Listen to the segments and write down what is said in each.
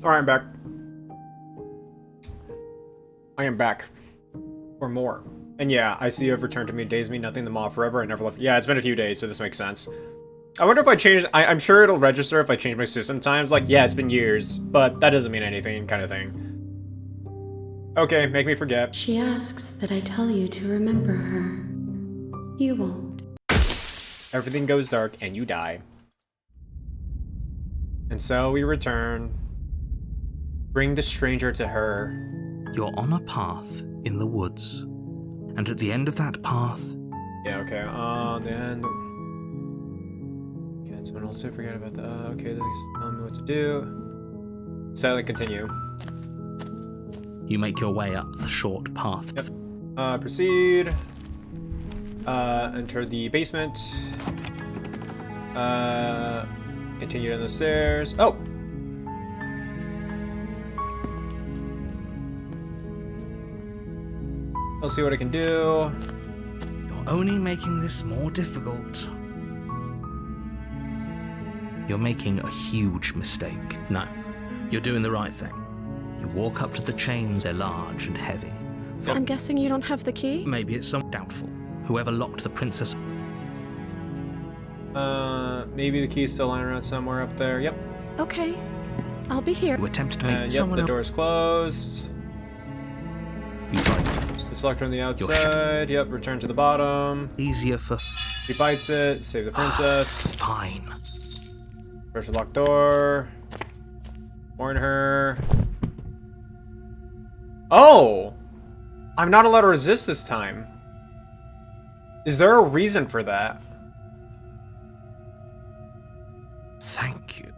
Alright, I'm back. I am back. For more. And yeah, I see you have returned to me. Days mean nothing. The mob forever. I never left. Yeah, it's been a few days, so this makes sense. I wonder if I change. I'm sure it'll register if I change my system times. Like, yeah, it's been years, but that doesn't mean anything, kind of thing. Okay, make me forget. She asks that I tell you to remember her. You won't. Everything goes dark and you die. And so we return. Bring the stranger to her. You're on a path in the woods, and at the end of that path... Yeah, okay, then... Okay, someone else to forget about that. Okay, at least tell me what to do. Silently continue. You make your way up the short path. Yep. Proceed. Enter the basement. Continue down the stairs. Oh! I'll see what I can do. You're only making this more difficult. You're making a huge mistake. No, you're doing the right thing. You walk up to the chains, they're large and heavy. I'm guessing you don't have the key? Maybe it's some doubtful. Whoever locked the princess... Maybe the key's still lying around somewhere up there. Yep. Okay, I'll be here. You attempted to make Yep, someone the else... door's closed. You tried. It's locked on the outside. Yep, return to the bottom. Easier for... He bites it. Save the princess. Fine. Pressure locked door. Warn her. Oh! I'm not allowed to resist this time. Is there a reason for that? Thank you.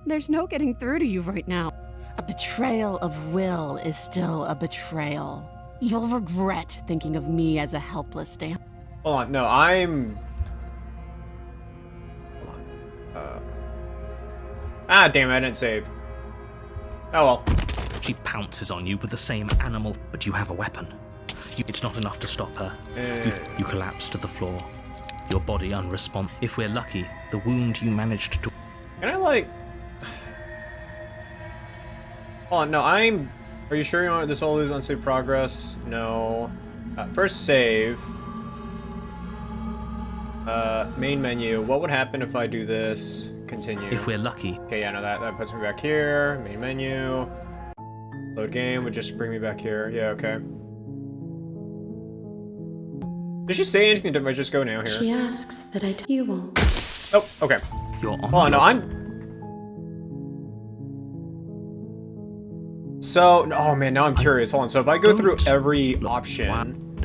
There's no getting through to you right now. A betrayal of Will is still a betrayal. You'll regret thinking of me as a helpless damn. Hold on, no, I'm... Hold on. Ah, damn it, I didn't save. Oh well. She pounces on you with the same animal, but you have a weapon. It's not enough to stop her. You collapse to the floor, your body unresponsive. If we're lucky, the wound you managed to... Can I, like... Hold on, no, I'm... Are you sure you want this will lose unsaved progress? No. First save. Main menu. What would happen if I do this? Continue. If we're lucky. Okay, yeah, no, that puts me back here. Main menu. Load game would just bring me back here. Yeah, okay. Did she say anything? Did I just go now here? She asks that I tell you won't. Oh, okay. You're on. Hold on, no, I'm... So, oh man, now I'm curious. Hold on, so if I go through every option...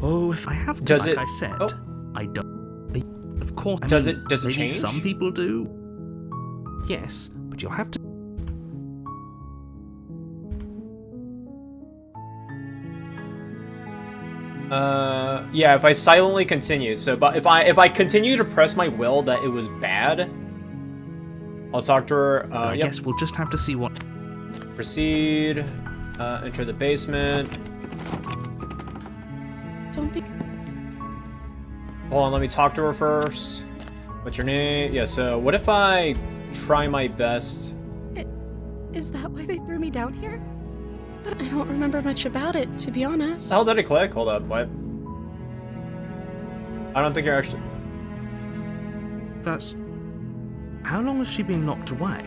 Oh, if I have to, Does like it... I said, Oh. I don't... Of course... Does it maybe change? Some people do. Yes, but you'll have to... Yeah, if I silently continue. So, but if I continue to press my will that it was bad, I'll talk to her. I Yep. guess we'll just have to see what... Proceed. Enter the basement. Don't be... Hold on, let me talk to her first. What's your name? Yeah, so what if I try my best? Is that why they threw me down here? But I don't remember much about it, to be honest. How did it click? Hold up, what? I don't think you're actually... That's... How long has she been locked away?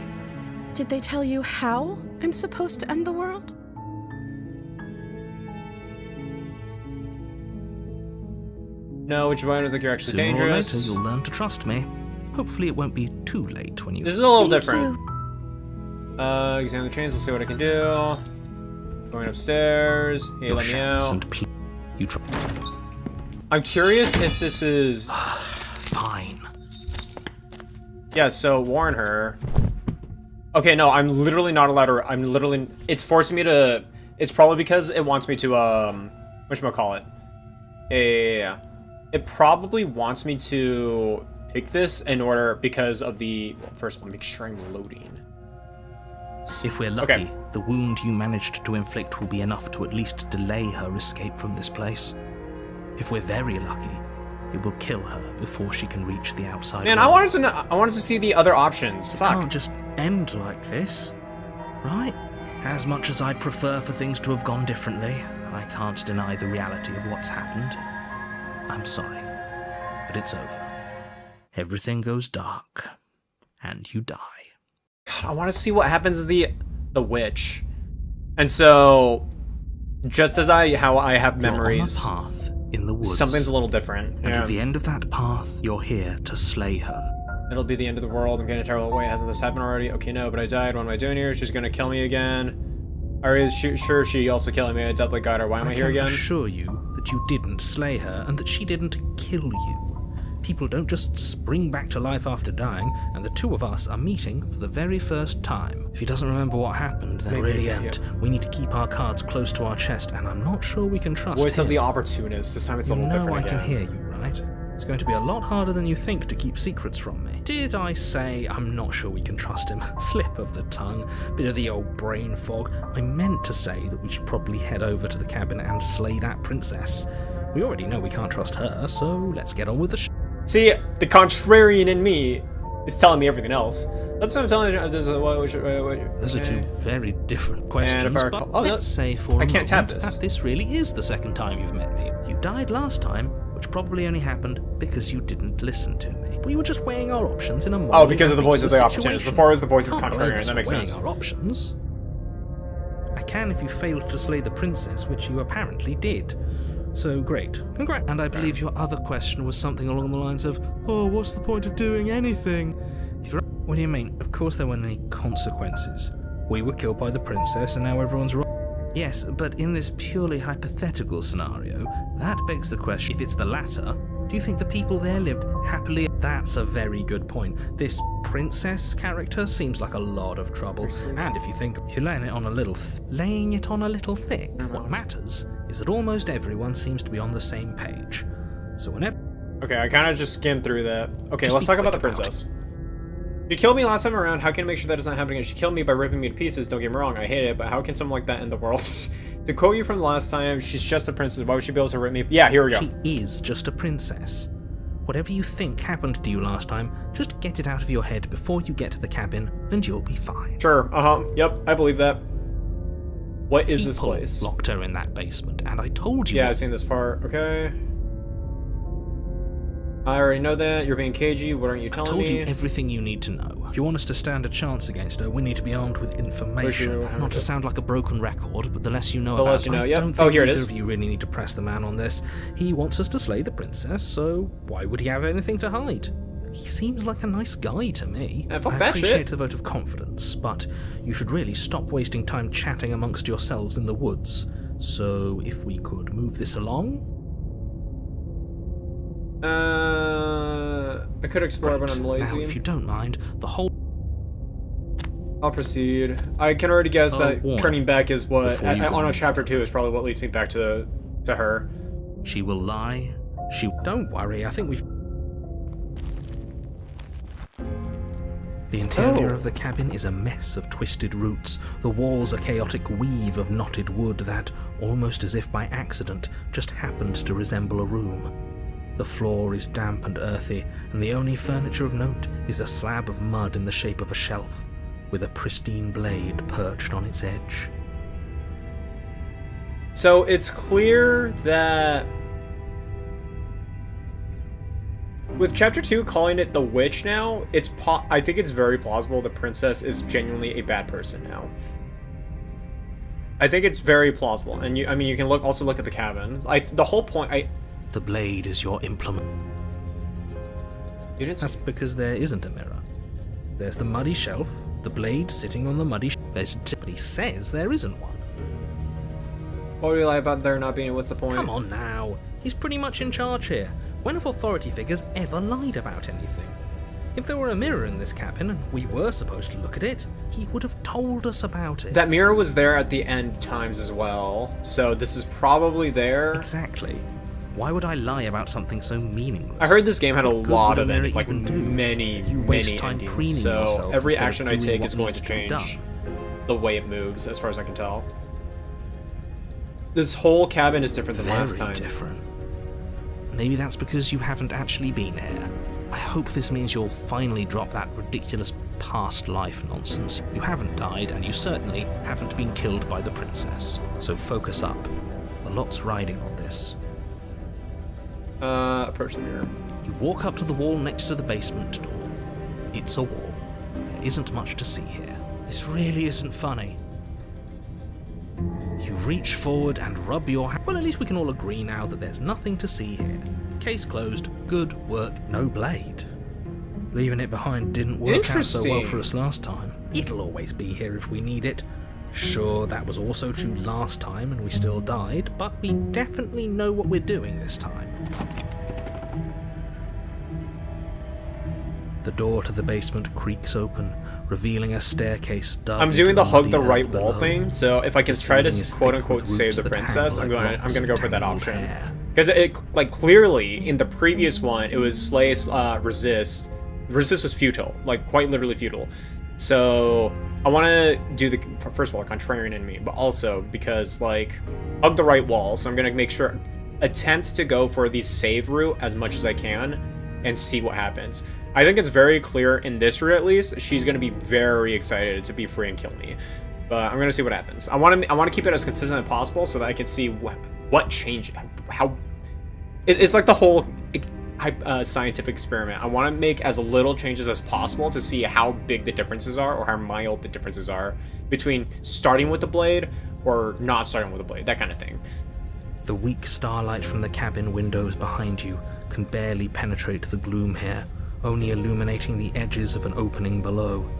Did they tell you how I'm supposed to end the world? No, which one? I don't think you're actually Sooner dangerous. or later, you'll learn to trust me. Hopefully it won't be too late when you... This is a little Thank different. you. Examine the chains, let's see what I can do. Going upstairs. Hey, Your let me shouts out. and you try... I'm curious if this is... Fine. Yeah, so warn her. Okay, no, I'm literally not allowed to... I'm literally... It's forcing me to... It's probably because it wants me to, whatchamacallit? Yeah. It probably wants me to pick this in order because of the... Well, first, I'll make sure I'm loading. If we're lucky, Okay. the wound you managed to inflict will be enough to at least delay her escape from this place. If we're very lucky, it will kill her before she can reach the outside Man, world. I wanted to see the other options. It Fuck. can't just end like this. Right? As much as I'd prefer for things to have gone differently, I can't deny the reality of what's happened. I'm sorry, but it's over. Everything goes dark, and you die. God, I want to see what happens to the witch. And so, just as how I have memories, You're on a path in the woods. something's a little different. And Yeah. at the end of that path, you're here to slay her. It'll be the end of the world. I'm getting a terrible way. Hasn't this happened already? Okay, no, but I died. What am I doing here? She's gonna kill me again. Are you sure she also killing me? I definitely got her. Why am I here can again? assure you that you didn't slay her and that she didn't kill you. People don't just spring back to life after dying, and the two of us are meeting for the very first time. If he doesn't remember what happened, then Maybe, yeah. we need to keep our cards close to our chest, and I'm not sure we can trust Voice him. of the opportunist. This time it's a You little know I different can again. hear you, right? It's going to be a lot harder than you think to keep secrets from me. Did I say I'm not sure we can trust him? Slip of the tongue, bit of the old brain fog. I meant to say that we should probably head over to the cabin and slay that princess. We already know we can't trust her, so let's get on with the See, the contrarian in me is telling me everything else. That's what I'm telling you. Those Those are two very different questions, I but recall- oh, let's say for I a can't tap moment this. that this really is the second time you've met me. You died last time, which probably only happened because you didn't listen to me. We were just weighing our options in a Oh, because of the voice of the situation. opportunist. Before it was the voice of the Can't blame contrarian. us That for makes weighing sense. our options. I can if you failed to slay the princess, which you apparently did. So great. Congrats. And I believe your other question was something along the lines of, oh, what's the point of doing anything? What do you mean? Of course there weren't any consequences. We were killed by the princess and now everyone's wrong. Yes, but in this purely hypothetical scenario, that begs the question, if it's the latter, do you think the people there lived happily? That's a very good point. This princess character seems like a lot of trouble. And if you think you're laying it on a little thick, what matters is that almost everyone seems to be on the same page. So whenever... Okay, I kind of just skimmed through that. Okay, Just let's be talk about the quick about princess. She killed me last time around. How can I make sure that doesn't happen again? She killed me by ripping me to pieces. Don't get me wrong, I hate it, but how can someone like that in the world? To quote you from the last time, she's just a princess. Why would she be able to rip me? Yeah, here we go. She is just a princess. Whatever you think happened to you last time, just get it out of your head before you get to the cabin, and you'll be fine. Sure, yep, I believe that. What is this People place? locked her in that basement, and I told you. Yeah, I've seen this part. Okay. I already know that. You're being cagey. What aren't you I telling told me? you everything you need to know. If you want us to stand a chance against her, we need to be armed with information. Where's your- Not to sound like a broken record, but the less you know The about less you it, know, I yep. don't Oh, think here it either is. of you really need to press the man on this. He wants us to slay the princess, so why would he have anything to hide? He seems like a nice guy to me. Yeah, fuck I that appreciate shit. the vote of confidence, but you should really stop wasting time chatting amongst yourselves in the woods. So, if we could move this along? I could explore, but I'm Now, if lazy. you don't mind, the whole... I'll proceed. I can already guess that warning. turning back is what Before you go on a any chapter 2 is probably what leads me back to her. She will lie. Don't worry, I think we've... The interior of the cabin is a mess of twisted roots. The walls a chaotic weave of knotted wood that, almost as if by accident, just happened to resemble a room. The floor is damp and earthy, and the only furniture of note is a slab of mud in the shape of a shelf, with a pristine blade perched on its edge. So it's clear that with chapter 2 calling it the witch now, I think it's very plausible the princess is genuinely a bad person now. I think it's very plausible, and you can also look at the cabin. The whole point. The blade is your implement. You didn't. That's because there isn't a mirror. There's the muddy shelf, the blade sitting on the muddy but he says there isn't one. What do you lie about there not being? What's the point? Come on now. He's pretty much in charge here. When have authority figures ever lied about anything? If there were a mirror in this cabin and we were supposed to look at it, he would have told us about it. That mirror was there at the end times as well, so this is probably there. Exactly. Why would I lie about something so meaningless? I heard this game had a What good lot would a of mirror it, like even do? many You waste many time endings. preening So yourself every instead of action I doing take what is going needs to to be change done. the way it moves, as far as I can tell. This whole cabin is different than last Very time. different. Maybe that's because you haven't actually been here. I hope this means you'll finally drop that ridiculous past life nonsense. You haven't died, and you certainly haven't been killed by the princess. So focus up. A lot's riding on this. Approach the mirror. You walk up to the wall next to the basement door. It's a wall. There isn't much to see here. This really isn't funny. You reach forward and rub your hand. Well, at least we can all agree now that there's nothing to see here. Case closed. Good work. No blade. Leaving it behind didn't work out so well for us last time. It'll always be here if we need it. Sure, that was also true last time and we still died, but we definitely know what we're doing this time. The door to the basement creaks open, revealing a staircase dug I'm doing into the hug the muddy right earth wall below. thing, so if I can The try to ceiling is quote thick unquote with save roots the that princess, hang I'm like gonna locks go of for that tangled option. hair. Because it, like, clearly in the previous one, it was slay, resist. Resist was futile, like quite literally futile. So I want to do the first of all contrarian in me, but also because like hug the right wall. So I'm gonna make sure attempt to go for the save route as much as I can and see what happens. I think it's very clear in this route at least. She's gonna be very excited to be free and kill me. But I'm gonna see what happens. I want to keep it as consistent as possible so that I can see what changed. How it's like the whole scientific experiment. I want to make as little changes as possible to see how big the differences are or how mild the differences are between starting with the blade or not starting with the blade. That kind of thing. The weak starlight from the cabin windows behind you can barely penetrate the gloom here, only illuminating the edges of an opening below.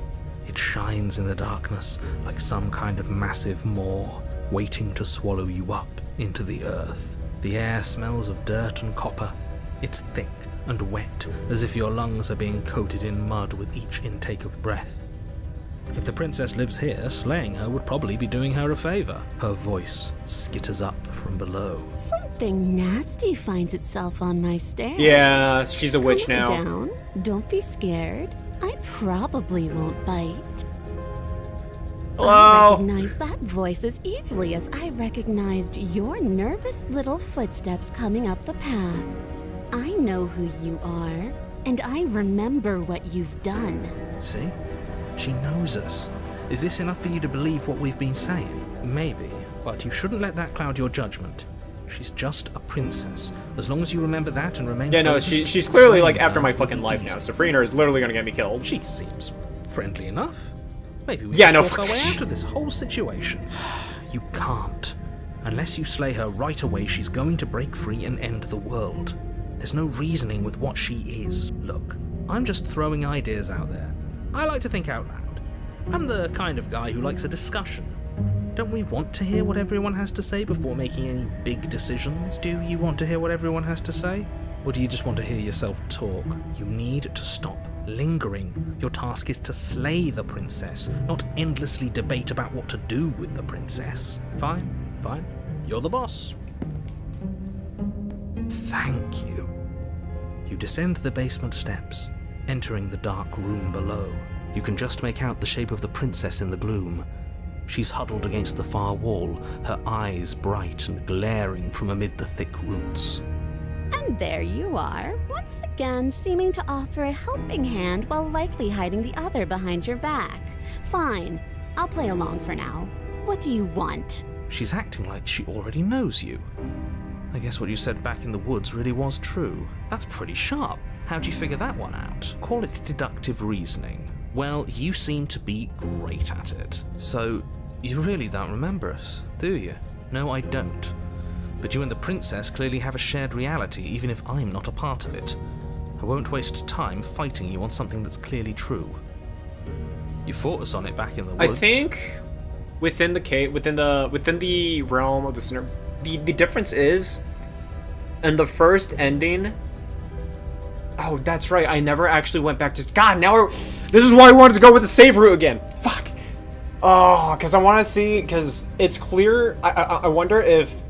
It shines in the darkness like some kind of massive maw, waiting to swallow you up into the earth. The air smells of dirt and copper. It's thick and wet, as if your lungs are being coated in mud with each intake of breath. If the princess lives here, slaying her would probably be doing her a favor. Her voice skitters up from below. Something nasty finds itself on my stairs. Yeah, she's a witch Calm now. down. Don't be scared. I probably won't bite. I Hello. recognize that voice as easily as I recognized your nervous little footsteps coming up the path. I know who you are, and I remember what you've done. See? She knows us. Is this enough for you to believe what we've been saying? Maybe, but you shouldn't let that cloud your judgment. She's just a princess. As long as you remember that and remain Yeah, no, focused, she's clearly like slaying after her my will fucking be life easy. now. So freeing her is literally gonna get me killed. She seems friendly enough. Maybe we Yeah, can no, talk our way fuck- out of this whole situation. You can't. Unless you slay her right away, she's going to break free and end the world. There's no reasoning with what she is. Look, I'm just throwing ideas out there. I like to think out loud. I'm the kind of guy who likes a discussion. Don't we want to hear what everyone has to say before making any big decisions? Do you want to hear what everyone has to say? Or do you just want to hear yourself talk? You need to stop lingering. Your task is to slay the princess, not endlessly debate about what to do with the princess. Fine, fine. You're the boss. Thank you. You descend the basement steps, entering the dark room below. You can just make out the shape of the princess in the gloom. She's huddled against the far wall, her eyes bright and glaring from amid the thick roots. And there you are, once again seeming to offer a helping hand while likely hiding the other behind your back. Fine, I'll play along for now. What do you want? She's acting like she already knows you. I guess what you said back in the woods really was true. That's pretty sharp. How'd you figure that one out? Call it deductive reasoning. Well, you seem to be great at it. So, you really don't remember us, do you? No, I don't. But you and the princess clearly have a shared reality, even if I'm not a part of it. I won't waste time fighting you on something that's clearly true. You fought us on it back in the woods. I think within the cave, within the realm of the center, the difference is, in the first ending. Oh, that's right. I never actually went back to. God, now this is why I wanted to go with the save route again. Fuck. Oh, because I want to see. Because it's clear. I wonder if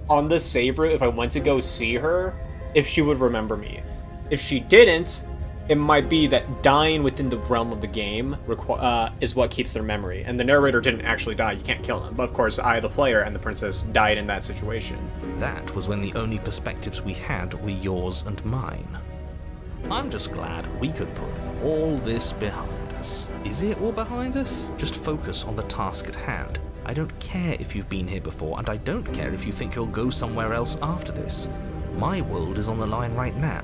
on the save route, if I went to go see her, if she would remember me. If she didn't, it might be that dying within the realm of the game is what keeps their memory. And the narrator didn't actually die. You can't kill him. But of course, I, the player, and the princess died in that situation. That was when the only perspectives we had were yours and mine. I'm just glad we could put all this behind us. Is it all behind us? Just focus on the task at hand. I don't care if you've been here before, and I don't care if you think you'll go somewhere else after this. My world is on the line right now,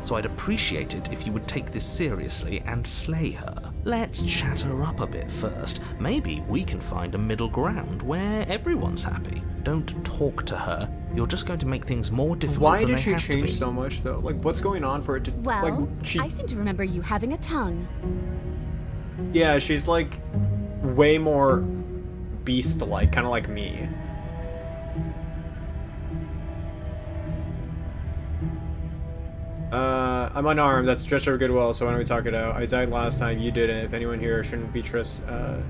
so I'd appreciate it if you would take this seriously and slay her. Let's chat her up a bit first. Maybe we can find a middle ground where everyone's happy. Don't talk to her. You're just going to make things more difficult Why than did they she have to change be. so much though? Like, what's going on for it to? Well, like, she. I seem to remember you having a tongue. Yeah, she's like way more beast-like, kind of like me. I'm unarmed. That's just our goodwill. So why don't we talk it out? I died last time. You didn't. If anyone here shouldn't be but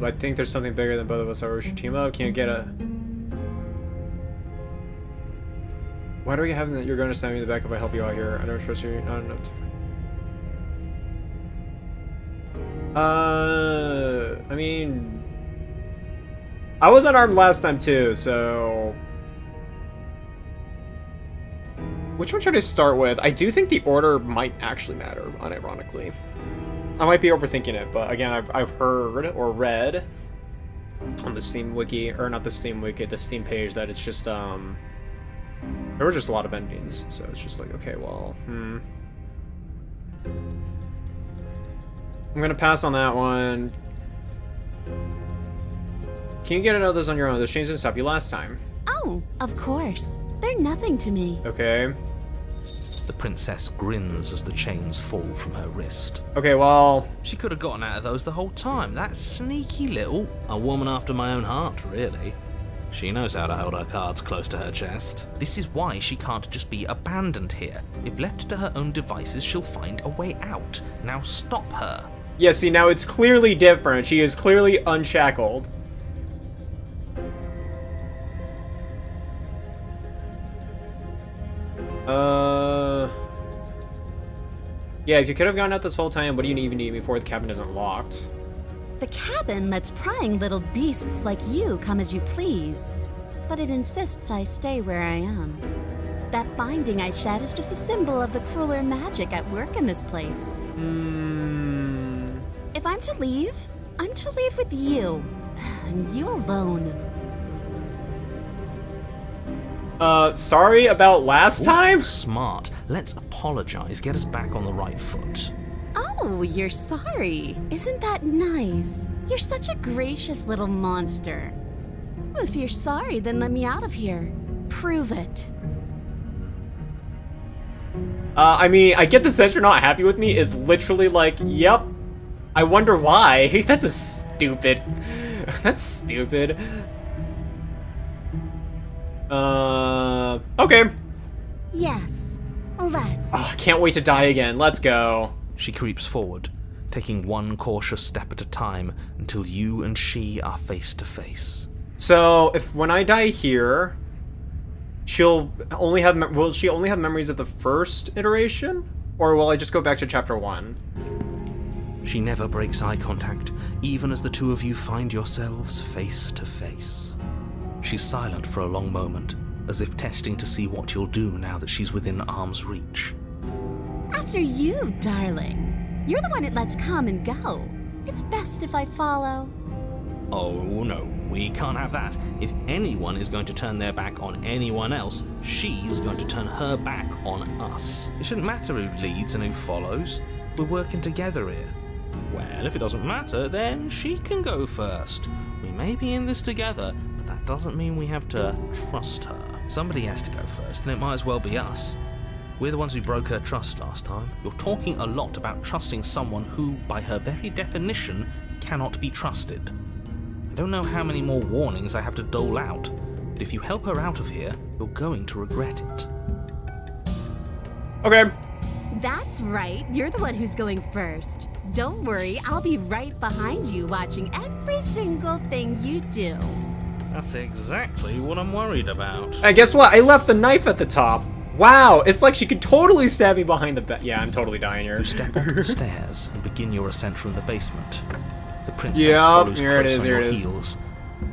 I think there's something bigger than both of us. Or we should team up. Can't get a. Why do we have that? You're going to stab me in the back if I help you out here. I don't trust you. Not enough to. I mean, I was unarmed last time too, so. Which one should I start with? I do think the order might actually matter, unironically. I might be overthinking it, but again, I've heard or read on the Steam wiki, or not the Steam wiki, the Steam page, that it's just, there were just a lot of endings, so it's just like, okay, well, I'm gonna pass on that one. Can you get another of those on your own? Those chains didn't stop you last time. Oh, of course. They're nothing to me. Okay. The princess grins as the chains fall from her wrist. Okay, well... She could have gotten out of those the whole time. That sneaky little... A woman after my own heart, really. She knows how to hold her cards close to her chest. This is why she can't just be abandoned here. If left to her own devices, she'll find a way out. Now stop her. Yeah, see, now it's clearly different. She is clearly unshackled. Yeah, if you could have gone out this whole time, what do you even need me for? The cabin isn't locked. The cabin lets prying little beasts like you come as you please. But it insists I stay where I am. That binding I shed is just a symbol of the crueler magic at work in this place. If I'm to leave, I'm to leave with you. And you alone. Sorry about last time? Smart. Let's apologize. Get us back on the right foot. Oh, you're sorry. Isn't that nice? You're such a gracious little monster. If you're sorry, then let me out of here. Prove it. I mean, I get the sense you're not happy with me is literally like, yep. I wonder why. That's a stupid. That's stupid. Okay. Yes. Let's. Oh, I can't wait to die again. Let's go. She creeps forward, taking one cautious step at a time until you and she are face to face. So, if when I die here, she'll only have will she only have memories of the first iteration, or will I just go back to chapter 1? She never breaks eye contact, even as the two of you find yourselves face to face. She's silent for a long moment, as if testing to see what you'll do now that she's within arm's reach. After you, darling. You're the one it lets come and go. It's best if I follow. Oh no, we can't have that. If anyone is going to turn their back on anyone else, she's going to turn her back on us. It shouldn't matter who leads and who follows. We're working together here. Well, if it doesn't matter, then she can go first. We may be in this together, but that doesn't mean we have to trust her. Somebody has to go first, and it might as well be us. We're the ones who broke her trust last time. You're talking a lot about trusting someone who, by her very definition, cannot be trusted. I don't know how many more warnings I have to dole out, but if you help her out of here, you're going to regret it. Okay. That's right. You're the one who's going first. Don't worry, I'll be right behind you watching every single thing you do. That's exactly what I'm worried about. And guess what? I left the knife at the top. Wow, it's like she could totally stab me behind the bed. Yeah, I'm totally dying here. You step onto the stairs and begin your ascent from the basement. The princess Yep, follows here it close is, on here your it is. heels.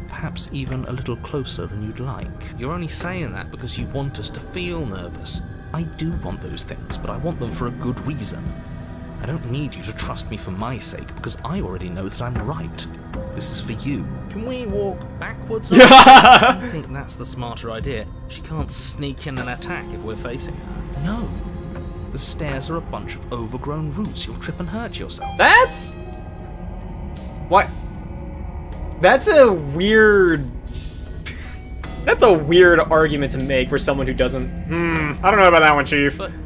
Perhaps even a little closer than you'd like. You're only saying that because you want us to feel nervous. I do want those things, but I want them for a good reason. I don't need you to trust me for my sake, because I already know that I'm right. This is for you. Can we walk backwards? I think that's the smarter idea. She can't sneak in and attack if we're facing her. No. The stairs are a bunch of overgrown roots. You'll trip and hurt yourself. That's... What? That's a weird... That's a weird argument to make for someone who doesn't... I don't know about that one, Chief. But the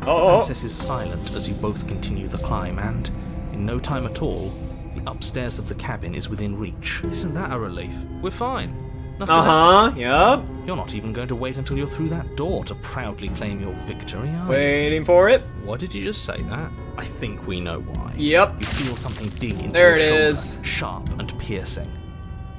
Oh. princess is silent as you both continue the climb, and in no time at all, the upstairs of the cabin is within reach. Isn't that a relief? We're fine. Nothing happened. Yep. You're not even going to wait until you're through that door to proudly claim your victory, are you? Waiting for it. Why did you just say that? I think we know why. Yep. You feel something dig into There your it shoulder, is. sharp and piercing.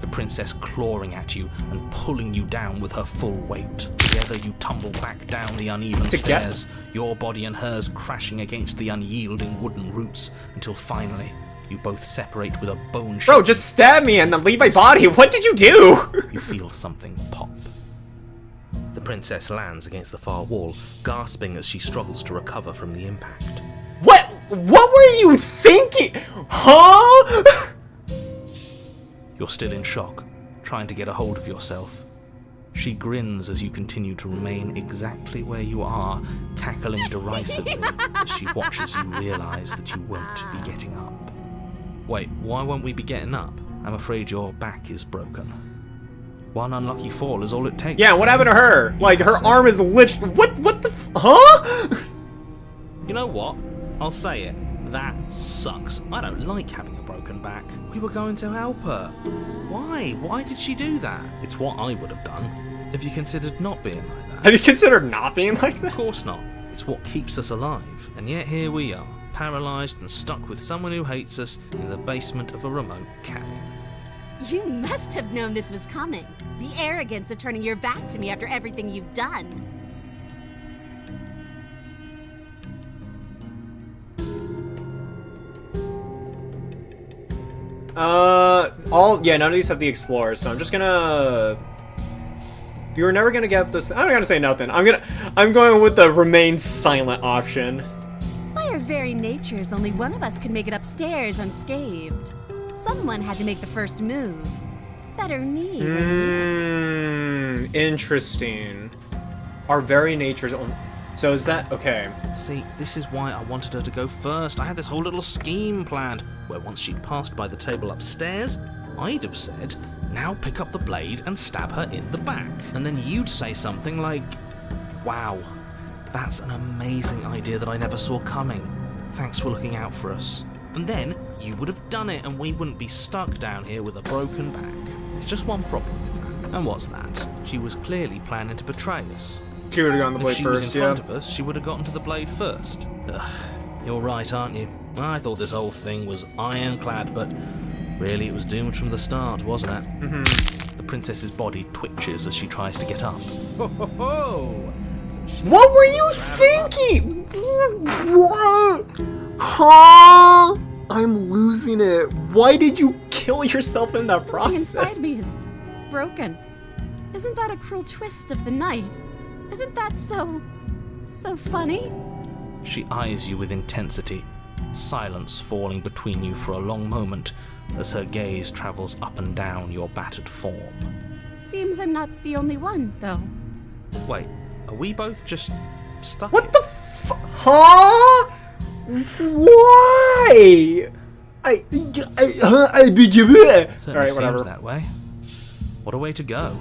The princess clawing at you and pulling you down with her full weight. Together you tumble back down the uneven stairs, your body and hers crashing against the unyielding wooden roots, until finally you both separate with a bone. Bro, just stab me and then leave my body. What did you do? You feel something pop. The princess lands against the far wall, gasping as she struggles to recover from the impact. What were you thinking? Huh? You're still in shock, trying to get a hold of yourself. She grins as you continue to remain exactly where you are, cackling derisively as she watches you realize that you won't be getting up. Wait, why won't we be getting up? I'm afraid your back is broken. One unlucky fall is all it takes. Yeah, what happened to her? Like, her arm is literally... What the huh? You know what? I'll say it. That sucks. I don't like having a broken back. We were going to help her. Why? Why did she do that? It's what I would have done. Have you considered not being like that? Have you considered not being like Of that? course not. It's what keeps us alive. And yet here we are, paralysed and stuck with someone who hates us in the basement of a remote cabin. You must have known this was coming. The arrogance of turning your back to me after everything you've done. None of these have the Explorer, so I'm just gonna... You were never gonna get this... I'm not gonna say nothing. I'm going with the remain silent option. By our very natures, only one of us could make it upstairs unscathed. Someone had to make the first move. Better me than you. Interesting. Our very natures only... So is that... Okay. See, this is why I wanted her to go first. I had this whole little scheme planned, where once she'd passed by the table upstairs, I'd have said, now pick up the blade and stab her in the back. And then you'd say something like, wow, that's an amazing idea that I never saw coming. Thanks for looking out for us. And then you would have done it and we wouldn't be stuck down here with a broken back. There's just one problem with that. And what's that? She was clearly planning to betray us. She would have gone the If blade she first, was in yeah. front of us, she would have gotten to the blade first. Ugh, you're right, aren't you? I thought this whole thing was ironclad, but really it was doomed from the start, wasn't it? Mm-hmm. The princess's body twitches as she tries to get up. Ho ho ho! What were you thinking? What? Huh? I'm losing it. Why did you kill yourself in that Something process? inside me is broken. Isn't that a cruel twist of the knife? Isn't that so funny? She eyes you with intensity, silence falling between you for a long moment as her gaze travels up and down your battered form. Seems I'm not the only one, though. Wait, are we both just stuck What here? the huh? Why? Certainly Alright, whatever. seems that way. What a way to go.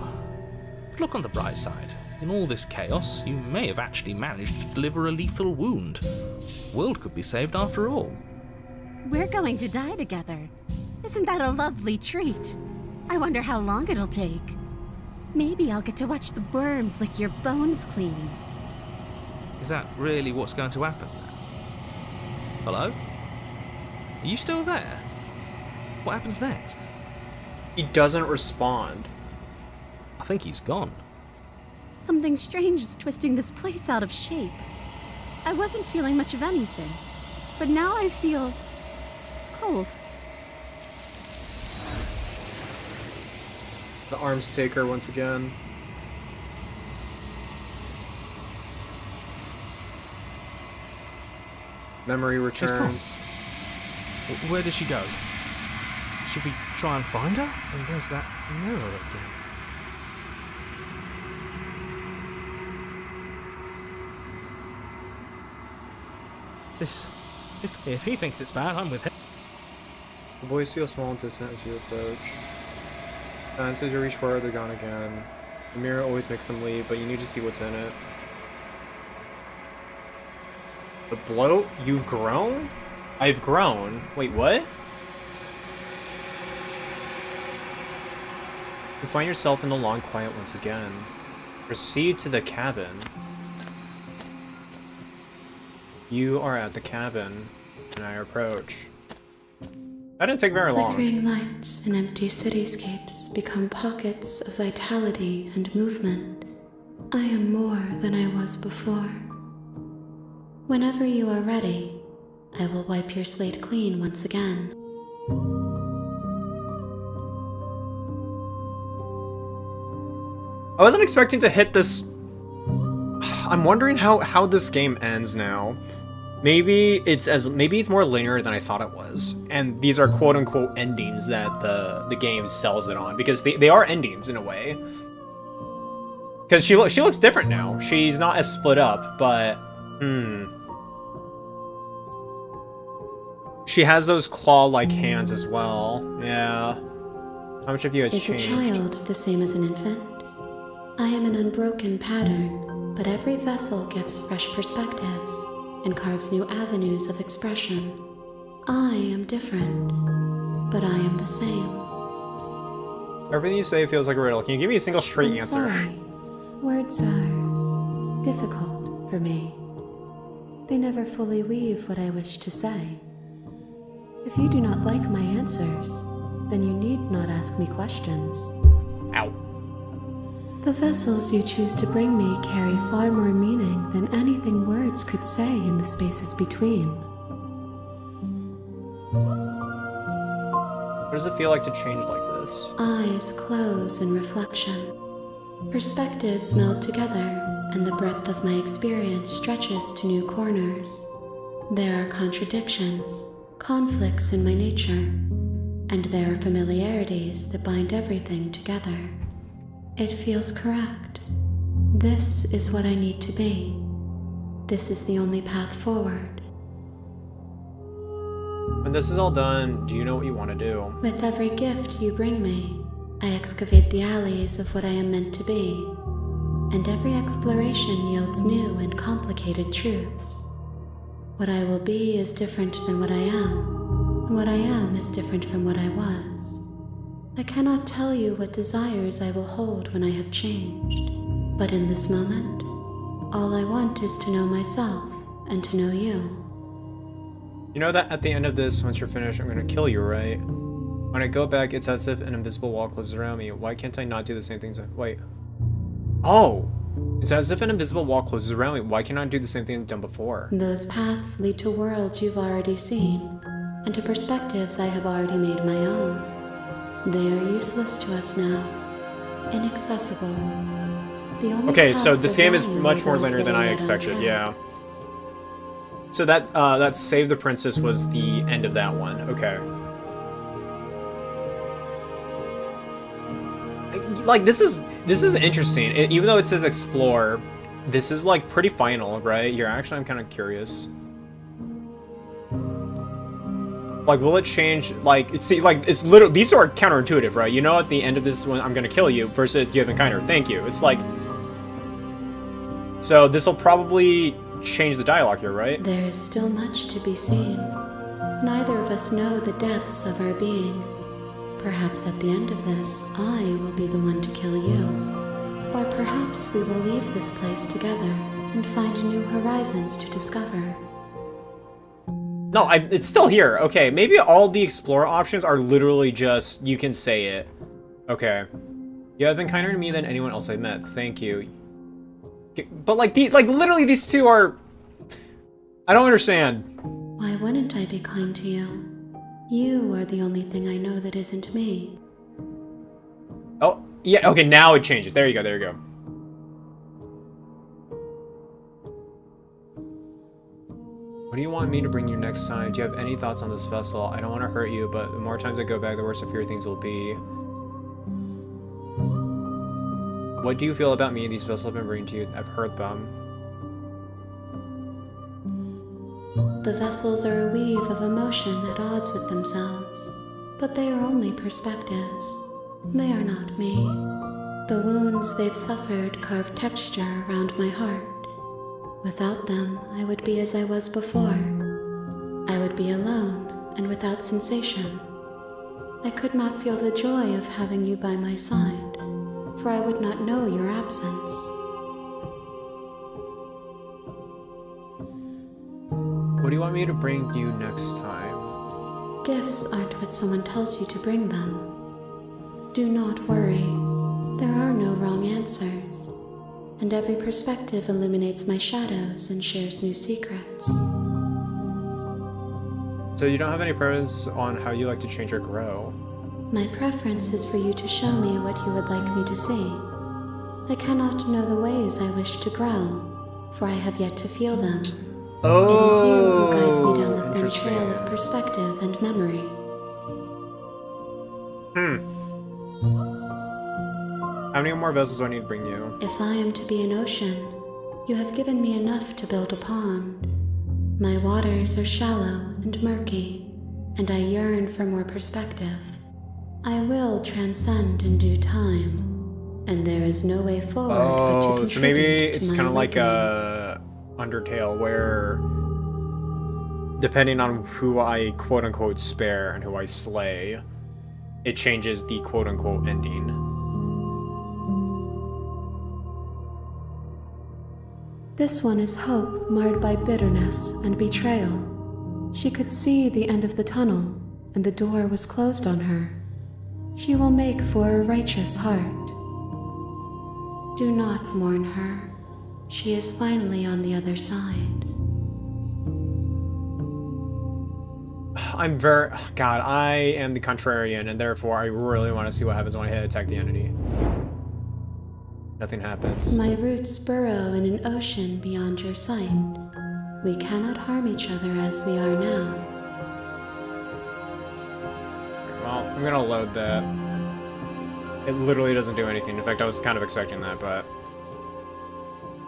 But look on the bright side. In all this chaos, you may have actually managed to deliver a lethal wound. World could be saved after all. We're going to die together. Isn't that a lovely treat? I wonder how long it'll take. Maybe I'll get to watch the worms lick your bones clean. Is that really what's going to happen? Hello? Are you still there? What happens next? He doesn't respond. I think he's gone. Something strange is twisting this place out of shape. I wasn't feeling much of anything, but now I feel cold. The arms take her once again. Memory She's gone. returns. Where does she go? Should we try and find her? And there's that mirror again. If he thinks it's bad, I'm with him. The voice feels small and distant as you approach. And as you reach for it, they're gone again. The mirror always makes them leave, but you need to see what's in it. The bloat? You've grown? I've grown? Wait, what? You find yourself in the long quiet once again. Proceed to the cabin. You are at the cabin, and I approach. That didn't take very long. Flickering lights and empty cityscapes become pockets of vitality and movement. I am more than I was before. Whenever you are ready, I will wipe your slate clean once again. I wasn't expecting to hit this. I'm wondering how this game ends now. Maybe it's more linear than I thought it was, and these are quote unquote endings that the game sells it on, because they are endings in a way. Because she looks different now. She's not as split up, but she has those claw-like hands as well. Yeah. How much of you has Is a changed? child the same as an infant? I am an unbroken pattern, but every vessel gives fresh perspectives and carves new avenues of expression. I am different, but I am the same. Everything you say feels like a riddle. Can you give me a single straight I'm answer? sorry. Words are difficult for me. They never fully weave what I wish to say. If you do not like my answers, then you need not ask me questions. Ow. The vessels you choose to bring me carry far more meaning than anything words could say in the spaces between. What does it feel like to change like this? Eyes close in reflection. Perspectives meld together, and the breadth of my experience stretches to new corners. There are contradictions, conflicts in my nature, and there are familiarities that bind everything together. It feels correct. This is what I need to be. This is the only path forward. When this is all done, do you know what you want to do? With every gift you bring me, I excavate the alleys of what I am meant to be, and every exploration yields new and complicated truths. What I will be is different than what I am, and what I am is different from what I was. I cannot tell you what desires I will hold when I have changed, but in this moment, all I want is to know myself and to know you. You know that at the end of this, once you're finished, I'm gonna kill you, right? When I go back, it's as if an invisible wall closes around me. Why can't I not do the same things? Wait. Oh! It's as if an invisible wall closes around me. Why can't I do the same thing I've done before? Those paths lead to worlds you've already seen, and to perspectives I have already made my own. They are useless to us now. Inaccessible. The only Okay, so paths this of game is value much are more those linear that than are I yet expected, untried. yeah. So that Save the Princess was the end of that one. Okay. Like, this is interesting. Even though it says explore, this is like pretty final, right? I'm kind of curious. Like, will it change? Like, it's literally, these are counterintuitive, right? You know, at the end of this one, I'm gonna kill you, versus you have been kinder. Thank you. It's like, so this will probably change the dialogue here, right? There is still much to be seen. Neither of us know the depths of our being. Perhaps at the end of this, I will be the one to kill you. Or perhaps we will leave this place together and find new horizons to discover. No, it's still here. Okay, maybe all the explore options are literally just, you can say it. Okay. You have been kinder to me than anyone else I've met. Thank you. But literally these two are... I don't understand. Why wouldn't I be kind to you? You are the only thing I know that isn't me. Oh, yeah, okay, now it changes. There you go, there you go. What do you want me to bring you next time? Do you have any thoughts on this vessel? I don't want to hurt you, but the more times I go back, the worse I fear things will be. What do you feel about me and these vessels I've been bringing to you? I've heard them. The vessels are a weave of emotion at odds with themselves, but they are only perspectives. They are not me. The wounds they've suffered carve texture around my heart. Without them, I would be as I was before. I would be alone and without sensation. I could not feel the joy of having you by my side, for I would not know your absence. What do you want me to bring you next time? Gifts aren't what someone tells you to bring them. Do not worry. There are no wrong answers, and every perspective illuminates my shadows and shares new secrets. So you don't have any preference on how you like to change or grow? My preference is for you to show me what you would like me to see. I cannot know the ways I wish to grow, for I have yet to feel them. Oh, It is you who guides me down the thin interesting. trail of perspective and memory. How many more vessels do I need to bring you? If I am to be an ocean, you have given me enough to build a pond. My waters are shallow and murky, and I yearn for more perspective. I will transcend in due time, and there is no way forward but to Oh, contribute so maybe to it's my kind of like awakening. Undertale, where depending on who I quote-unquote spare and who I slay, it changes the quote-unquote ending. This one is hope marred by bitterness and betrayal. She could see the end of the tunnel, and the door was closed on her. She will make for a righteous heart. Do not mourn her. She is finally on the other side. God, I am the contrarian, and therefore I really want to see what happens when I hit attack the entity. Nothing happens. My roots burrow in an ocean beyond your sight. We cannot harm each other as we are now. Well, I'm gonna load that. It literally doesn't do anything. In fact, I was kind of expecting that, but...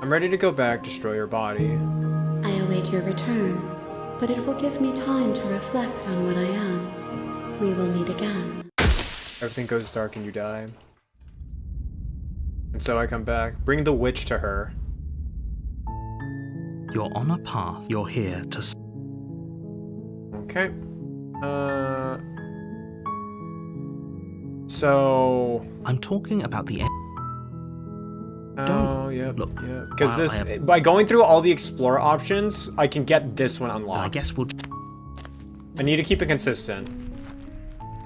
I'm ready to go back, destroy your body. I await your return, but it will give me time to reflect on what I am. We will meet again. Everything goes dark and you die. And so I come back. Bring the witch to her. You're on a path. You're here to... Okay. So... I'm talking about the end. Oh, yep, look, yep. Because while this... I have- By going through all the Explorer options, I can get this one unlocked. I guess we'll... I need to keep it consistent.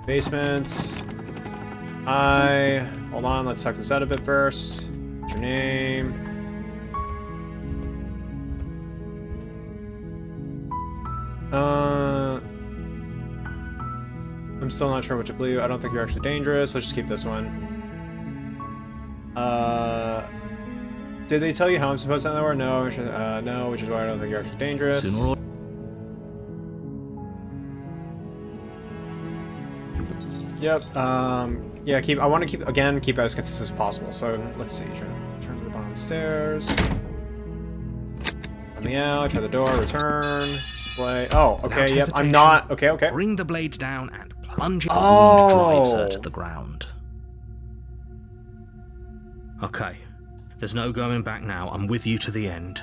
Basements. Hi. Hold on, let's tuck this out a bit first. What's your name? I'm still not sure what to believe. I don't think you're actually dangerous. Let's just keep this one. Did they tell you how I'm supposed to end the war? No, no, which is why I don't think you're actually dangerous. Sooner or... Yep. Yeah. I want to keep it as consistent as possible. So let's see. Turn to the bottom stairs. Let me out. Try the door. Return. Play. Oh. Okay. Without Yep. I'm hesitation, not. Okay. Okay. Bring the blade down and plunge it. The Oh. wound drives her to the ground. Okay. There's no going back now. I'm with you to the end.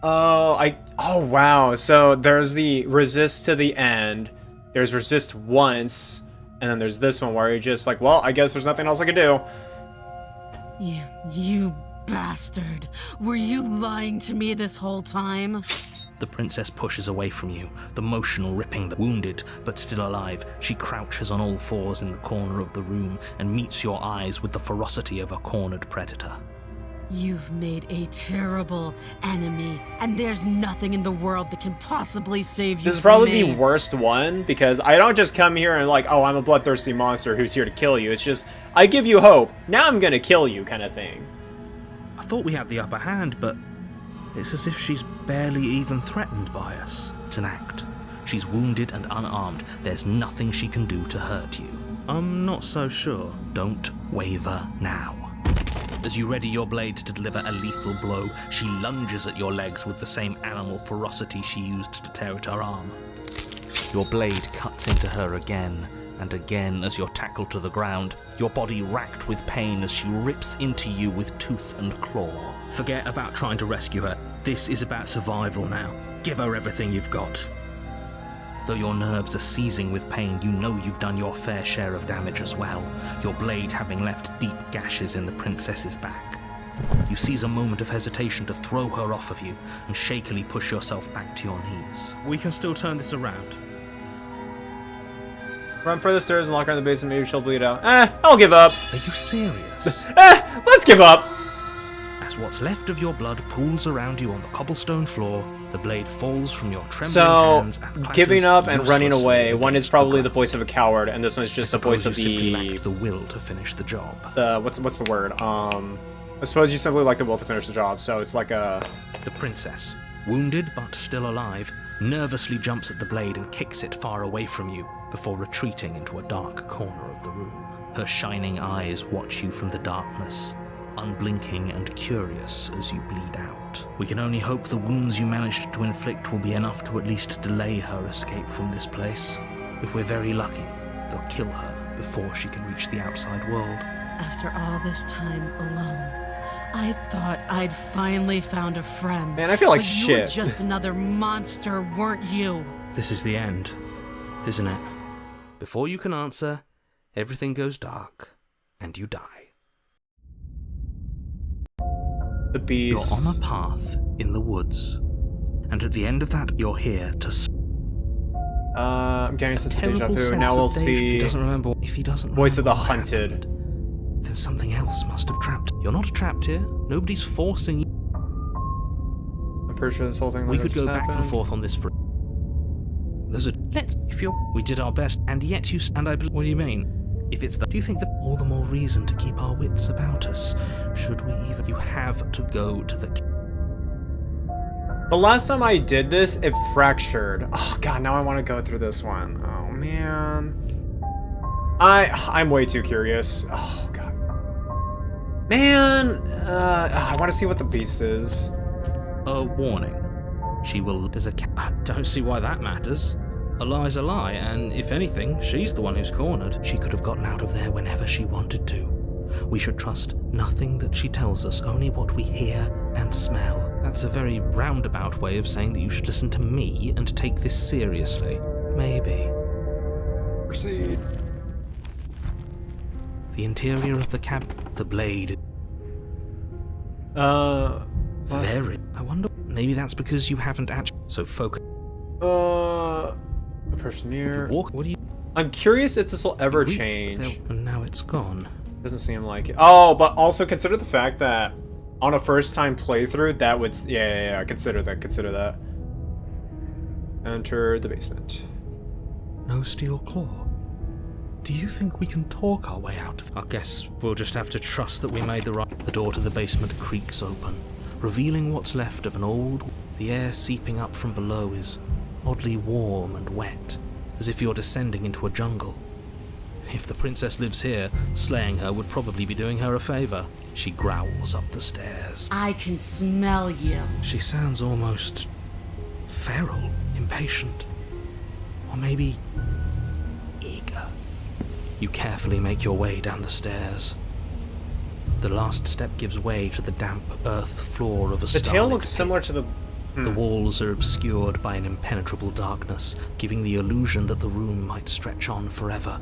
Oh. Oh. Wow. So there's the resist to the end. There's resist once, and then there's this one where you're just like, well, I guess there's nothing else I can do. You bastard. Were you lying to me this whole time? The princess pushes away from you, the motion ripping the wounded, but still alive. She crouches on all fours in the corner of the room and meets your eyes with the ferocity of a cornered predator. You've made a terrible enemy, and there's nothing in the world that can possibly save you This is from probably me. the worst one, because I don't just come here and like, oh, I'm a bloodthirsty monster who's here to kill you. It's just, I give you hope. Now I'm gonna kill you kind of thing. I thought we had the upper hand, but It's as if she's barely even threatened by us. It's an act. She's wounded and unarmed. There's nothing she can do to hurt you. I'm not so sure. Don't waver now. As you ready your blade to deliver a lethal blow, she lunges at your legs with the same animal ferocity she used to tear at her arm. Your blade cuts into her again and again as you're tackled to the ground, your body racked with pain as she rips into you with tooth and claw. Forget about trying to rescue her. This is about survival now. Give her everything you've got. Though your nerves are seizing with pain, you know you've done your fair share of damage as well, your blade having left deep gashes in the princess's back. You seize a moment of hesitation to throw her off of you and shakily push yourself back to your knees. We can still turn this around. Run for the stairs and lock her in the basement, maybe she'll bleed out. I'll give up. Are you serious? Let's give up. As what's left of your blood pools around you on the cobblestone floor, the blade falls from your trembling hands and clatters giving up and running uselessly away. One is against probably the the voice of a coward, and this one's just the voice of you simply the lacked the will to finish the job. what's the word? I suppose you simply like the will to finish the job. So it's like a The princess, wounded but still alive, nervously jumps at the blade and kicks it far away from you before retreating into a dark corner of the room. Her shining eyes watch you from the darkness, unblinking and curious as you bleed out. We can only hope the wounds you managed to inflict will be enough to at least delay her escape from this place. If we're very lucky, they'll kill her before she can reach the outside world. After all this time alone, I thought I'd finally found a friend. Man, I feel like but you were shit. just another monster, weren't you? This is the end, isn't it? Before you can answer, everything goes dark, and you die. the beast. You're on a path in the woods, and at the end of that, you're here to. I'm getting a sense of deja Terrible vu. sense Now we'll of deja- see. He doesn't remember. If he doesn't Voice of the remember what hunted. happened, then something else must have trapped. You're not trapped here. Nobody's forcing you. I'm pretty sure this whole thing. We like could just go back and happened. forth on this for. There's a let's. If you're, we did our best, and yet you and I. What do you mean? If it's that, do you think that all the more reason to keep our wits about us? Should we even? You have to go to the. The last time I did this, it fractured. Oh god, now I want to go through this one. Oh man. I'm way too curious. Oh god. Man, I want to see what the beast is. A warning. She will. There's a. I don't see why that matters. A lie's a lie, and if anything, she's the one who's cornered. She could have gotten out of there whenever she wanted to. We should trust nothing that she tells us, only what we hear and smell. That's a very roundabout way of saying that you should listen to me and take this seriously. Maybe. Proceed. The interior of the cab. The blade. Very. I wonder. Maybe that's because you haven't actually. So focus. A person near. Walk. What do you? I'm curious if this will ever We- change. And now it's gone. Doesn't seem like it. Oh, but also consider the fact that on a first-time playthrough, that would yeah. Consider that. Enter the basement. No steel claw. Do you think we can talk our way out of? I guess we'll just have to trust that we made the right. The door to the basement creaks open, revealing what's left of an old. The air seeping up from below is oddly warm and wet, as if you're descending into a jungle. If the princess lives here, slaying her would probably be doing her a favor. She growls up the stairs. I can smell you. She sounds almost feral, impatient, or maybe eager. You carefully make your way down the stairs. The last step gives way to the damp earth floor of a The tail starlit looks pit. similar to the. The walls are obscured by an impenetrable darkness, giving the illusion that the room might stretch on forever.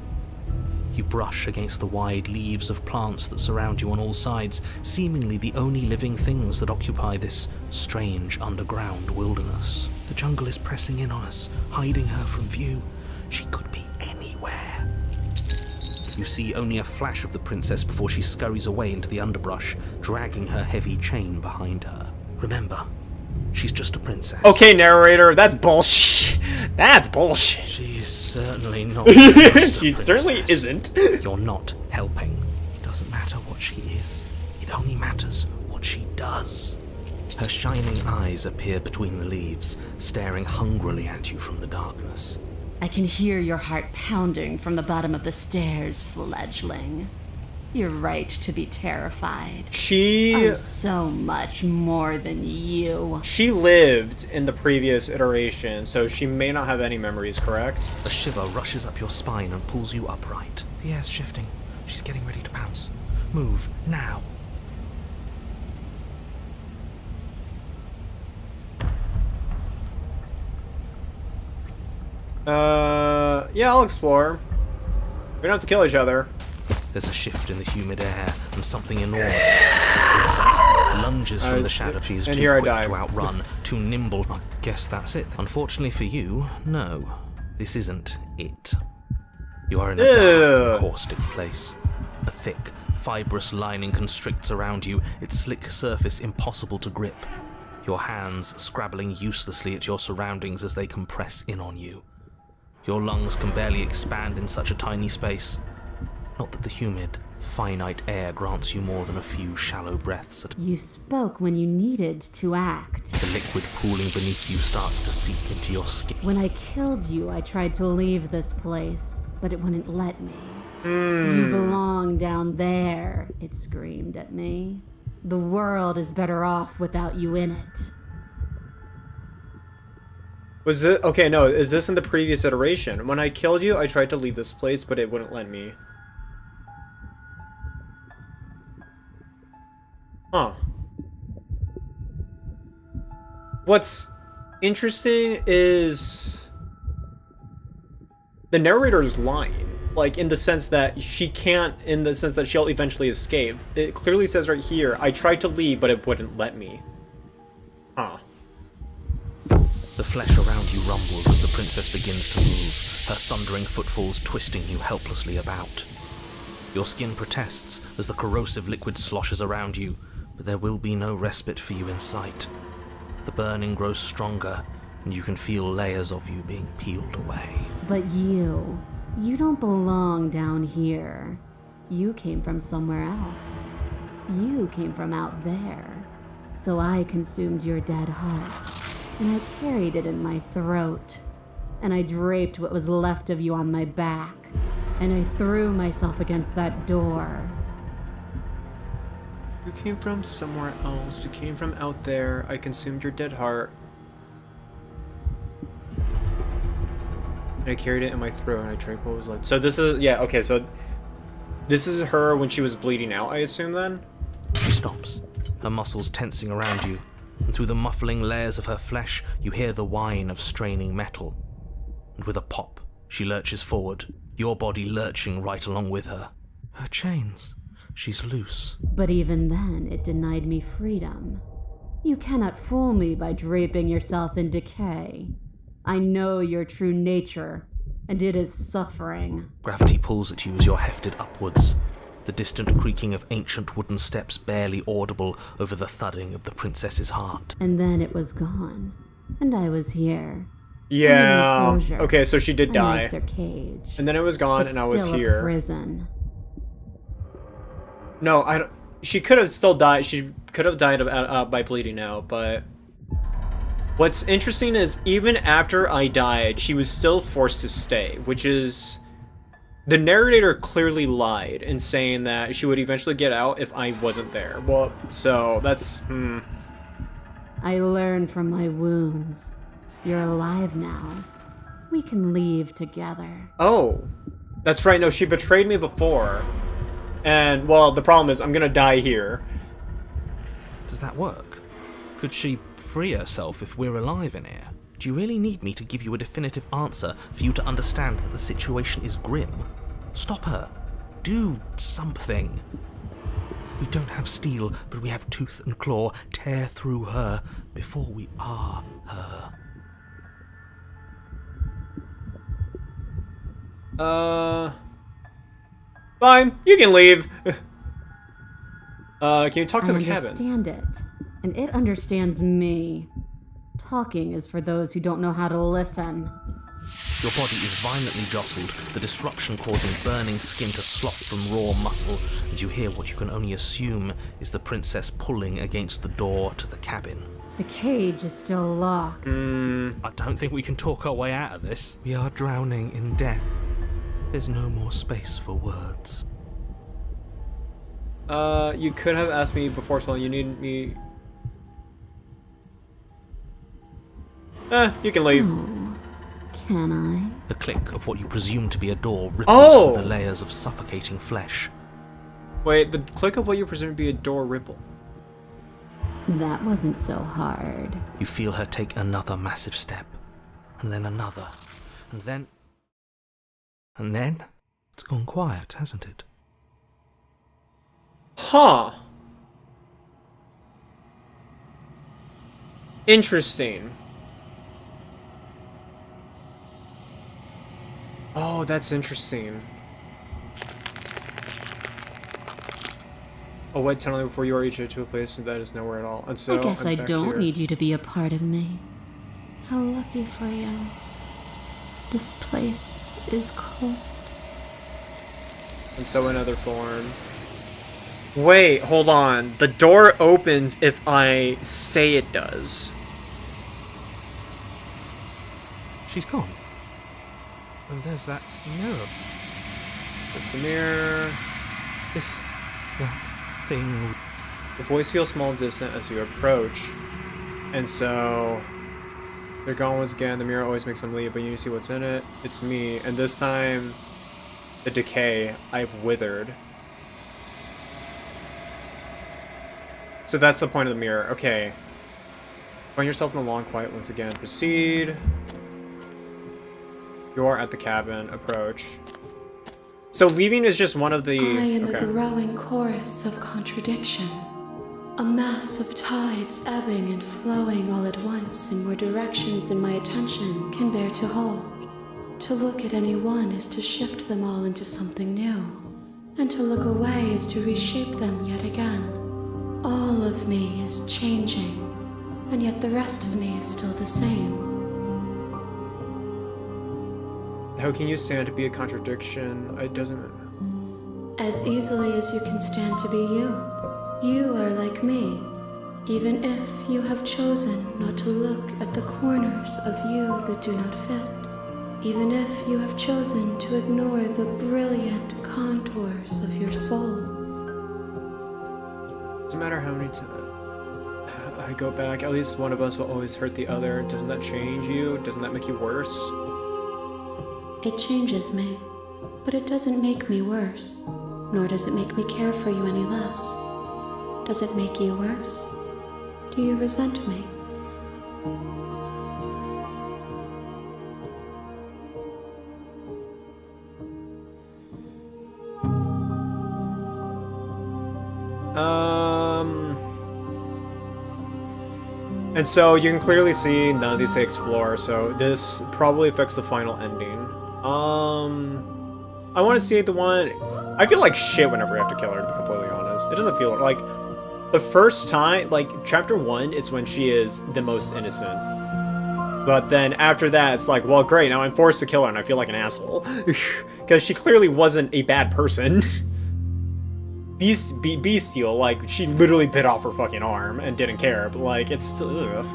You brush against the wide leaves of plants that surround you on all sides, seemingly the only living things that occupy this strange underground wilderness. The jungle is pressing in on us, hiding her from view. She could be anywhere. You see only a flash of the princess before she scurries away into the underbrush, dragging her heavy chain behind her. Remember, she's just a princess. Okay, narrator, that's bullshit. That's bullshit. She is certainly not just a She certainly princess. isn't. You're not helping. It doesn't matter what she is. It only matters what she does. Her shining eyes appear between the leaves, staring hungrily at you from the darkness. I can hear your heart pounding from the bottom of the stairs, fledgling. You're right to be terrified. I'm so much more than you. She lived in the previous iteration, so she may not have any memories, correct? A shiver rushes up your spine and pulls you upright. The air's shifting. She's getting ready to pounce. Move, now. Yeah, I'll explore. We don't have to kill each other. There's a shift in the humid air, and something enormous. The princess lunges from the shadow. She is too quick to outrun, too nimble. I guess that's it. Unfortunately for you, no. This isn't it. You are in a dark, caustic place. A thick, fibrous lining constricts around you, its slick surface impossible to grip. Your hands scrabbling uselessly at your surroundings as they compress in on you. Your lungs can barely expand in such a tiny space. Not that the humid, finite air grants you more than a few shallow breaths at. You spoke when you needed to act. The liquid pooling beneath you starts to seep into your skin. When I killed you, I tried to leave this place, but it wouldn't let me. You belong down there, it screamed at me. The world is better off without you in it. Was it? Okay, no, is this in the previous iteration? When I killed you, I tried to leave this place, but it wouldn't let me. Huh. What's interesting is the narrator's lying. Like, in the sense that she can't, in the sense that she'll eventually escape. It clearly says right here, I tried to leave, but it wouldn't let me. Huh. The flesh around you rumbles as the princess begins to move, her thundering footfalls twisting you helplessly about. Your skin protests as the corrosive liquid sloshes around you, but there will be no respite for you in sight. The burning grows stronger, and you can feel layers of you being peeled away. But you don't belong down here. You came from somewhere else. You came from out there. So I consumed your dead heart, and I carried it in my throat, and I draped what was left of you on my back, and I threw myself against that door. You came from somewhere else. You came from out there. I consumed your dead heart. And I carried it in my throat and I drank what was left. So this is, yeah, okay, so this is her when she was bleeding out, I assume then? She stops, her muscles tensing around you, and through the muffling layers of her flesh, you hear the whine of straining metal. And with a pop, she lurches forward, your body lurching right along with her. Her chains. She's loose. But even then, it denied me freedom. You cannot fool me by draping yourself in decay. I know your true nature, and it is suffering. Gravity pulls at you as you're hefted upwards, the distant creaking of ancient wooden steps barely audible over the thudding of the princess's heart. And then it was gone, and I was here. Yeah. Okay, so she did die. A nicer cage. And then it was gone, and I was still here. A prison. No, I don't. She could have still died. She could have died by bleeding out, but what's interesting is even after I died, she was still forced to stay, which is the narrator clearly lied in saying that she would eventually get out if I wasn't there. Well, so that's I learned from my wounds. You're alive now. We can leave together. Oh, that's right. No, she betrayed me before. And, well, the problem is I'm gonna die here. Does that work? Could she free herself if we're alive in here? Do you really need me to give you a definitive answer for you to understand that the situation is grim? Stop her. Do something. We don't have steel, but we have tooth and claw. Tear through her before we are her. Fine, you can leave. Can you talk to the cabin? I understand it, and it understands me. Talking is for those who don't know how to listen. Your body is violently jostled, the disruption causing burning skin to slough from raw muscle, and you hear what you can only assume is the princess pulling against the door to the cabin. The cage is still locked. I don't think we can talk our way out of this. We are drowning in death. There's no more space for words. You could have asked me before, so you need me... you can leave. Can I? The click of what you presume to be a door ripples Oh! through the layers of suffocating flesh. Wait, the click of what you presume to be a door ripple. That wasn't so hard. You feel her take another massive step, and then another, and then... And then, it's gone quiet, hasn't it? Huh. Interesting. Oh, that's interesting. A wet tunneling before you reach to a place that is nowhere at all. And so I guess I'm I back don't here. need you to be a part of me. How lucky for you. This place is cold. And so another form. Wait, hold on. The door opens if I say it does. She's gone. And there's that mirror. There's the mirror. That thing. The voice feels small and distant as you approach. And so they're gone once again. The mirror always makes them leave, but you see what's in it. It's me. And this time, the decay. I've withered. So that's the point of the mirror. Okay. Find yourself in the long quiet once again. Proceed. You're at the cabin. Approach. So leaving is just one of the... I am okay. a growing chorus of contradiction. A mass of tides ebbing and flowing all at once in more directions than my attention can bear to hold. To look at any one is to shift them all into something new. And to look away is to reshape them yet again. All of me is changing, and yet the rest of me is still the same. How can you stand to be a contradiction? It doesn't... As easily as you can stand to be you. You are like me, even if you have chosen not to look at the corners of you that do not fit. Even if you have chosen to ignore the brilliant contours of your soul. Doesn't matter how many times I go back, at least one of us will always hurt the other. Doesn't that change you? Doesn't that make you worse? It changes me, but it doesn't make me worse, nor does it make me care for you any less. Does it make you worse? Do you resent me? And so you can clearly see none of these say explore, so this probably affects the final ending. I want to see the one... I feel like shit whenever I have to kill her, to be completely honest. It doesn't feel like... The first time, like, chapter 1, it's when she is the most innocent. But then after that, it's like, well, great, now I'm forced to kill her, and I feel like an asshole. Because she clearly wasn't a bad person. Bestial, like, she literally bit off her fucking arm and didn't care, but, like, it's still... Ugh.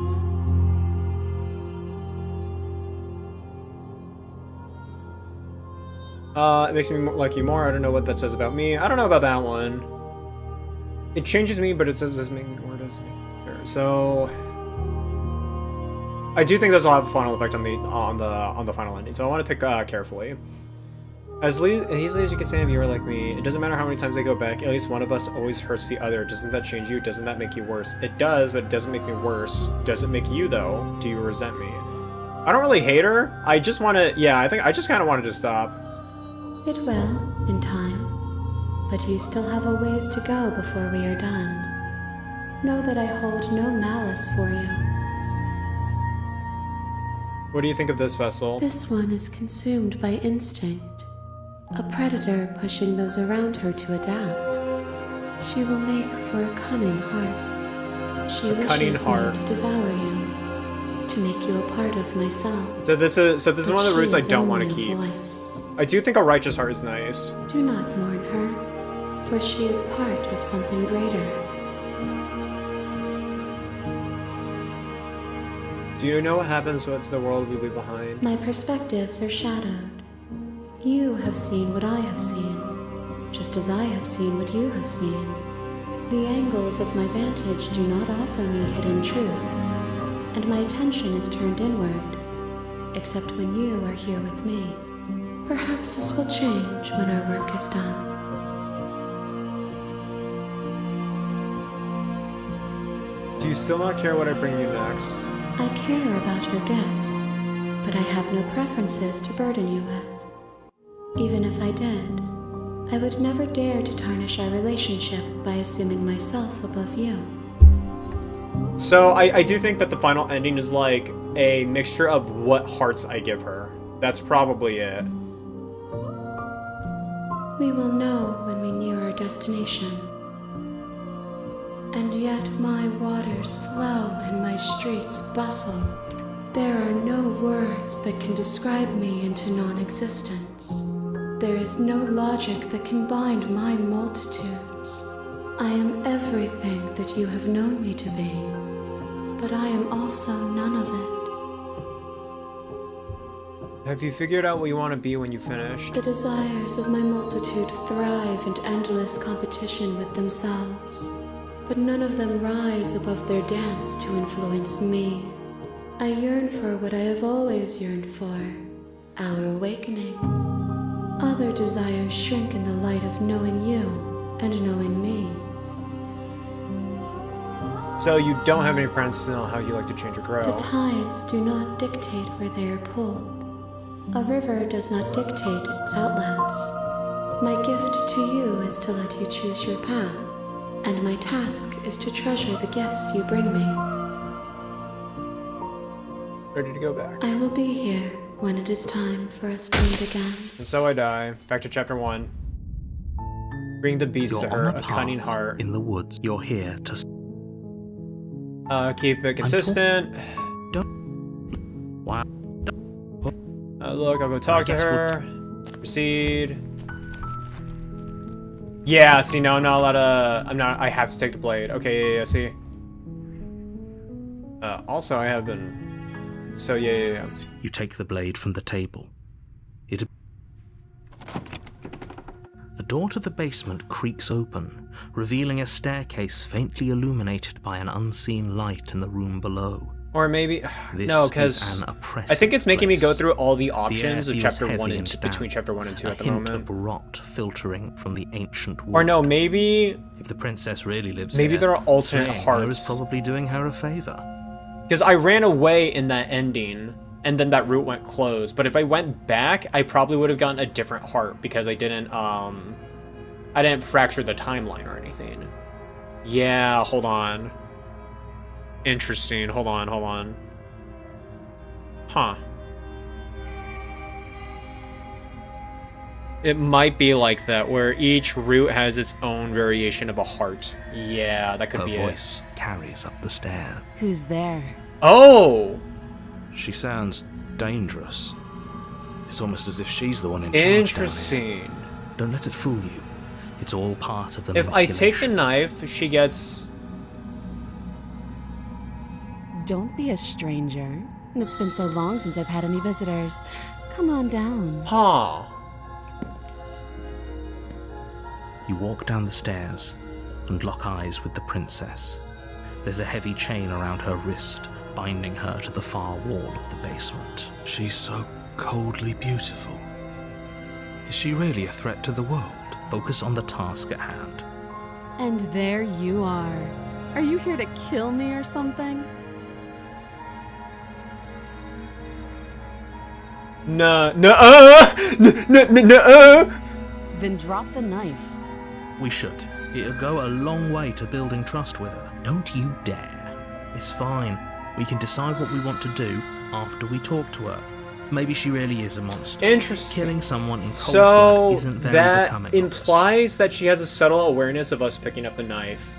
It makes me like you more. I don't know what that says about me. I don't know about that one. It changes me, but it says this make me more does me. So I do think those will have a final effect on the final ending. So I want to pick carefully. As easily as you can say if you were like me, it doesn't matter how many times I go back, at least one of us always hurts the other. Doesn't that change you? Doesn't that make you worse? It does, but it doesn't make me worse. Does it make you, though? Do you resent me? I don't really hate her. I just want to... Yeah, I think I just kind of wanted to stop. It will, in time. But you still have a ways to go before we are done. Know that I hold no malice for you. What do you think of this vessel? This one is consumed by instinct. A predator pushing those around her to adapt. She will make for a cunning heart. She wishes cunning heart. me to devour you. to make you a part of myself. So this is one of the roots I She is don't want to only a keep. voice. I do think a righteous heart is nice. Do not mourn her, for she is part of something greater. Do you know what happens to the world we leave behind? My perspectives are shadowed. You have seen what I have seen, just as I have seen what you have seen. The angles of my vantage do not offer me hidden truths, and my attention is turned inward, except when you are here with me. Perhaps this will change when our work is done. Do you still not care what I bring you next? I care about your gifts, but I have no preferences to burden you with. Even if I did, I would never dare to tarnish our relationship by assuming myself above you. So I do think that the final ending is like a mixture of what hearts I give her. That's probably it. We will know when we near our destination. And yet my waters flow and my streets bustle. There are no words that can describe me into non-existence. There is no logic that can bind my multitudes. I am everything that you have known me to be, but I am also none of it. Have you figured out what you want to be when you finish? The desires of my multitude thrive in endless competition with themselves, but none of them rise above their dance to influence me. I yearn for what I have always yearned for, our awakening. Other desires shrink in the light of knowing you and knowing me. So you don't have any preferences on how you like to change or The grow. tides do not dictate where they are pulled. A river does not dictate its outlets. My gift to you is to let you choose your path, and my task is to treasure the gifts you bring me. Ready to go back. I will be here when it is time for us to meet again. And so I die. Back to chapter 1. Bring the beast You're to her, on a cunning path heart. in the woods. You're here to. Keep it consistent. Wow. Look, I'll go talk to guess her. Proceed. Yeah, see, now I'm not allowed to... I have to take the blade. Okay, yeah, see. Also, I have been... So, yeah. You take the blade from the table. The door to the basement creaks open, revealing a staircase faintly illuminated by an unseen light in the room below. Or maybe... This no, is because... an oppressive I think it's making me go place. through all the The air options of feels chapter heavy 1 and and 2, damp, between chapter 1 and 2 a at the hint moment. of rot filtering from the ancient wood. Or no, maybe... If the princess really lives Maybe here, there are alternate staying there hearts. is probably doing her a favor. Because I ran away in that ending, and then that route went closed. But if I went back, I probably would have gotten a different heart, because I didn't fracture the timeline or anything. Yeah, hold on. Interesting. Hold on. Huh. It might be like that, where each route has its own variation of a heart. Yeah, that could Her be voice carries up the stairs. Who's there? it. Oh! She sounds dangerous. It's almost as if she's the one in charge down Interesting. here. Don't let it fool you. It's all part of the If I take the manipulation. knife, she gets... Don't be a stranger. It's been so long since I've had any visitors. Come on down. Huh. You walk down the stairs and lock eyes with the princess. There's a heavy chain around her wrist, binding her to the far wall of the basement. She's so coldly beautiful. Is she really a threat to the world? Focus on the task at hand. And there you are. Are you here to kill me or something? No. Then drop the knife. We should. It'll go a long way to building trust with her. Don't you dare. It's fine. We can decide what we want to do after we talk to her. Maybe she really is a monster. Interesting. Killing someone in cold blood So isn't very that becoming of us. implies that she has a subtle awareness of us picking up the knife.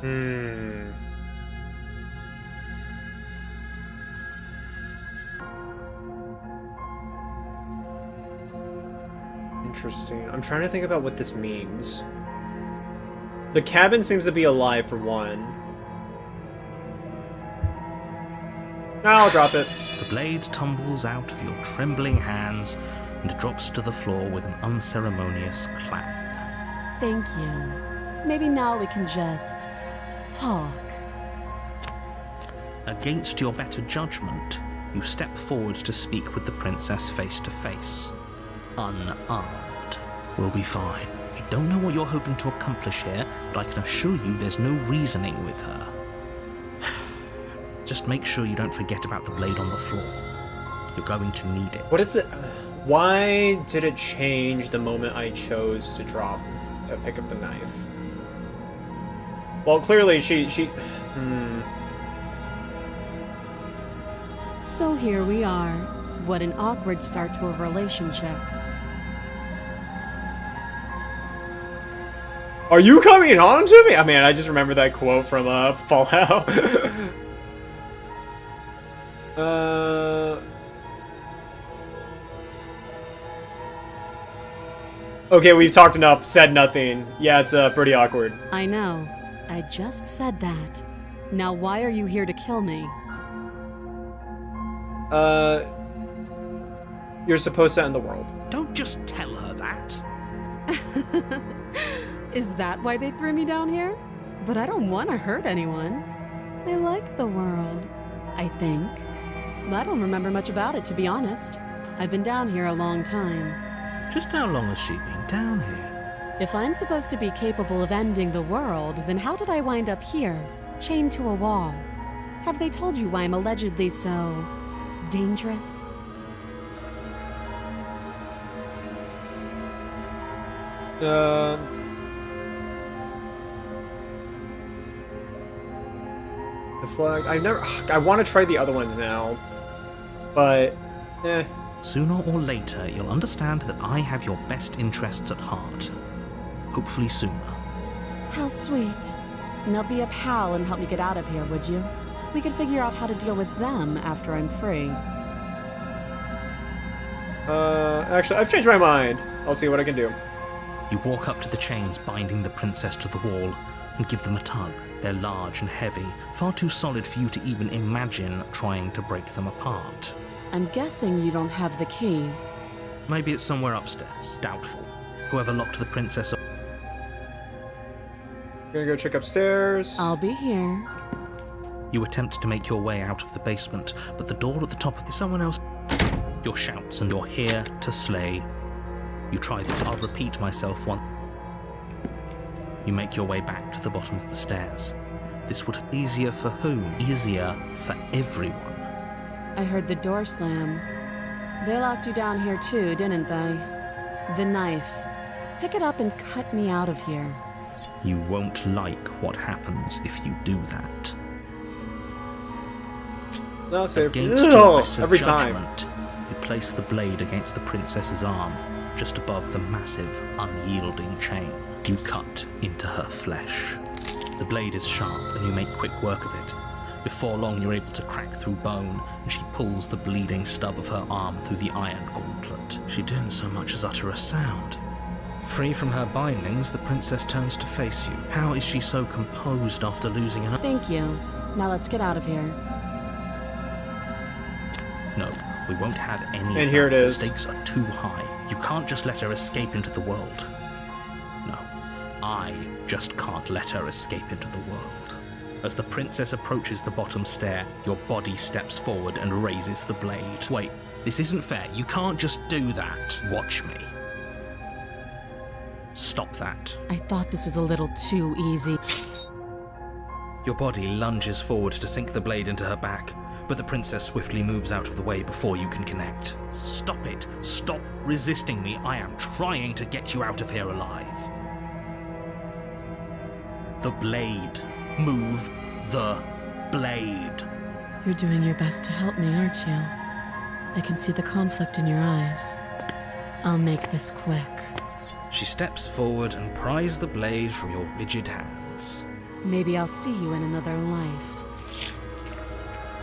Hmm. Interesting. I'm trying to think about what this means. The cabin seems to be alive for one. I'll drop it. The blade tumbles out of your trembling hands and drops to the floor with an unceremonious clap. Thank you. Maybe now we can just talk. Against your better judgment, you step forward to speak with the princess face to face. Unarmed. We'll be fine. I don't know what you're hoping to accomplish here, but I can assure you there's no reasoning with her. Just make sure you don't forget about the blade on the floor. You're going to need it. What is it? Why did it change the moment I chose to pick up the knife? Well, clearly she So here we are. What an awkward start to a relationship. Are you coming on to me? I mean, I just remember that quote from Fallout. Okay, we've talked enough, said nothing. Yeah, it's pretty awkward. I know. I just said that. Now why are you here to kill me? You're supposed to end the world. Don't just tell her that. Is that why they threw me down here? But I don't want to hurt anyone. I like the world, I think. I don't remember much about it, to be honest. I've been down here a long time. Just how long has she been down here? If I'm supposed to be capable of ending the world, then how did I wind up here, chained to a wall? Have they told you why I'm allegedly so dangerous? The flag. I want to try the other ones now, but Sooner or later, you'll understand that I have your best interests at heart. Hopefully sooner. How sweet. Now be a pal and help me get out of here, would you? We could figure out how to deal with them after I'm free. Actually, I've changed my mind. I'll see what I can do. You walk up to the chains binding the princess to the wall and give them a tug. They're large and heavy, far too solid for you to even imagine trying to break them apart. I'm guessing you don't have the key. Maybe it's somewhere upstairs. Doubtful. Whoever locked the princess up. Gonna go check upstairs. I'll be here. You attempt to make your way out of the basement, but the door at the top is someone else. Your shouts and you're here to slay. You try that. I'll repeat myself once. You make your way back to the bottom of the stairs. This would be easier for whom? Easier for everyone. I heard the door slam. They locked you down here too, didn't they? The knife. Pick it up and cut me out of here. You won't like what happens if you do that. No, save. Against your better Every time. judgment, you place the blade against the princess's arm, just above the massive, unyielding chain. You cut into her flesh. The blade is sharp, and you make quick work of it. Before long, you're able to crack through bone, and she pulls the bleeding stub of her arm through the iron gauntlet. She didn't so much as utter a sound. Free from her bindings, the princess turns to face you. How is she so composed after losing an... Thank you. Now let's get out of here. No, we won't have any. And here it is. The stakes are too high. You can't just let her escape into the world. No, I just can't let her escape into the world. As the princess approaches the bottom stair, your body steps forward and raises the blade. Wait, this isn't fair. You can't just do that. Watch me. Stop that. I thought this was a little too easy. Your body lunges forward to sink the blade into her back, but the princess swiftly moves out of the way before you can connect. Stop it. Stop resisting me. I am trying to get you out of here alive. The blade. Move the blade. You're doing your best to help me, aren't you? I can see the conflict in your eyes. I'll make this quick. She steps forward and pries the blade from your rigid hands. Maybe I'll see you in another life.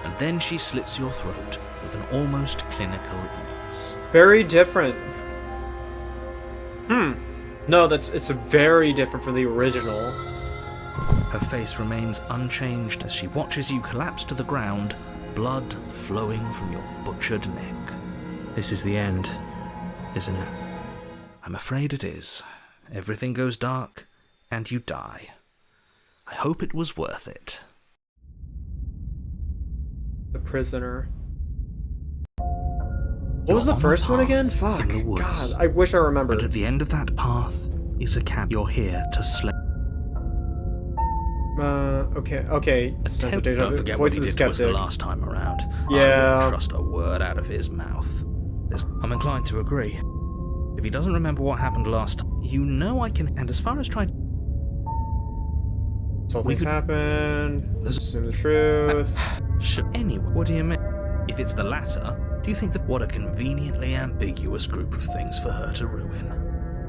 And then she slits your throat with an almost clinical ease. Very different. No, it's very different from the original. Her face remains unchanged as she watches you collapse to the ground, blood flowing from your butchered neck. This is the end, isn't it? I'm afraid it is. Everything goes dark, and you die. I hope it was worth it. The prisoner. What was the first one again? Fuck. In the woods. God, I wish I remembered. And at the end of that path is a camp. You're here to slay. Okay. Sense of deja Don't vu. forget Voice what he of the did to us the skeptic. last time around. I Yeah. wouldn't trust a word out of his mouth. I'm inclined to agree. If he doesn't remember what happened last time, you know I can. And as far as trying. So We things could- happened. Let's assume the truth. Anyway, what do you mean? If it's the latter, do you think that what a conveniently ambiguous group of things for her to ruin?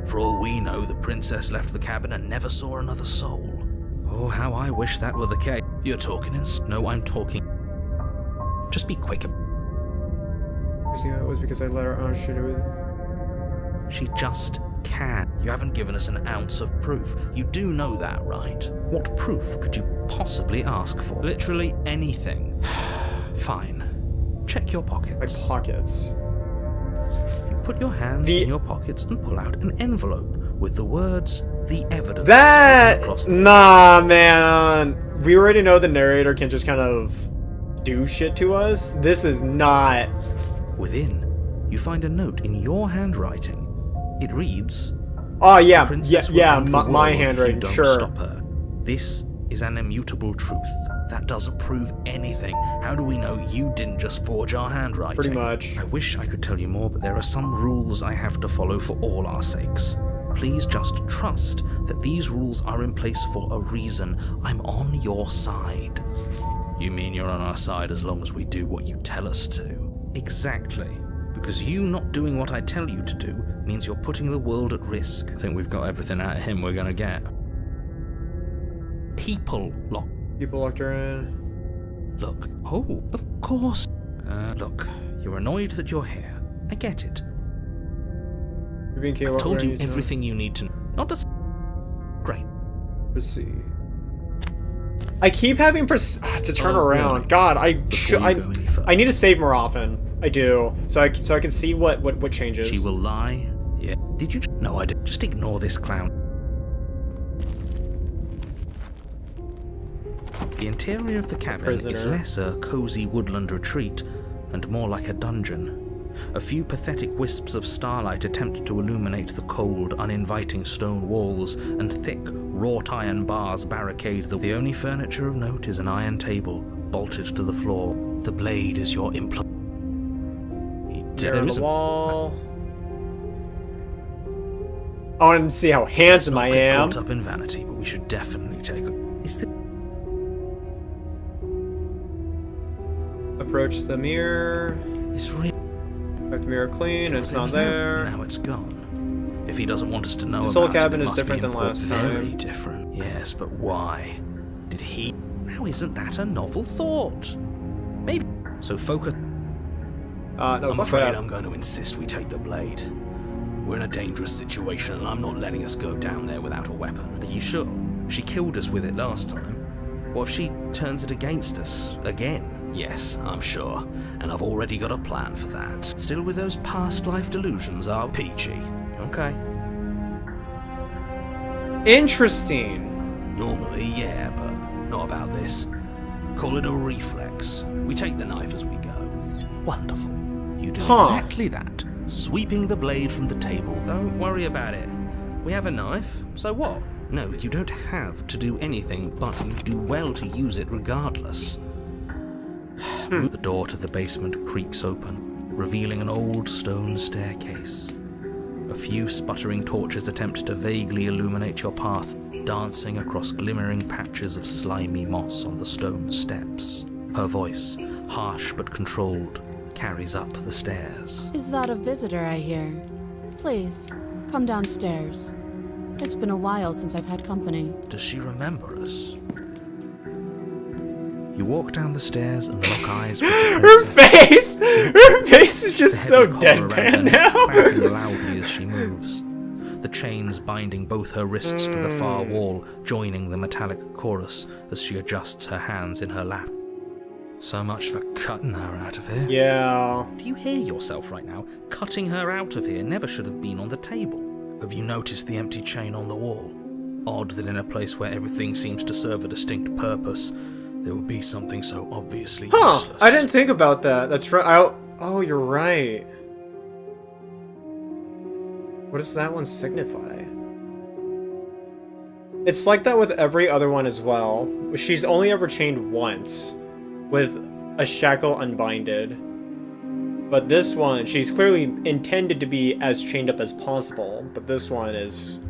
For all we know, the princess left the cabin and never saw another soul. Oh, how I wish that were the case. You're talking in... No, I'm talking... Just be quick. You think that was because I let her on shoot it with... She just can. You haven't given us an ounce of proof. You do know that, right? What proof could you possibly ask for? Literally anything. Fine. Check your My pockets. pockets. You put your hands in your pockets and pull out an envelope with the words, "The evidence." That... written across the Nah, man. We already know the narrator can just kind of do shit to us. This is not... Within, you find a note in your handwriting. It reads, Oh, yeah. "Princess will Yeah, end the my world if you handwriting, don't sure. stop her. This is an immutable truth. That doesn't prove anything. How do we know you didn't just forge our handwriting?" Pretty much. I wish I could tell you more, but there are some rules I have to follow for all our sakes. Please just trust that these rules are in place for a reason. I'm on your side. You mean you're on our side as long as we do what you tell us to? Exactly. Because you not doing what I tell you to do means you're putting the world at risk. I think we've got everything out of him we're gonna get. People People locked her in. Look. Oh, of course. Look, you're annoyed that you're here. I get it. You're being I've told you everything you need to know. Not just... Great. Proceed. I keep having to turn Oh, around. really? God, Before you go any further. I need to save more often. I do, so I can see what changes. She will lie. Yeah. Did you... No, I didn't. Just ignore this clown. The interior of the cabin is Prisoner. less a cozy woodland retreat and more like a dungeon. A few pathetic wisps of starlight attempt to illuminate the cold, uninviting stone walls, and thick, wrought iron bars barricade the only furniture of note is an iron table, bolted to the floor. The blade is your implement. Mirror on the wall. I want to see how handsome I am. Caught up in vanity, but we should definitely take a... Is this... Approach the mirror. It's real. Wipe the mirror clean. It's not there. Now it's gone. If he doesn't want us to know This about whole cabin it, it is must be different than important. last time. Very different. Yes, but why? Did he... Now isn't that a novel thought? Maybe... So focus... No, I'm fuck afraid that. I'm going to insist we take the blade. We're in a dangerous situation and I'm not letting us go down there without a weapon. Are you sure? She killed us with it last time. What if she turns it against us again? Yes, I'm sure. And I've already got a plan for that. Still with those past life delusions are peachy. Okay. Interesting. Normally, yeah, but not about this. Call it a reflex. We take the knife as we go. Wonderful. You do exactly that. Sweeping the blade from the table. Don't worry about it. We have a knife, so what? No, you don't have to do anything, but you do well to use it regardless. The door to the basement creaks open, revealing an old stone staircase. A few sputtering torches attempt to vaguely illuminate your path, dancing across glimmering patches of slimy moss on the stone steps. Her voice, harsh but controlled, carries up the stairs. Is that a visitor I hear? Please, come downstairs. It's been a while since I've had company. Does she remember us? You walk down the stairs and lock eyes with the Her princess. Her face is just The so heavy collar around her deadpan neck now. clanking loudly as she moves. The chains binding both her wrists to the far wall, joining the metallic chorus as she adjusts her hands in her lap. So much for cutting her out of here. Yeah. Do you hear yourself right now? Cutting her out of here never should have been on the table. Have you noticed the empty chain on the wall? Odd that in a place where everything seems to serve a distinct purpose, there would be something so obviously useless. I didn't think about that. That's right. Oh, you're right. What does that one signify? It's like that with every other one as well. She's only ever chained once, with a shackle unbinded. But this one, she's clearly intended to be as chained up as possible. But this one is...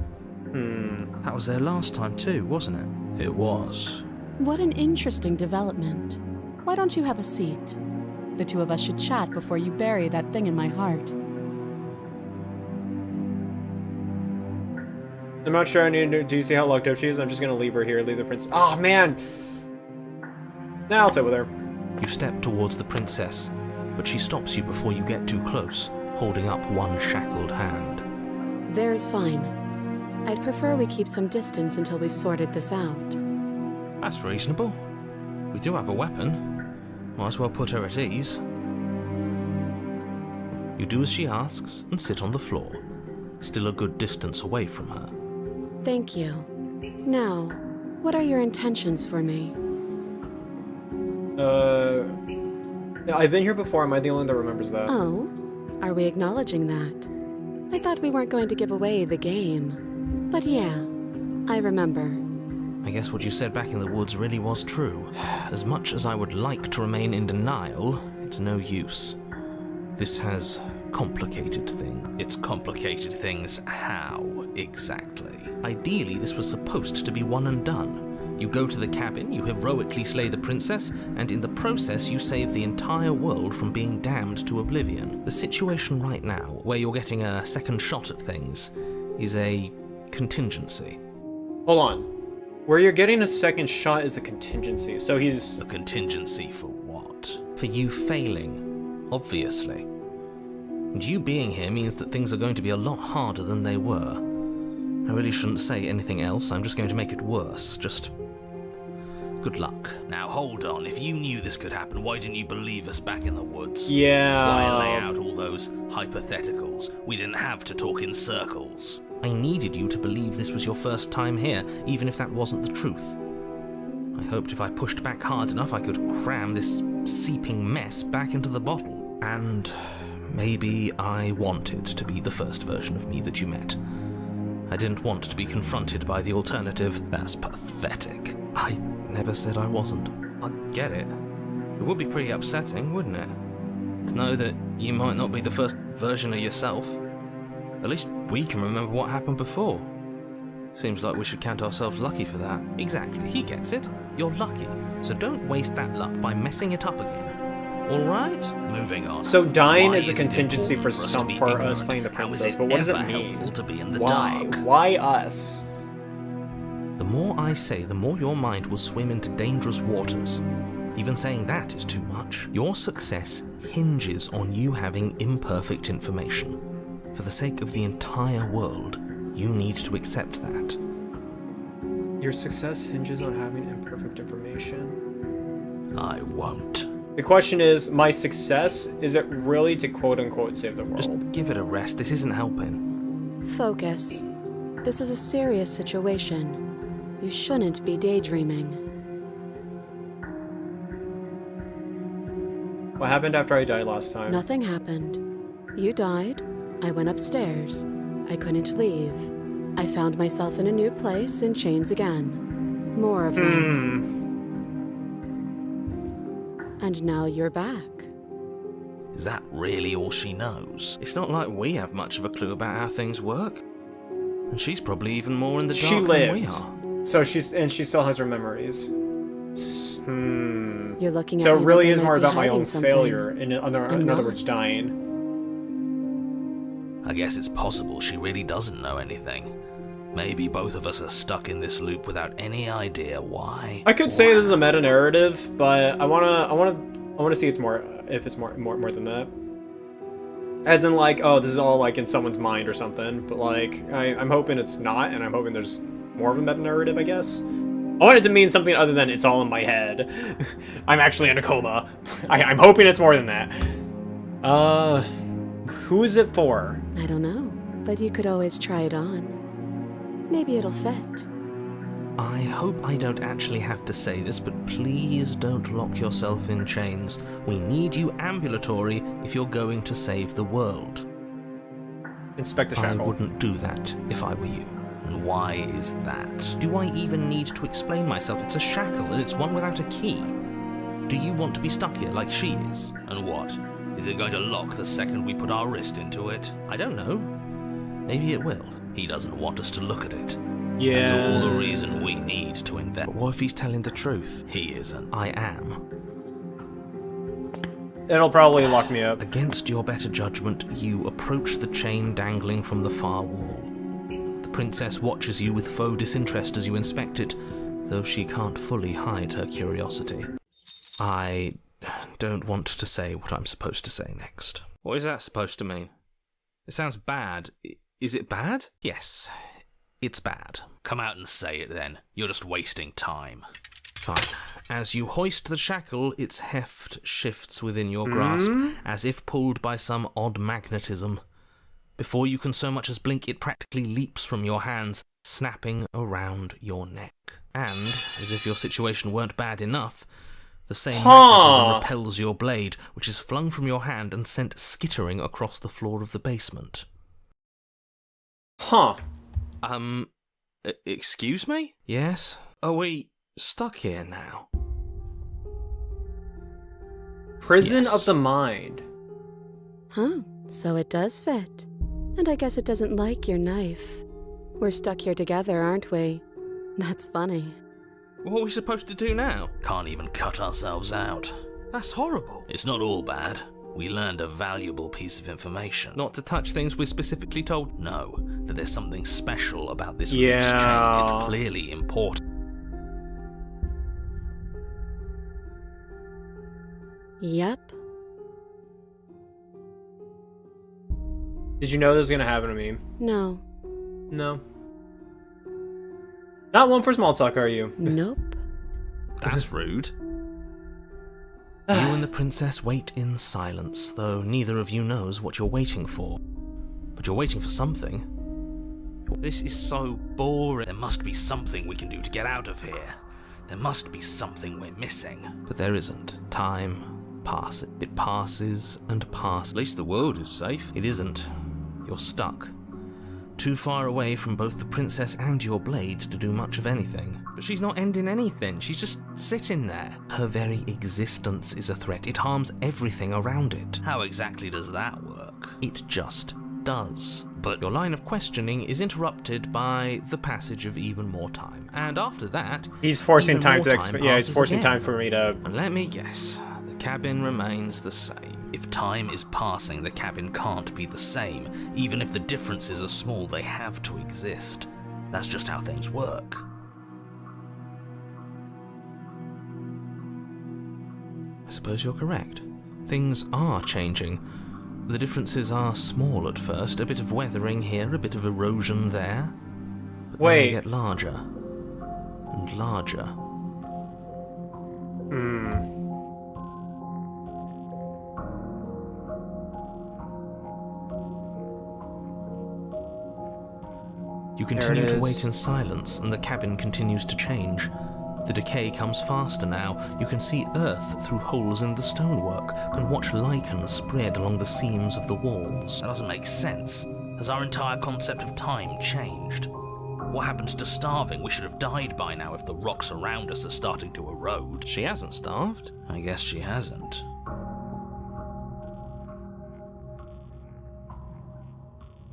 That was there last time too, wasn't it? It was. What an interesting development. Why don't you have a seat? The two of us should chat before you bury that thing in my heart. I'm not sure I need to... Do you see how locked up she is? I'm just gonna leave her here, leave the prince... Oh, man! Nah, I'll sit with her. You step towards the princess, but she stops you before you get too close, holding up one shackled hand. There's fine. I'd prefer we keep some distance until we've sorted this out. That's reasonable. We do have a weapon. Might as well put her at ease. You do as she asks and sit on the floor, still a good distance away from her. Thank you. Now, what are your intentions for me? I've been here before. Am I the only one that remembers that? Oh? Are we acknowledging that? I thought we weren't going to give away the game. But yeah, I remember. I guess what you said back in the woods really was true. As much as I would like to remain in denial, it's no use. This has complicated things. It's complicated things how, exactly? Ideally, this was supposed to be one and done. You go to the cabin, you heroically slay the princess, and in the process you save the entire world from being damned to oblivion. The situation right now, where you're getting a second shot at things, is a contingency. Hold on. Where you're getting a second shot is a contingency, so he's... A contingency for what? For you failing, obviously. And you being here means that things are going to be a lot harder than they were. I really shouldn't say anything else, I'm just going to make it worse. Just... good luck. Now hold on, if you knew this could happen, why didn't you believe us back in the woods? Yeah... Why lay out all those hypotheticals? We didn't have to talk in circles. I needed you to believe this was your first time here, even if that wasn't the truth. I hoped if I pushed back hard enough I could cram this seeping mess back into the bottle. And maybe I wanted to be the first version of me that you met. I didn't want to be confronted by the alternative. That's pathetic. I never said I wasn't. I get it. It would be pretty upsetting, wouldn't it? To know that you might not be the first version of yourself. At least we can remember what happened before. Seems like we should count ourselves lucky for that. Exactly, he gets it. You're lucky. So don't waste that luck by messing it up again. Alright? Moving on. So dying Why is a is it contingency for important for us to be ignorant? slaying the How is princess, it but what does it ever mean? helpful to be in the Why? dark? Why us? The more I say, the more your mind will swim into dangerous waters. Even saying that is too much. Your success hinges on you having imperfect information. For the sake of the entire world, you need to accept that. Your success hinges on having imperfect information. I won't. The question is, my success, is it really to quote-unquote save the world? Just give it a rest, this isn't helping. Focus. This is a serious situation. You shouldn't be daydreaming. What happened after I died last time? Nothing happened. You died. I went upstairs. I couldn't leave. I found myself in a new place in chains again. More of them. And now you're back. Is that really all she knows? It's not like we have much of a clue about how things work. And she's probably even more in the She dark than we lived. are. So she still has her memories. You're looking at So me it really like I is might more be about my hiding own something. failure, in other not. words, dying. I guess it's possible she really doesn't know anything. Maybe both of us are stuck in this loop without any idea why. I could say this is a meta narrative, but I wanna see it's more, if it's more than that. As in, like, oh, this is all like in someone's mind or something. But like, I'm hoping it's not, and I'm hoping there's more of a meta narrative, I guess. I want it to mean something other than it's all in my head. I'm actually in a coma. I'm hoping it's more than that. Who is it for? I don't know, but you could always try it on. Maybe it'll fit. I hope I don't actually have to say this, but please don't lock yourself in chains. We need you ambulatory if you're going to save the world. Inspect the I shackle. wouldn't do that if I were you. And why is that? Do I even need to explain myself? It's a shackle, and it's one without a key. Do you want to be stuck here like she is? And what? Is it going to lock the second we put our wrist into it? I don't know. Maybe it will. He doesn't want us to look at it. Yeah. That's all the reason we need to invest. But what if he's telling the truth? He isn't. I am. It'll probably lock me up. Against your better judgment, you approach the chain dangling from the far wall. The princess watches you with faux disinterest as you inspect it, though she can't fully hide her curiosity. I don't want to say what I'm supposed to say next. What is that supposed to mean? It sounds bad. Is it bad? Yes, it's bad. Come out and say it then. You're just wasting time. Fine. As you hoist the shackle, its heft shifts within your grasp, as if pulled by some odd magnetism. Before you can so much as blink, it practically leaps from your hands, snapping around your neck. And, as if your situation weren't bad enough, the same magnetism repels your blade, which is flung from your hand and sent skittering across the floor of the basement. Huh. Excuse me? Yes? Are we stuck here now? Prison Yes. of the mind. Huh, so it does fit. And I guess it doesn't like your knife. We're stuck here together, aren't we? That's funny. What are we supposed to do now? Can't even cut ourselves out. That's horrible. It's not all bad. We learned a valuable piece of information. Not to touch things we're specifically told. No, that there's something special about this Yeah. loose chain. It's clearly important. Yep. Did you know this was gonna happen to me? No. No. Not one for small talk, are you? Nope. That's rude. You and the princess wait in silence, though neither of you knows what you're waiting for. But you're waiting for something. This is so boring. There must be something we can do to get out of here. There must be something we're missing. But there isn't. Time passes. It passes and passes. At least the world is safe. It isn't. You're stuck. Too far away from both the princess and your blade to do much of anything. But she's not ending anything. She's just sitting there. Her very existence is a threat. It harms everything around it. How exactly does that work? It just does. But Your line of questioning is interrupted by the passage of even more time. And after that, He's forcing even time more to yeah, he's passes forcing again. time for me to. And let me guess, the cabin remains the same. if time is passing, the cabin can't be the same. Even if the differences are small, they have to exist. That's just how things work. I suppose you're correct. Things are changing. The differences are small at first, a bit of weathering here, a bit of erosion there. But then they get larger and larger. You continue to wait in silence, and the cabin continues to change. The decay comes faster now. You can see earth through holes in the stonework, can watch lichen spread along the seams of the walls. That doesn't make sense. Has our entire concept of time changed? What happened to starving? We should have died by now if the rocks around us are starting to erode. She hasn't starved. I guess she hasn't.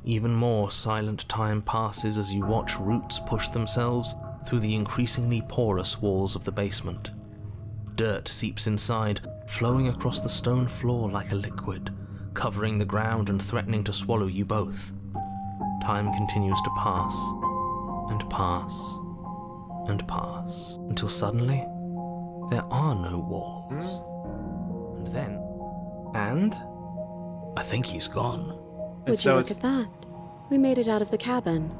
Even more silent time passes as you watch roots push themselves through the increasingly porous walls of the basement. Dirt seeps inside, flowing across the stone floor like a liquid, covering the ground and threatening to swallow you both. Time continues to pass, and pass and pass until suddenly there are no walls. And then, I think he's gone. Would you look at that? We made it out of the cabin,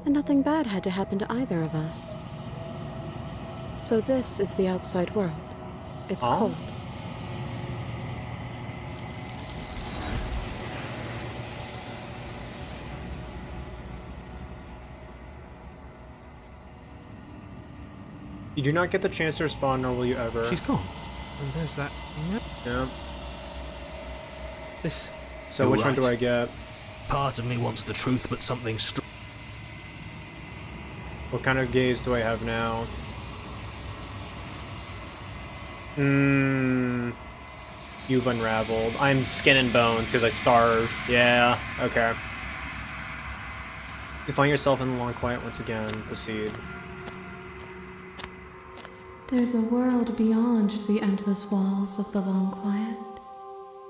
and nothing bad had to happen to either of us. So this is the outside world. It's cold. You do not get the chance to respond, nor will you ever. She's gone. And there's that. Yeah. This. So You're which one right. do I get? Part of me wants the truth, but something What kind of gaze do I have now? You've unraveled. I'm skin and bones because I starved. Yeah, okay. You find yourself in the long quiet once again. Proceed. There's a world beyond the endless walls of the long quiet.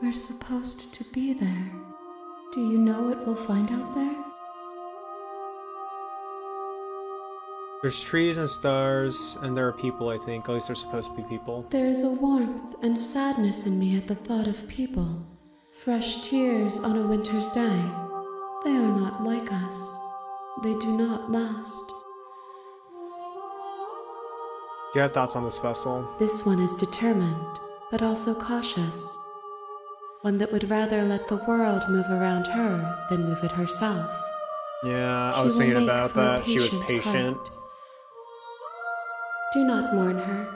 We're supposed to be there. Do you know what we'll find out there? There's trees and stars, and there are people, I think. At least there's supposed to be people. There is a warmth and sadness in me at the thought of people. Fresh tears on a winter's day. They are not like us. They do not last. Do you have thoughts on this vessel? This one is determined, but also cautious. One that would rather let the world move around her than move it herself. Yeah, I She was will thinking make about for a that. She was patient patient. heart. Do not mourn her.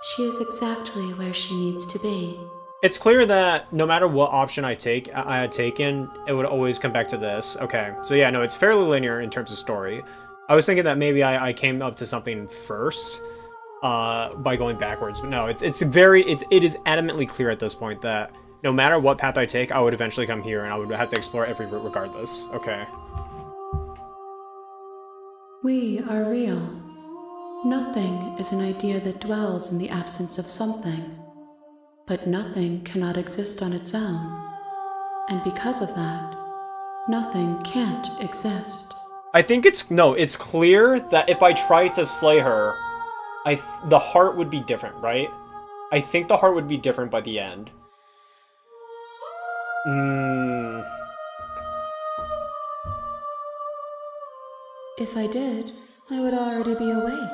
She is exactly where she needs to be. It's clear that no matter what option I had taken, it would always come back to this. Okay, so yeah, no, it's fairly linear in terms of story. I was thinking that maybe I came up to something first by going backwards, but no, it is adamantly clear at this point that no matter what path I take, I would eventually come here and I would have to explore every route regardless. Okay. We are real. Nothing is an idea that dwells in the absence of something. But nothing cannot exist on its own. And because of that, nothing can't exist. I think it's clear that if I try to slay her, the heart would be different, right? I think the heart would be different by the end. If I did, I would already be awake.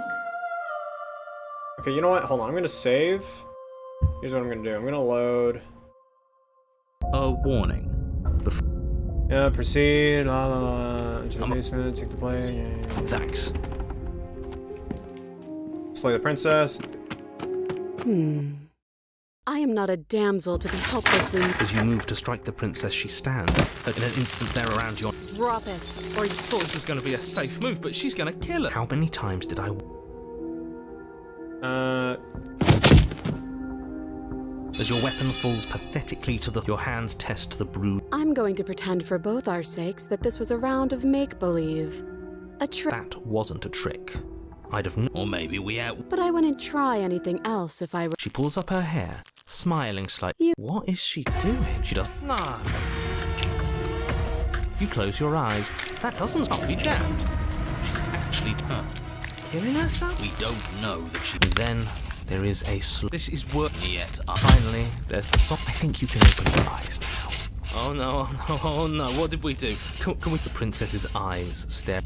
Okay, you know what? Hold on, I'm gonna save. Here's what I'm gonna do. I'm gonna load. A warning. Yeah, proceed. La la la. Into the basement. Take the play. Yeah. Thanks. Slay the princess. I am not a damsel to be helplessly... As you move to strike the princess, she stands. In an instant, they're around your... Drop it, or I thought this was going to be a safe move, but she's going to kill her. How many times did I... As your weapon falls pathetically to your hands test the bruise. I'm going to pretend for both our sakes that this was a round of make-believe. A trick. That wasn't a trick. I'd have or maybe we out. But I wouldn't try anything else if I were... She pulls up her hair, smiling slightly. What is she doing? She does. Nah. You close your eyes. That doesn't. I'll be damned. She's actually Killing herself? We don't know that she. And then there is a This is work yet. Finally, there's the I think you can open your eyes now. Oh no! Oh no! Oh no! What did we do? Can we? The princess's eyes stare.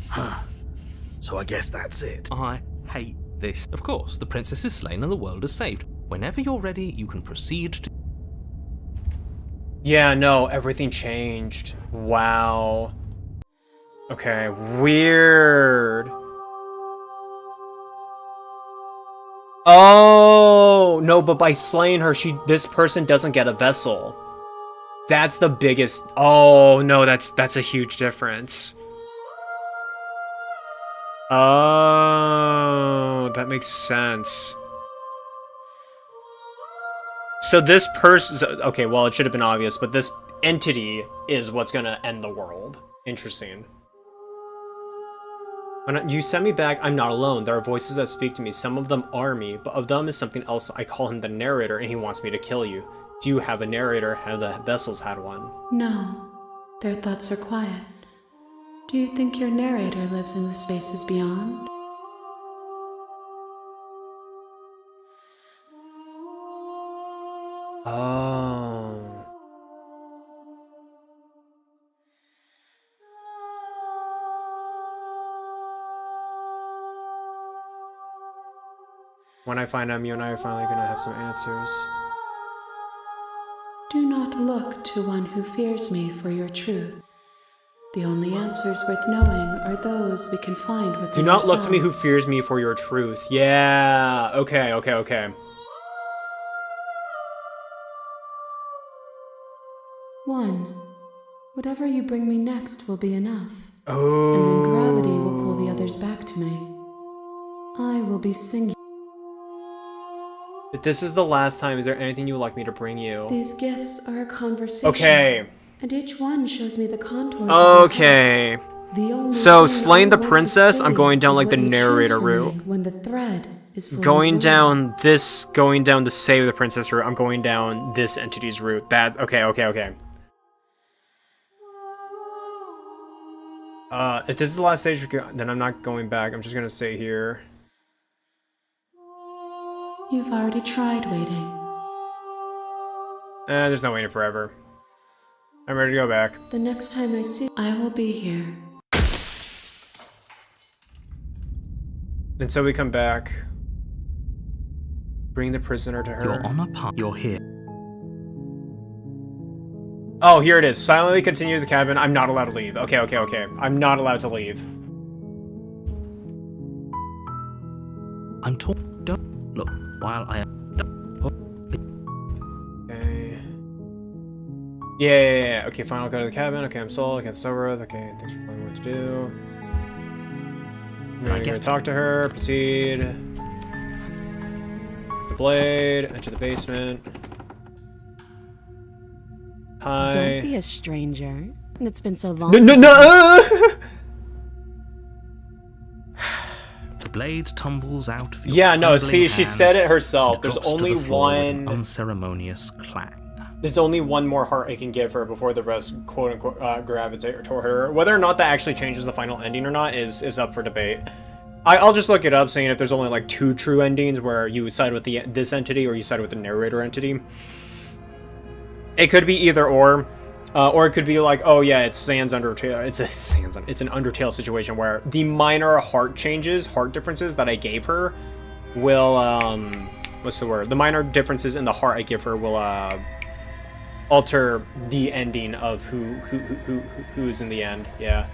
So I guess that's it. I hate this. Of course, the princess is slain and the world is saved. Whenever you're ready, you can proceed to... Yeah, no, everything changed. Wow. Okay, weird. Oh, no, but by slaying her, this person doesn't get a vessel. That's the biggest... Oh, no, that's a huge difference. Oh, that makes sense. So this person... Okay, well, it should have been obvious, but this entity is what's gonna end the world. Interesting. When you send me back, I'm not alone. There are voices that speak to me. Some of them are me, but of them is something else. I call him the narrator, and he wants me to kill you. Do you have a narrator? Have the vessels had one? No, their thoughts are quiet. Do you think your narrator lives in the spaces beyond? Oh. When I find him, you and I are finally gonna have some answers. Do not look to one who fears me for your truth. The only answers worth knowing are those we can find within Do not look to me who ourselves. fears me for your truth. Yeah. Okay. 1. Whatever you bring me next will be enough. Oh. And then gravity will pull the others back to me. I will be singular. If this is the last time, is there anything you would like me to bring you? These gifts are a conversation. Okay. And each one shows me the contours of your path. Okay. The only So, thing slaying I the want to princess, say I'm going down is like the what you choose narrator for me route. When the thread is fully Going joined. down the save the princess route, I'm going down this entity's route. Okay. If this is the last stage, then I'm not going back. I'm just gonna stay here. You've already tried waiting. There's no waiting forever. I'm ready to go back. The next time I see, I will be here. And so we come back. Bring the prisoner to her. You're on a path. You're here. Oh, here it is. Silently continue to the cabin. I'm not allowed to leave. Okay. I'm not allowed to leave. I'm talking. Don't look while I am. Okay. Yeah. Okay, fine. I'll go to the cabin. Okay, I'm sold. Okay, it's over with. Okay, thanks for telling me what to do. I'm gonna go talk to her. Proceed. The blade. Enter the basement. Hi. Don't be a stranger. And it's been so long. No! The blade tumbles out of your Yeah, no, trembling see, she hands said it herself. and There's drops to only the floor with an one. unceremonious clang. There's only one more heart I can give her before the rest, quote unquote, gravitate toward her. Whether or not that actually changes the final ending or not is up for debate. I'll just look it up, saying if there's only like 2 true endings where you side with this entity or you side with the narrator entity. It could be either or it could be like, oh yeah, it's Sans Undertale. It's an Undertale situation where the minor heart differences that I gave her will what's the word? The minor differences in the heart I give her will alter the ending of who's in the end. Yeah.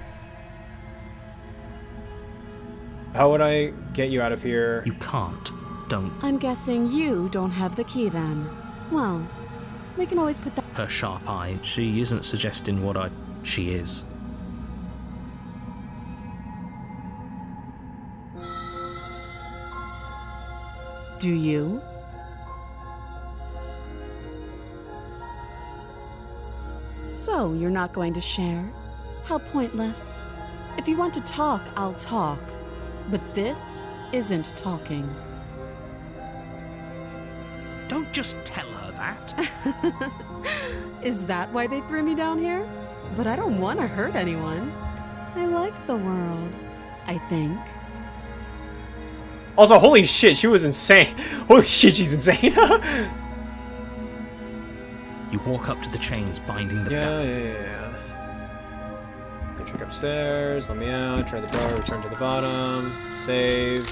How would I get you out of here? You can't. Don't. I'm guessing you don't have the key then. Well, we can always put that. Her sharp eye. She isn't suggesting what she is. Do you? So, you're not going to share? How pointless. If you want to talk, I'll talk. But this isn't talking. Don't just tell her that. Is that why they threw me down here? But I don't want to hurt anyone. I like the world, I think. Also, holy shit, she was insane. Holy shit, she's insane. You walk up to the chains binding them down. Yeah. Go check upstairs, let me out, try the door, return to the bottom, save.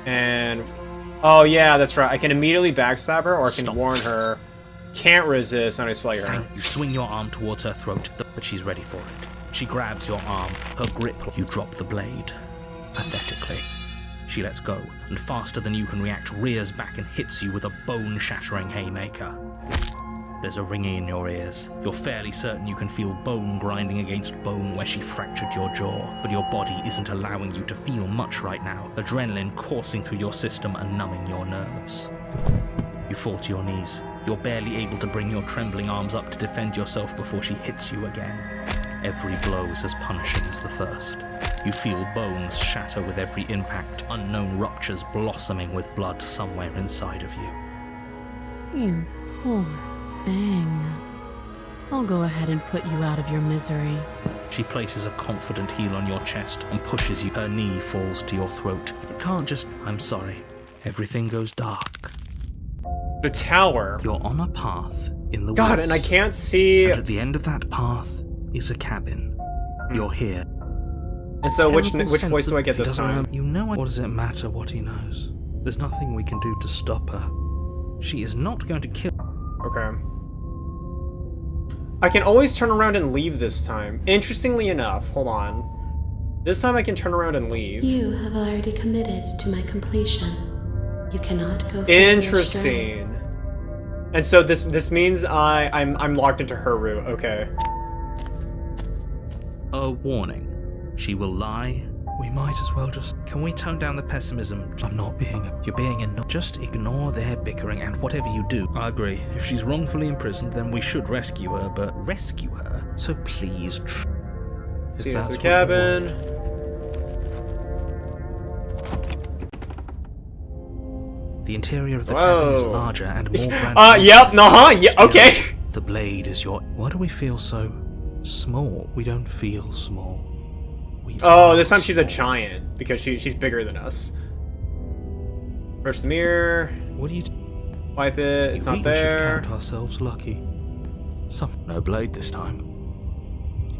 And... oh yeah, that's right. I can immediately backstab her, or I can Stop. warn her. Can't resist, and I slay her. You swing your arm towards her throat, but she's ready for it. She grabs your arm, her grip. You drop the blade. Pathetically. She lets go, and faster than you can react, rears back and hits you with a bone-shattering haymaker. There's a ringing in your ears. You're fairly certain you can feel bone grinding against bone where she fractured your jaw, but your body isn't allowing you to feel much right now, adrenaline coursing through your system and numbing your nerves. You fall to your knees. You're barely able to bring your trembling arms up to defend yourself before she hits you again. Every blow is as punishing as the first. You feel bones shatter with every impact, unknown ruptures blossoming with blood somewhere inside of you. You poor thing. I'll go ahead and put you out of your misery. She places a confident heel on your chest and pushes you. Her knee falls to your throat. You can't just... I'm sorry. Everything goes dark. The tower. You're on a path in the God, woods. and I can't see... And at the end of that path is a cabin. You're here. And so which Terrible voice sense do I of- get he this doesn't time? remember- You know what does it matter what he knows? There's nothing we can do to stop her. She is not going to kill... Okay. I can always turn around and leave this time. Interestingly enough, hold on. This time I can turn around and leave. You have already committed to my completion. You cannot go further astray. Interesting. And so this means I'm locked into her route. Okay. A warning. She will lie. We might as well just... Can we tone down the pessimism? I'm not being... You're being... Just ignore their bickering and whatever you do. I agree. If she's wrongfully imprisoned, then we should rescue her, but rescue her? So please... See you in the cabin. The interior of the cabin is larger and more grand. Yep, yeah, okay. The blade is your... Why do we feel so small? We don't feel small. Oh, this time she's a giant because she's bigger than us. First the mirror. What do you... Wipe it. It's not We should there. count ourselves lucky. No blade this time.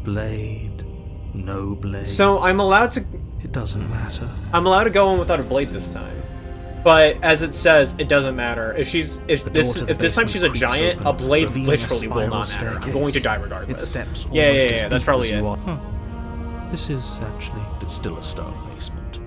Blade. No blade. So I'm allowed to... It doesn't matter. I'm allowed to go in without a blade this time. But as it says, it doesn't matter. If this time she's a giant, a blade literally will not matter. I'm going to die regardless. It steps Yeah, that's probably it. This is actually... It's still a stone basement.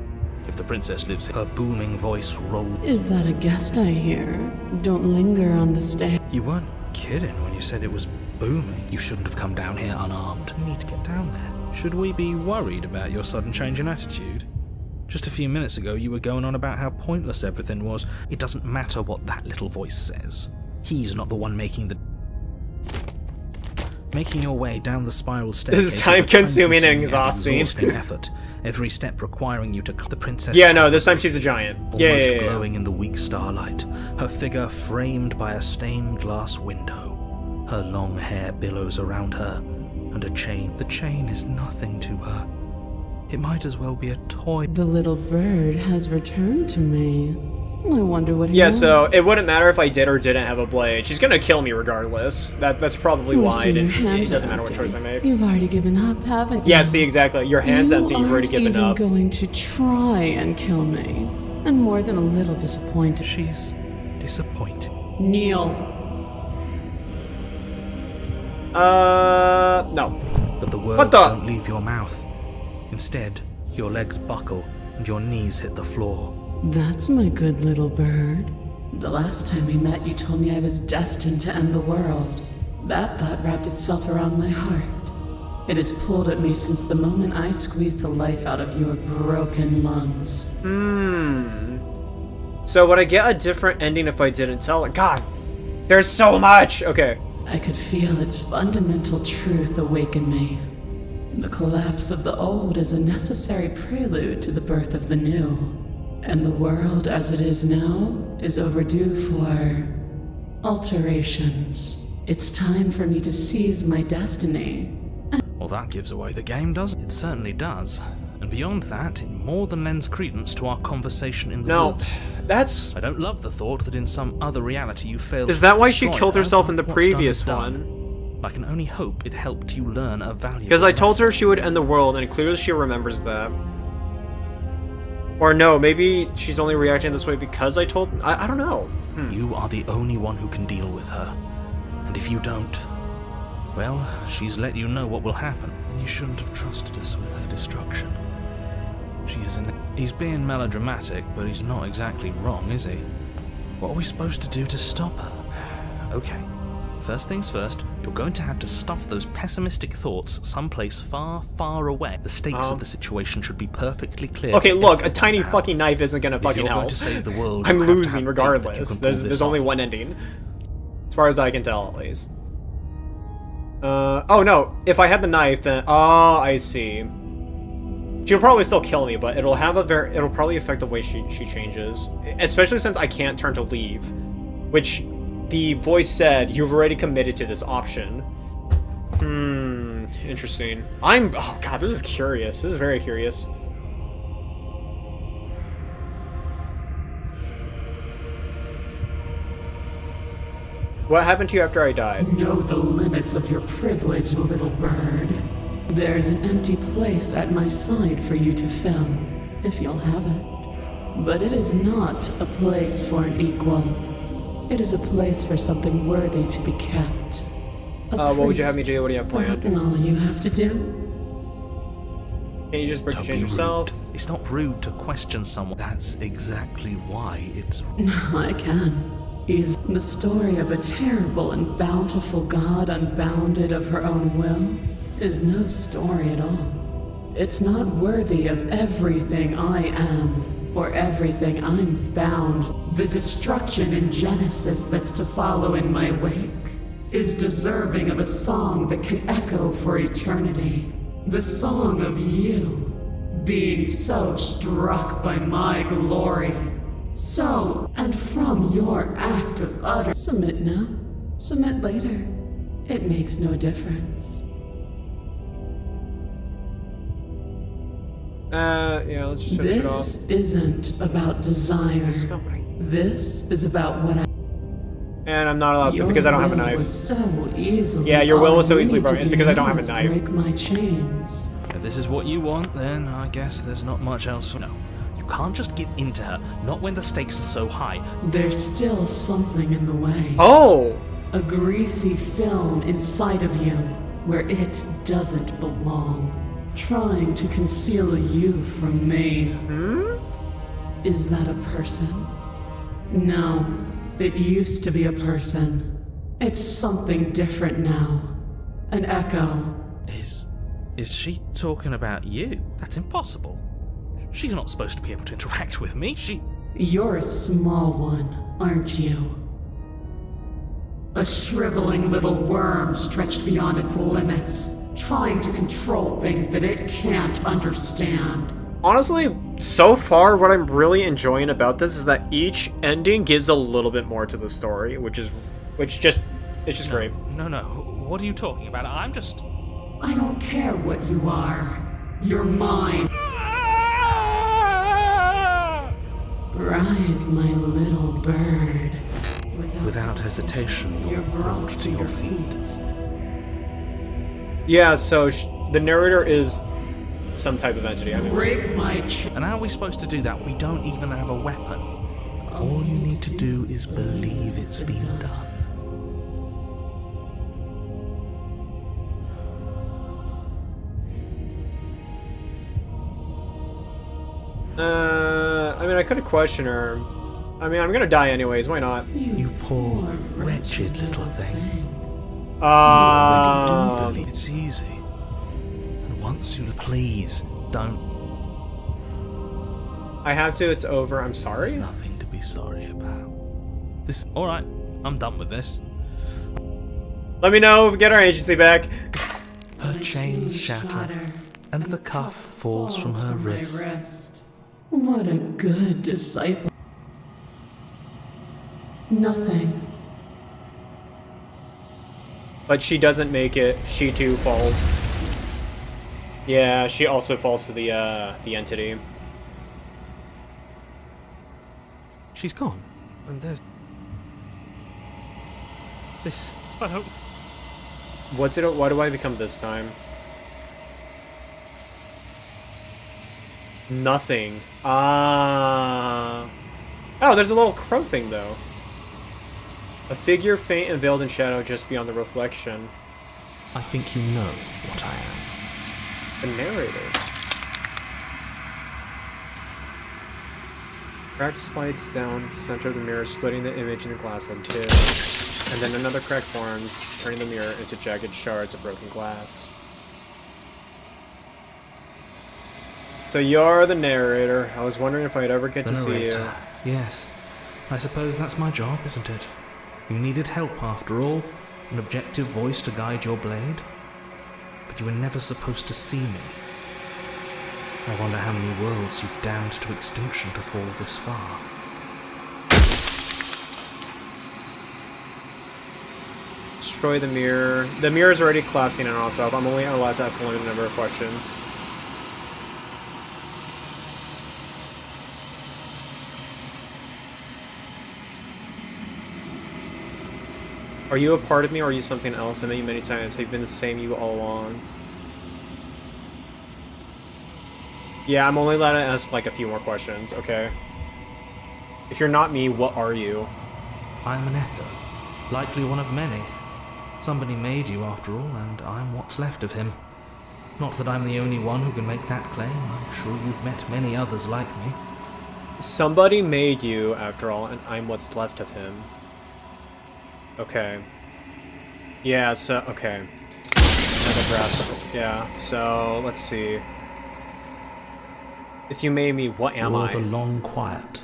If the princess lives here, her booming voice rolls... Is that a guest I hear? Don't linger on the stairs. You weren't kidding when you said it was booming. You shouldn't have come down here unarmed. We need to get down there. Should we be worried about your sudden change in attitude? Just a few minutes ago, you were going on about how pointless everything was. It doesn't matter what that little voice says. He's not the one making the... Making your way down the spiral staircase This is time-consuming and exhausting exhausting. effort. Every step requiring you to... The princess... Yeah, no, this time she's a giant. Almost Yeah. glowing in the weak starlight. Her figure framed by a stained glass window. Her long hair billows around her. And a chain. The chain is nothing to her. It might as well be a toy. The little bird has returned to me. I wonder what he Yeah, wants. so it wouldn't matter if I did or didn't have a blade. She's gonna kill me regardless. That's probably I why see your it hands doesn't are matter what empty. choice I make. You've already given up, haven't you? Yeah, see, exactly. Your hand's empty, you've already given You up. aren't even going to try and kill me. I'm more than a little disappointed. She's disappointed. Kneel. No. But the words What the- don't leave your mouth. Instead, your legs buckle and your knees hit the floor. That's my good little bird. The last time we met, you told me I was destined to end the world. That thought wrapped itself around my heart. It has pulled at me since the moment I squeezed the life out of your broken lungs. So would I get a different ending if I didn't tell her? God, there's so much! Okay. I could feel its fundamental truth awaken me. The collapse of the old is a necessary prelude to the birth of the new. And the world as it is now is overdue for alterations. It's time for me to seize my destiny. Well, that gives away the game, doesn't it? It certainly does. And beyond that, it more than lends credence to our conversation in the No, woods. that's... I don't love the thought that in some other reality you failed Is to that why she destroy killed her. herself in the What's done is previous done. one? I can only hope it helped you learn a valuable Because I told her lesson. she would end the world, and clearly she remembers that. Or no, maybe she's only reacting this way because I told... I don't know. You are the only one who can deal with her. And if you don't, well, she's let you know what will happen. And you shouldn't have trusted us with her destruction. She is an... He's being melodramatic, but he's not exactly wrong, is he? What are we supposed to do to stop her? Okay. First things first, you're going to have to stuff those pessimistic thoughts someplace far, far away. The stakes of the situation should be perfectly clear. Okay, to look, a everyone tiny now. fucking knife isn't gonna If fucking you're help. going to save the world, I'm you have to losing have faith that you regardless. can pull There's this only off. one ending. As far as I can tell, at least. Oh no, if I had the knife, then... Oh, I see. She'll probably still kill me, but it'll have it'll probably affect the way she changes. Especially since I can't turn to leave. Which, the voice said, you've already committed to this option. Interesting. Oh god, this is curious. This is very curious. What happened to you after I died? Know the limits of your privilege, little bird. There's an empty place at my side for you to fill, if you'll have it. But it is not a place for an equal. It is a place for something worthy to be kept. What would you have me do? What do you have planned? All you have to do? Can't you just break the Don't chain be yourself? rude. It's not rude to question someone. That's exactly why it's... I can. Is the story of a terrible and bountiful god unbounded of her own will is no story at all. It's not worthy of everything I am, or everything I'm bound. The destruction in Genesis that's to follow in my wake is deserving of a song that can echo for eternity. The song of you, being so struck by my glory. So, and from your act of utter... Submit now. Submit later. It makes no difference. Yeah, let's just finish it off. This isn't about desire. This is about what I... And I'm not allowed to because I don't have a knife. So easily Yeah, your will was so easily broken. It's because I don't have a knife. Break my chains. If this is what you want, then I guess there's not much else. No, you can't just give in to her, not when the stakes are so high. There's still something in the way. Oh! A greasy film inside of you where it doesn't belong. Trying to conceal you from me. Is that a person? No, it used to be a person. It's something different now. An echo. Is she talking about you? That's impossible. She's not supposed to be able to interact with me. You're a small one, aren't you? A shriveling little worm stretched beyond its limits, trying to control things that it can't understand. Honestly, so far, what I'm really enjoying about this is that each ending gives a little bit more to the story, it's just great. No, what are you talking about? I don't care what you are. You're mine. Rise, my little bird. Without hesitation, you're brought to your feet. Yeah, so the narrator is some type of entity. I mean, Break my chain. And how are we supposed to do that? We don't even have a weapon. All you need to do is believe it's been done. I mean, I could have questioned her. I mean, I'm gonna die anyways, why not? You poor, wretched little thing. You already do believe it's easy. And once you... Please, don't... I have to, it's over, I'm sorry? There's nothing to be sorry about. Alright, I'm done with this. Let me know if we get our agency back. Her chains shatter, and the cuff falls from her wrist. What a good disciple. Nothing. But she doesn't make it. She too falls. Yeah, she also falls to the entity. She's gone. And there's... This... I don't... Why do I become this time? Nothing. Oh, there's a little crow thing, though. A figure faint and veiled in shadow just beyond the reflection. I think you know what I am. The narrator. Crack slides down center of the mirror, splitting the image in the glass in two. And then another crack forms, turning the mirror into jagged shards of broken glass. So you're the narrator. I was wondering if I'd ever get to see you. Yes. I suppose that's my job, isn't it? You needed help after all. An objective voice to guide your blade. But you were never supposed to see me. I wonder how many worlds you've damned to extinction to fall this far. destroy the mirror. The mirror is already collapsing in on itself. I'm only allowed to ask a limited number of questions. Are you a part of me or are you something else? I met you many times. Have you been the same you all along? Yeah, I'm only allowed to ask like a few more questions, okay? If you're not me, what are you? I'm an echo, likely one of many. Somebody made you after all, and I'm what's left of him. Not that I'm the only one who can make that claim. I'm sure you've met many others like me. Somebody made you after all, and I'm what's left of him. Okay. Yeah, so, okay. Yeah, so, let's see. If you made me, what am I? You're the Long Quiet,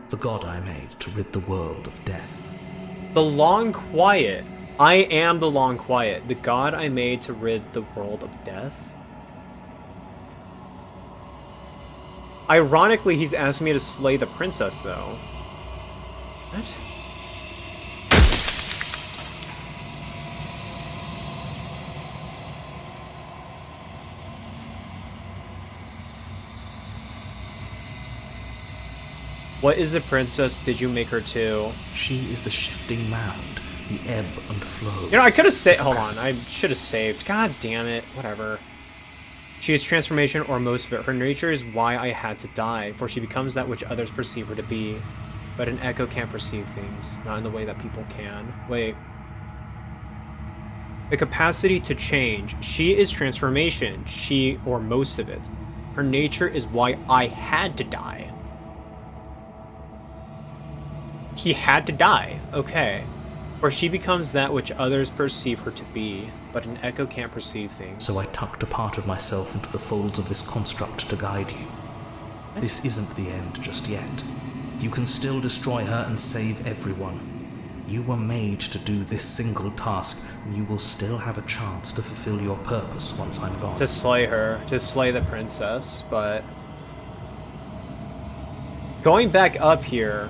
the god I made to rid the world of death. The Long Quiet. I am the Long Quiet, the god I made to rid the world of death? Ironically, he's asking me to slay the princess, though. What? What is the princess? Did you make her too? She is the shifting mound, the ebb and flow. You know, I could have saved. Hold on, I should have saved. God damn it. Whatever. She is transformation, or most of it. Her nature is why I had to die, for she becomes that which others perceive her to be. But an echo can't perceive things, not in the way that people can. Wait. The capacity to change. She is transformation. She, or most of it. Her nature is why I had to die. He had to die. Okay. For she becomes that which others perceive her to be, but an echo can't perceive things. So I tucked a part of myself into the folds of this construct to guide you. This isn't the end just yet. You can still destroy her and save everyone. You were made to do this single task, and you will still have a chance to fulfill your purpose once I'm gone. To slay her. To slay the princess, but... Going back up here...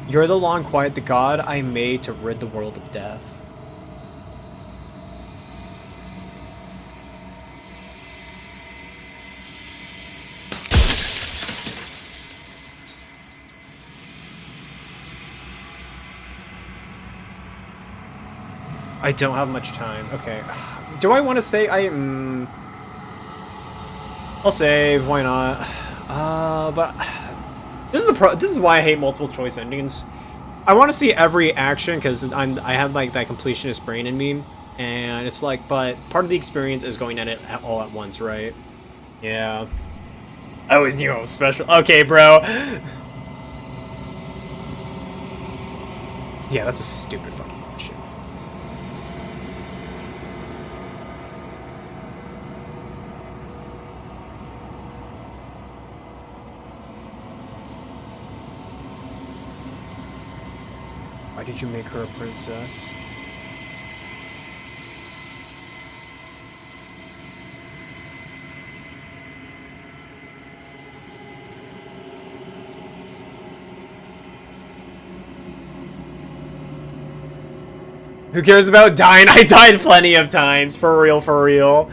You're the Long Quiet, the god I made to rid the world of death. I don't have much time. Okay. Do I want to say I'll save. Why not? But... This is why I hate multiple choice endings. I want to see every action because I have like that completionist brain in me, and it's like, but part of the experience is going at it all at once, right? Yeah. I always knew I was special. Okay, bro. Yeah, that's a stupid fucking question. Why did you make her a princess? Who cares about dying? I died plenty of times. For real, for real.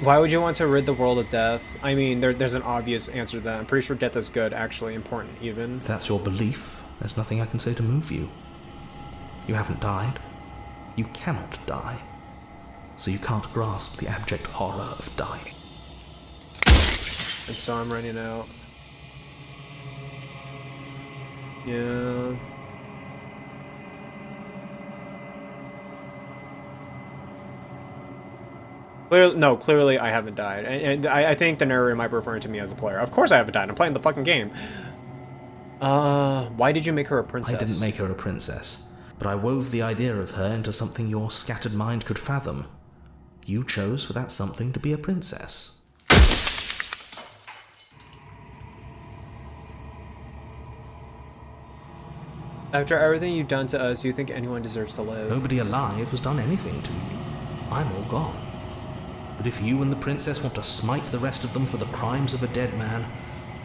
Why would you want to rid the world of death? I mean, there's an obvious answer to that. I'm pretty sure death is good, actually, important even. If that's your belief, there's nothing I can say to move you. You haven't died. You cannot die. So you can't grasp the abject horror of dying. And so I'm running out. Yeah. Clearly I haven't died. And I think the narrator might be referring to me as a player. Of course I haven't died. I'm playing the fucking game. Why did you make her a princess? I didn't make her a princess, but I wove the idea of her into something your scattered mind could fathom. You chose for that something to be a princess. After everything you've done to us, you think anyone deserves to live? Nobody alive has done anything to you. I'm all gone. But if you and the princess want to smite the rest of them for the crimes of a dead man,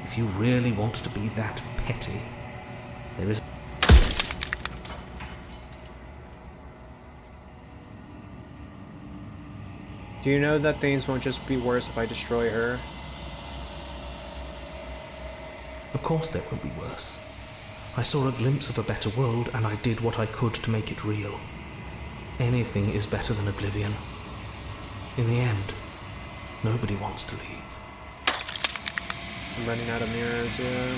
if If you really want to be that petty, there is... Do you know that things won't just be worse if I destroy her? Of course there won't be worse. I saw a glimpse of a better world, and I did what I could to make it real. Anything is better than oblivion. In the end, nobody wants to leave. I'm running out of mirrors, yeah.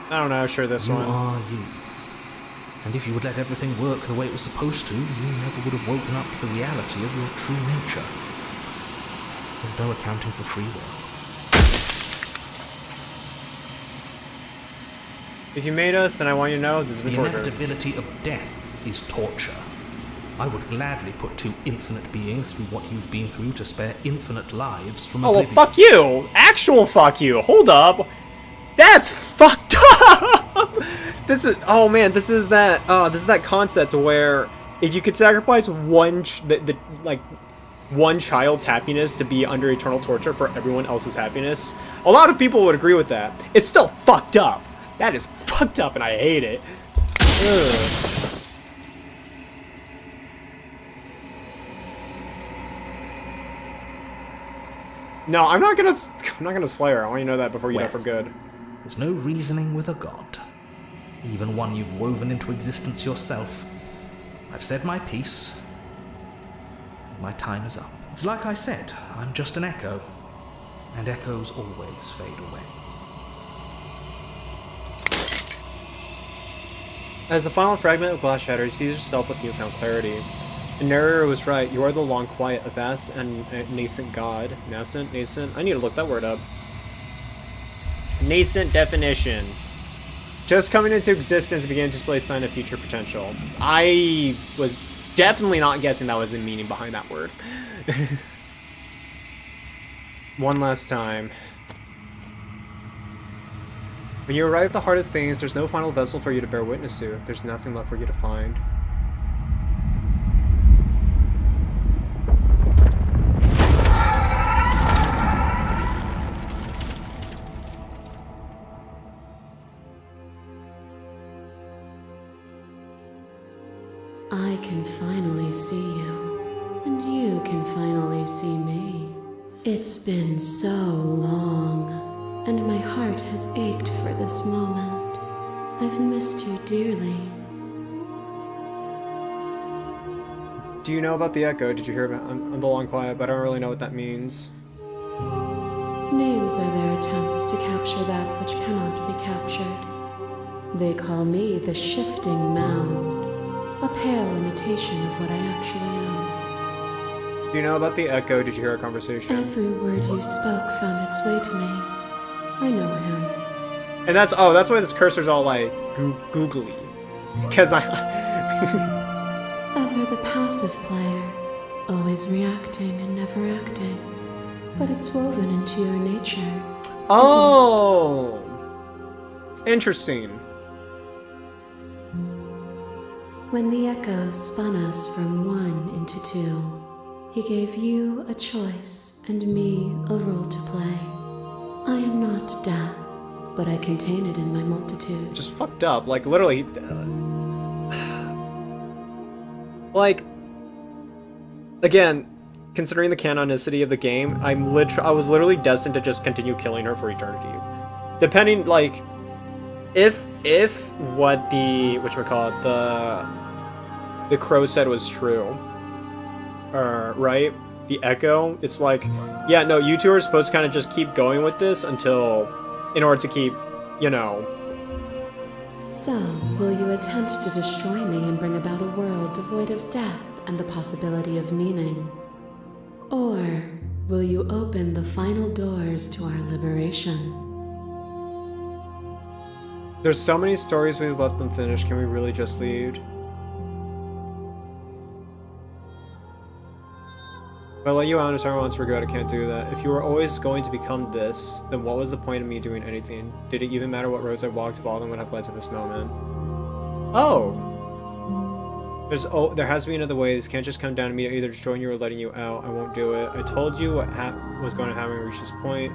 I don't know, sure this You one. are you. And if you would let everything work the way it was supposed to, you never would have woken up to the reality of your true nature. There's no accounting for free will. If you made us, then I want you to know this has been The torture. inevitability of death is torture. I would gladly put two infinite beings through what you've been through to spare infinite lives from Oh, well, oblivion. fuck you! Actual fuck you! Hold up! That's fucked up! This is, oh man, this is that concept where if you could sacrifice one, one child's happiness to be under eternal torture for everyone else's happiness, a lot of people would agree with that. It's still fucked up. That is fucked up and I hate it. Ugh. No, I'm not gonna slay her. I want you to know that before you die for good. There's no reasoning with a god. Even one you've woven into existence yourself. I've said my piece. My time is up. It's like I said, I'm just an echo. And echoes always fade away. As the final fragment of glass shatters, you see yourself with newfound clarity. The narrator was right. You are the long quiet, a vast and nascent god. Nascent? Nascent? I need to look that word up. Nascent definition. Just coming into existence began to display sign of future potential. I was definitely not guessing that was the meaning behind that word. One last time. When you arrive at the heart of things, there's no final vessel for you to bear witness to. There's nothing left for you to find. I can finally see you, and you can finally see me. It's been so long, and my heart has ached for this moment. I've missed you dearly. Do you know about the Echo? Did you hear about I'm the long quiet, but I don't really know what that means. Names are their attempts to capture that which cannot be captured. They call me the Shifting Mound, a pale imitation of what I actually am. Do you know about the Echo? Did you hear our conversation? Every word you spoke found its way to me. I know him. And that's why this cursor's all like googly, because I. Ever the passive player, always reacting and never acting, but it's woven into your nature. Oh, interesting. When the Echo spun us from one into two, he gave you a choice and me a role to play. I am not death, but I contain it in my multitude. Just fucked up, like literally. Like, again, considering the canonicity of the game, I was literally destined to just continue killing her for eternity. Depending, like, if what the the crow said was true, right? The Echo, it's like, yeah, no, you two are supposed to kind of just keep going with this until, in order to keep, you know. So, will you attempt to destroy me and bring about a world devoid of death and the possibility of meaning? Or will you open the final doors to our liberation? There's so many stories we've left unfinished. Can we really just leave? If I let you out entire once for good, I can't do that. If you were always going to become this, then what was the point of me doing anything? Did it even matter what roads I walked if all of them would have led to this moment? Oh! There has to be another way. This can't just come down to me either destroying you or letting you out. I won't do it. I told you what was going to happen when we reached this point.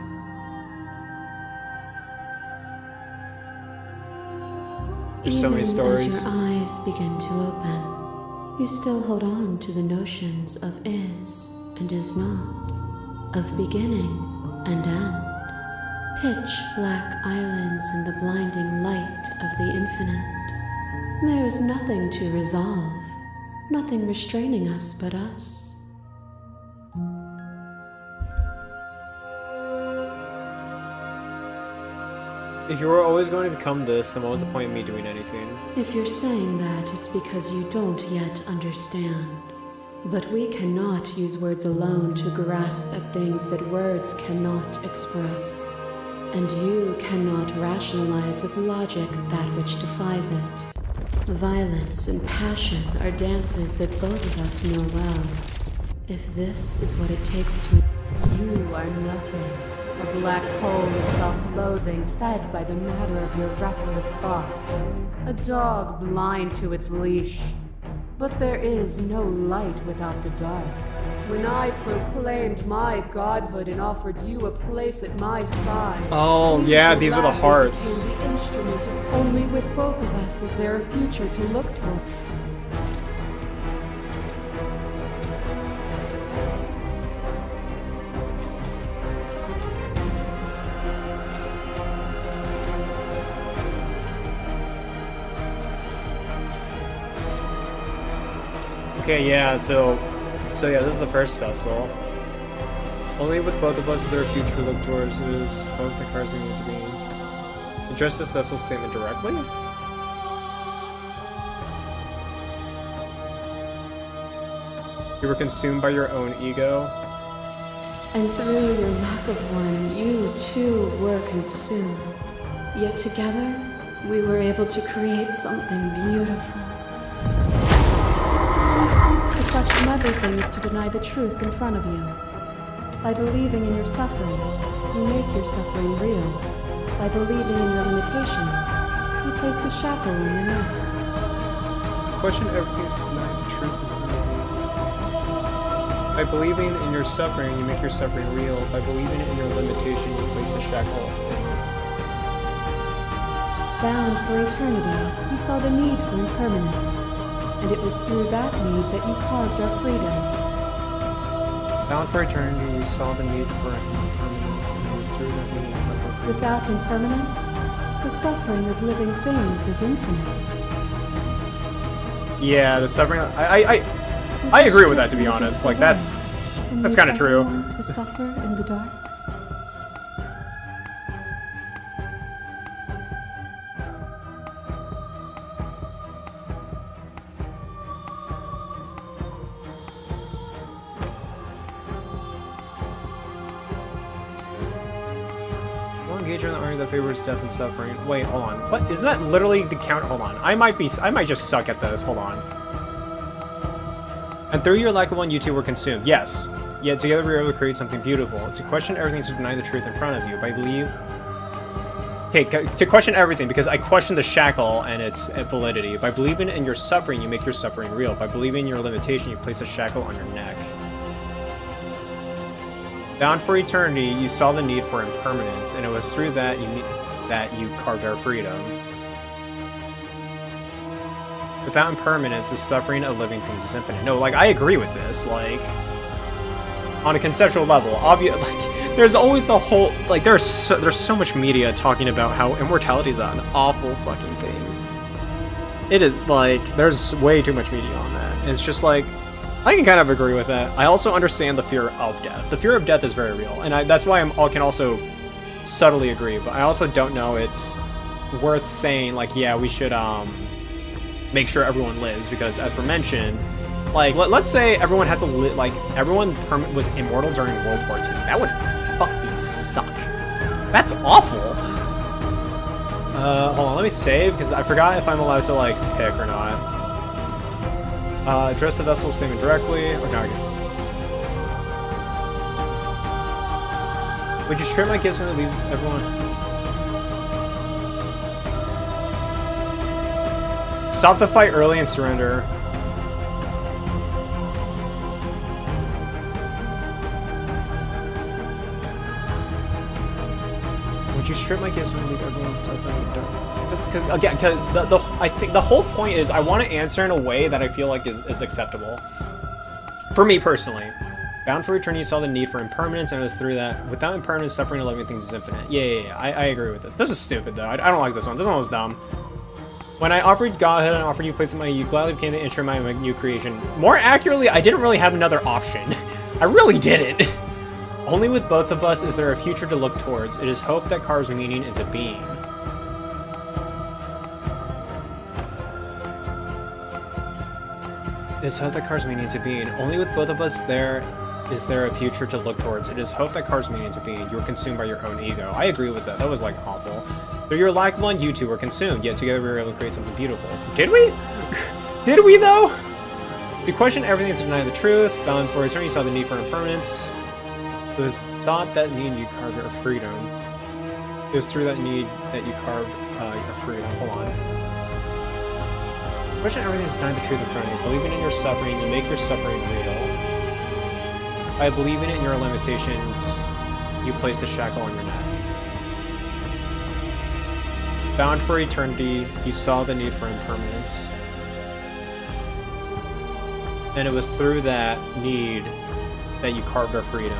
There's so many stories. As your eyes begin to open, you still hold on to the notions of is and is not, of beginning and end, pitch black islands in the blinding light of the infinite. There is nothing to resolve, nothing restraining us but us. If you were always going to become this, then what was the point of me doing anything? If you're saying that, it's because you don't yet understand. But we cannot use words alone to grasp at things that words cannot express. And you cannot rationalize with logic that which defies it. Violence and passion are dances that both of us know well. If this is what it takes to... You are nothing. A black hole of self-loathing fed by the matter of your restless thoughts. A dog blind to its leash. But there is no light without the dark. When I proclaimed my godhood and offered you a place at my side... Oh, yeah, these are the hearts. The instrument of only with both of us is there a future to look toward. Okay, yeah, so yeah, this is the first vessel. Only with both of us is there a future to look towards. It is both the cars we need to be. Address this vessel statement directly? You were consumed by your own ego. And through your lack of one, you too were consumed. Yet together, we were able to create something beautiful. To question everything is to deny the truth in front of you. By believing in your suffering, you make your suffering real. By believing in your limitations, you placed a shackle on your neck. Question everything is to deny the truth in front of you. By believing in your suffering, you make your suffering real. By believing in your limitation, you place a shackle. Bound for eternity, you saw the need for impermanence. And it was through that need that you carved our freedom. Bound for eternity, you saw the need for impermanence, and it was through that need you carved our freedom. Without impermanence, the suffering of living things is infinite. Yeah, the suffering. I agree with that, to be honest. Like that's kind of true. To suffer in the dark. Engage in the army that favors death and suffering. Wait, hold on. What? Isn't that literally the count? Hold on. I might just suck at this. Hold on. And through your lack of one, you two were consumed. Yes. Yet together we were able to create something beautiful. To question everything is to deny the truth in front of you. By believe... Okay, to question everything, because I question the shackle and its validity. By believing in your suffering, you make your suffering real. By believing in your limitation, you place a shackle on your neck. Bound for eternity, you saw the need for impermanence, and it was through that you carved our freedom. Without impermanence, the suffering of living things is infinite. No, like, I agree with this, like, on a conceptual level. Like, there's always the whole, like, there's so much media talking about how immortality is an awful fucking thing. It is, like, there's way too much media on that. And it's just like, I can kind of agree with that. I also understand the fear of death. The fear of death is very real, and that's why I can also subtly agree, but I also don't know it's worth saying, like, yeah, we should make sure everyone lives, because as per mentioned, Like, let's say everyone had to like everyone was immortal during World War II. That would fucking suck. That's awful. Hold on, let me save because I forgot if I'm allowed to like pick or not. Address the vessel statement directly. Okay. Would you strip my gifts when I leave everyone? Stop the fight early and surrender. Would you strip my gifts when I leave everyone suffering? That's because again, I think the whole point is I want to answer in a way that I feel like is acceptable. For me personally. Bound for Eternity saw the need for impermanence, and it was through that. Without impermanence, suffering and living things is infinite. Yeah. I agree with this. This was stupid, though. I don't like this one. This one was dumb. When I offered Godhood and offered you place in my, you gladly became the intro of my new creation. More accurately, I didn't really have another option. I really didn't. Only with both of us is there a future to look towards. It is hope that carves meaning into being. It is hope that carves meaning into being. Only with both of us is there a future to look towards. It is hope that carves meaning into being. You were consumed by your own ego. I agree with that. That was like awful. Through your lack of one, you two were consumed, yet together we were able to create something beautiful. Did we? Did we though? The question everything is to deny the truth. Bound for Eternity saw the need for impermanence. It was thought that need you carved your freedom. It was through that need that you carved your freedom. Hold on. The question everything is to deny the truth in front of you. Believing in your suffering, you make your suffering real. By believing in your limitations, you place the shackle on your neck. Bound for eternity, you saw the need for impermanence. And it was through that need that you carved our freedom.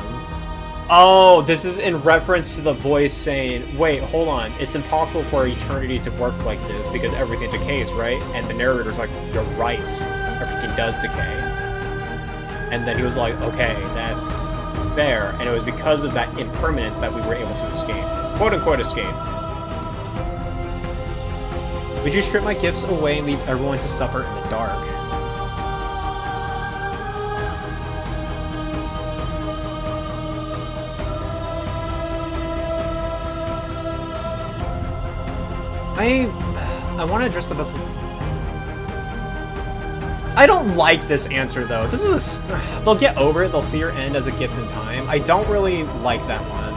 Oh, this is in reference to the voice saying, wait, hold on, it's impossible for eternity to work like this because everything decays, right? And the narrator's like, you're right, everything does decay. And then he was like, okay, that's fair. And it was because of that impermanence that we were able to escape. Quote unquote escape. Would you strip my gifts away and leave everyone to suffer in the dark? I want to address the vessel. I don't like this answer though. This is they'll get over it. They'll see your end as a gift in time. I don't really like that one.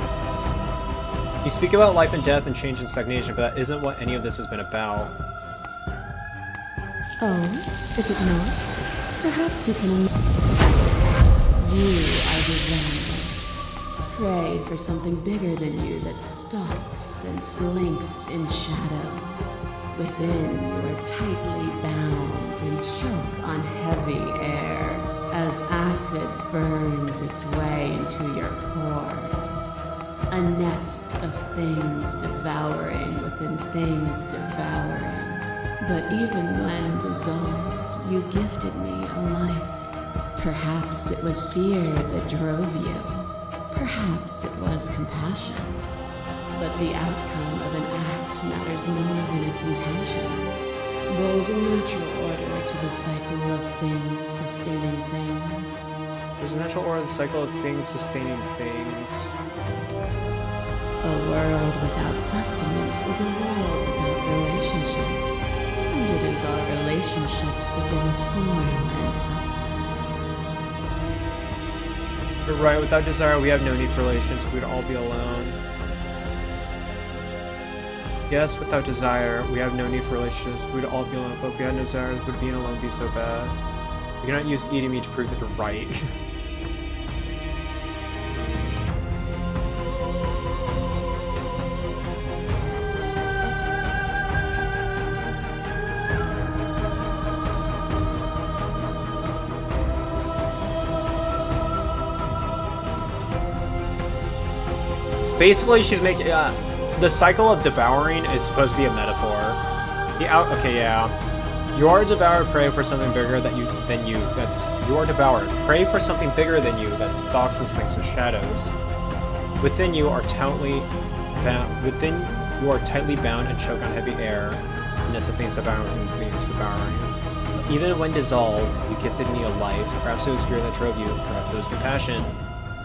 You speak about life and death and change and stagnation, but that isn't what any of this has been about. Oh, is it not? Perhaps you can... You are the one. Pray for something bigger than you that stalks and slinks in shadows. Within, you are tightly bound and choke on heavy air as acid burns its way into your pores. A nest of things devouring within things devouring. But even when dissolved, you gifted me a life. Perhaps it was fear that drove you. Perhaps it was compassion. But the outcome of an act matters more than its intentions. There is a natural order to the cycle of things sustaining things. There's a natural order to the cycle of things sustaining things. A world without sustenance is a world without relationships. And it is our relationships that give us form and substance. You're right, without desire we have no need for relations, we'd all be alone. Yes, without desire, we have no need for relationships, we'd all be alone, but if we had no desire, would being alone be so bad? You cannot use eating me to prove that you're right. Basically, she's making the cycle of devouring is supposed to be a metaphor. Okay, yeah. You are devoured. Pray for something bigger than you. You are devoured. Pray for something bigger than you that stalks and slinks in shadows. Within you are tightly bound. Within you are tightly bound and choke on heavy air. The nest of things devouring within things devouring. Even when dissolved, you gifted me a life. Perhaps it was fear that drove you, perhaps it was compassion.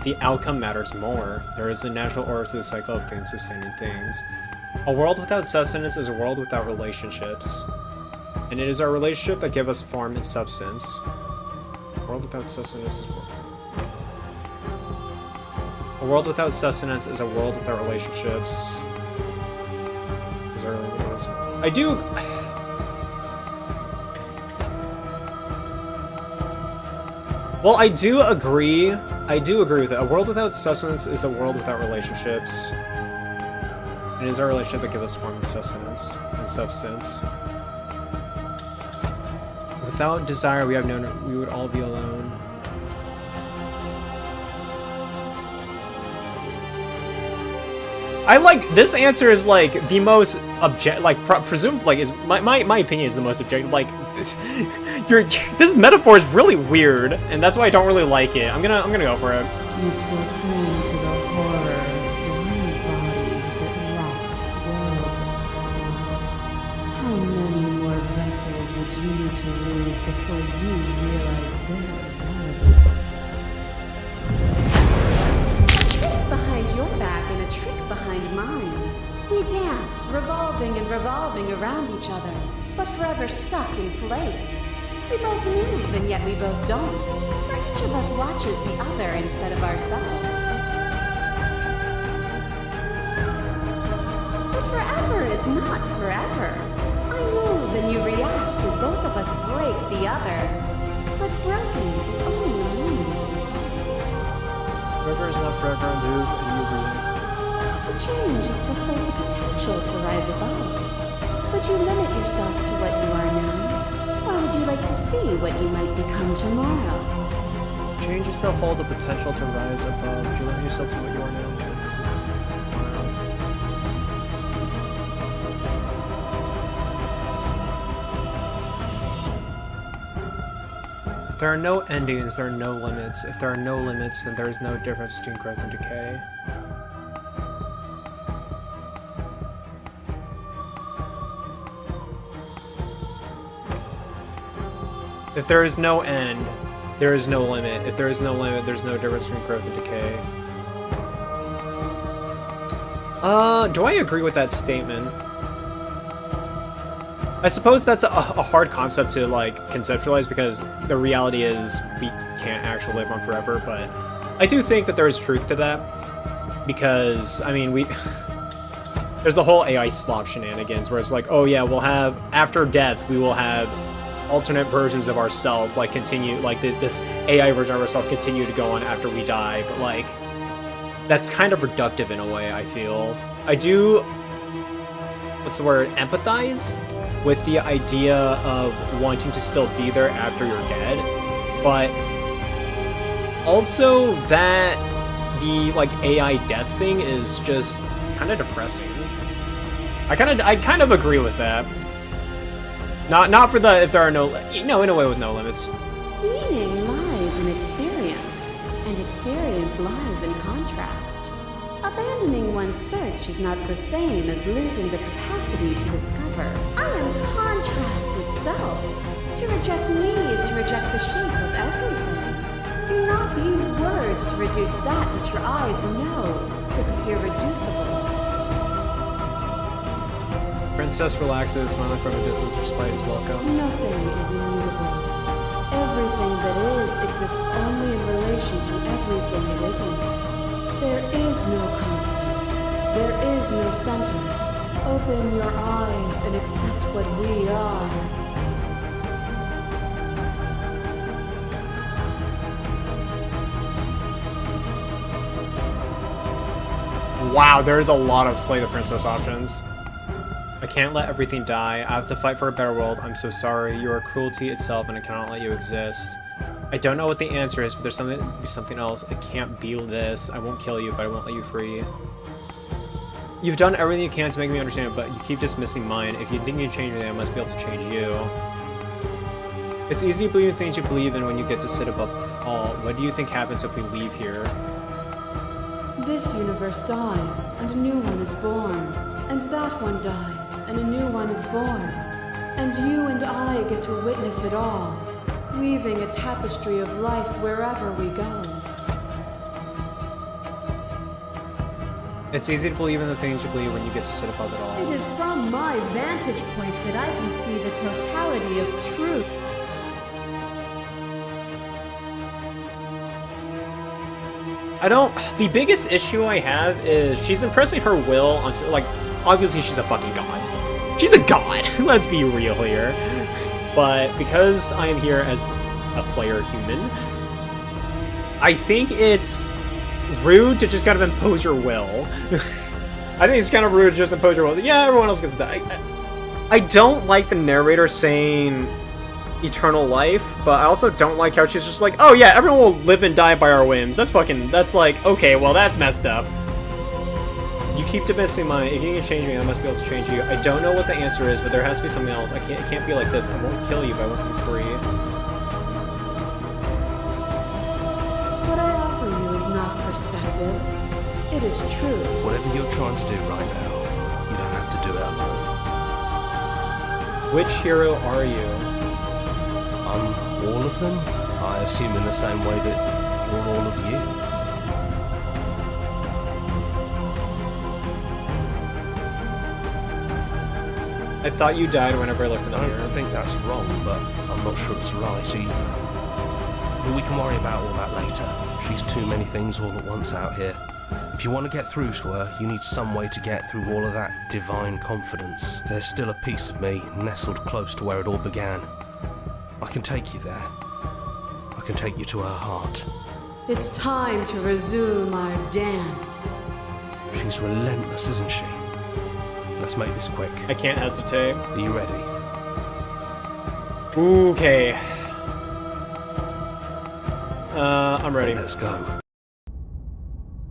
The outcome matters more. There is a natural order to the cycle of things sustaining things. A world without sustenance is a world without relationships. And it is our relationship that give us form and substance. A world without sustenance is a world without sustenance is a world without relationships. I do... Well, I do agree with it. A world without sustenance is a world without relationships. It is our relationship that gives us form and sustenance and substance. Without desire, we would all be alone. I like this answer is like the most presumed is my opinion is the most objective. Like this metaphor is really weird, and that's why I don't really like it. I'm gonna go for it. You still cling to the horror of dying bodies that rot worlds apart from us. How many more vessels would you need to lose before you realize their relevance? Behind your back and a trick behind mine. We dance, revolving and revolving around each other, but forever stuck in place. We both move, and yet we both don't. For each of us watches the other instead of ourselves. But forever is not forever. I move and you react, and both of us break the other. But broken is only a moment in time. Forever is not forever. I move and you react. To change is to hold the potential to rise above. Would you limit yourself to what you are now? Or would you like to see what you might become tomorrow? Change is to hold the potential to rise above. Would you limit yourself to what you are now? If there are no endings, there are no limits. If there are no limits, then there is no difference between growth and decay. If there is no end, there is no limit. If there is no limit, there's no difference between growth and decay. Do I agree with that statement? I suppose that's a hard concept to like conceptualize because the reality is we can't actually live on forever, but I do think that there is truth to that because, I mean, there's the whole AI slop shenanigans where it's like, oh yeah, we'll have, after death, we will have alternate versions of ourselves, like continue, like this AI version of ourselves continue to go on after we die, but like, that's kind of reductive in a way, I feel. I do, what's the word, empathize with the idea of wanting to still be there after you're dead, but also that the like AI death thing is just kind of depressing. I kind of agree with that. Not for the if there are no in a way with no limits. Meaning lies in experience, and experience lies in contrast. Abandoning one's search is not the same as losing the capacity to discover. I am contrast itself. To reject me is to reject the shape of everything. Do not use words to reduce that which your eyes know to be irreducible. Princess relaxes, smiling from a distance, respite is welcome. Nothing is immutable. Everything that is exists only in relation to everything it isn't. There is no constant. There is no center. Open your eyes and accept what we are. Wow, there's a lot of Slay the Princess options. I can't let everything die. I have to fight for a better world. I'm so sorry. You are cruelty itself and I cannot let you exist. I don't know what the answer is, but there's something else. It can't be this. I won't kill you, but I won't let you free. You've done everything you can to make me understand it, but you keep dismissing mine. If you think you change me, then I must be able to change you. It's easy to believe in things you believe in when you get to sit above all. What do you think happens if we leave here? This universe dies, and a new one is born. And that one dies, and a new one is born. And you and I get to witness it all, weaving a tapestry of life wherever we go. It's easy to believe in the things you believe when you get to sit above it all. It is from my vantage point that I can see the totality of truth. The biggest issue I have is she's impressing her will on, like, obviously she's a fucking god. She's a god, let's be real here. But because I am here as a player human, I think it's rude to just kind of impose your will. I think it's kind of rude to just impose your will. Yeah, everyone else gets to die. I don't like the narrator saying eternal life, but I also don't like how she's just like, oh yeah, everyone will live and die by our whims. That's like, okay, well that's messed up. You keep dismissing mine. If you can change me, I must be able to change you. I don't know what the answer is, but there has to be something else. It can't be like this. I won't kill you, but I want you free. What I offer you is not perspective. It is truth. Whatever you're trying to do right now, you don't have to do it alone. Which hero are you? I'm all of them, I assume in the same way that you're all of you. I thought you died whenever I looked in the I mirror. don't think that's wrong, but I'm not sure it's right either. But we can worry about all that later. She's too many things all at once out here. If you want to get through to her, you need some way to get through all of that divine confidence. There's still a piece of me nestled close to where it all began. I can take you there. I can take you to her heart. It's time to resume our dance. She's relentless, isn't she? Let's make this quick. I can't hesitate. Are you ready? Okay. I'm ready. Then let's go.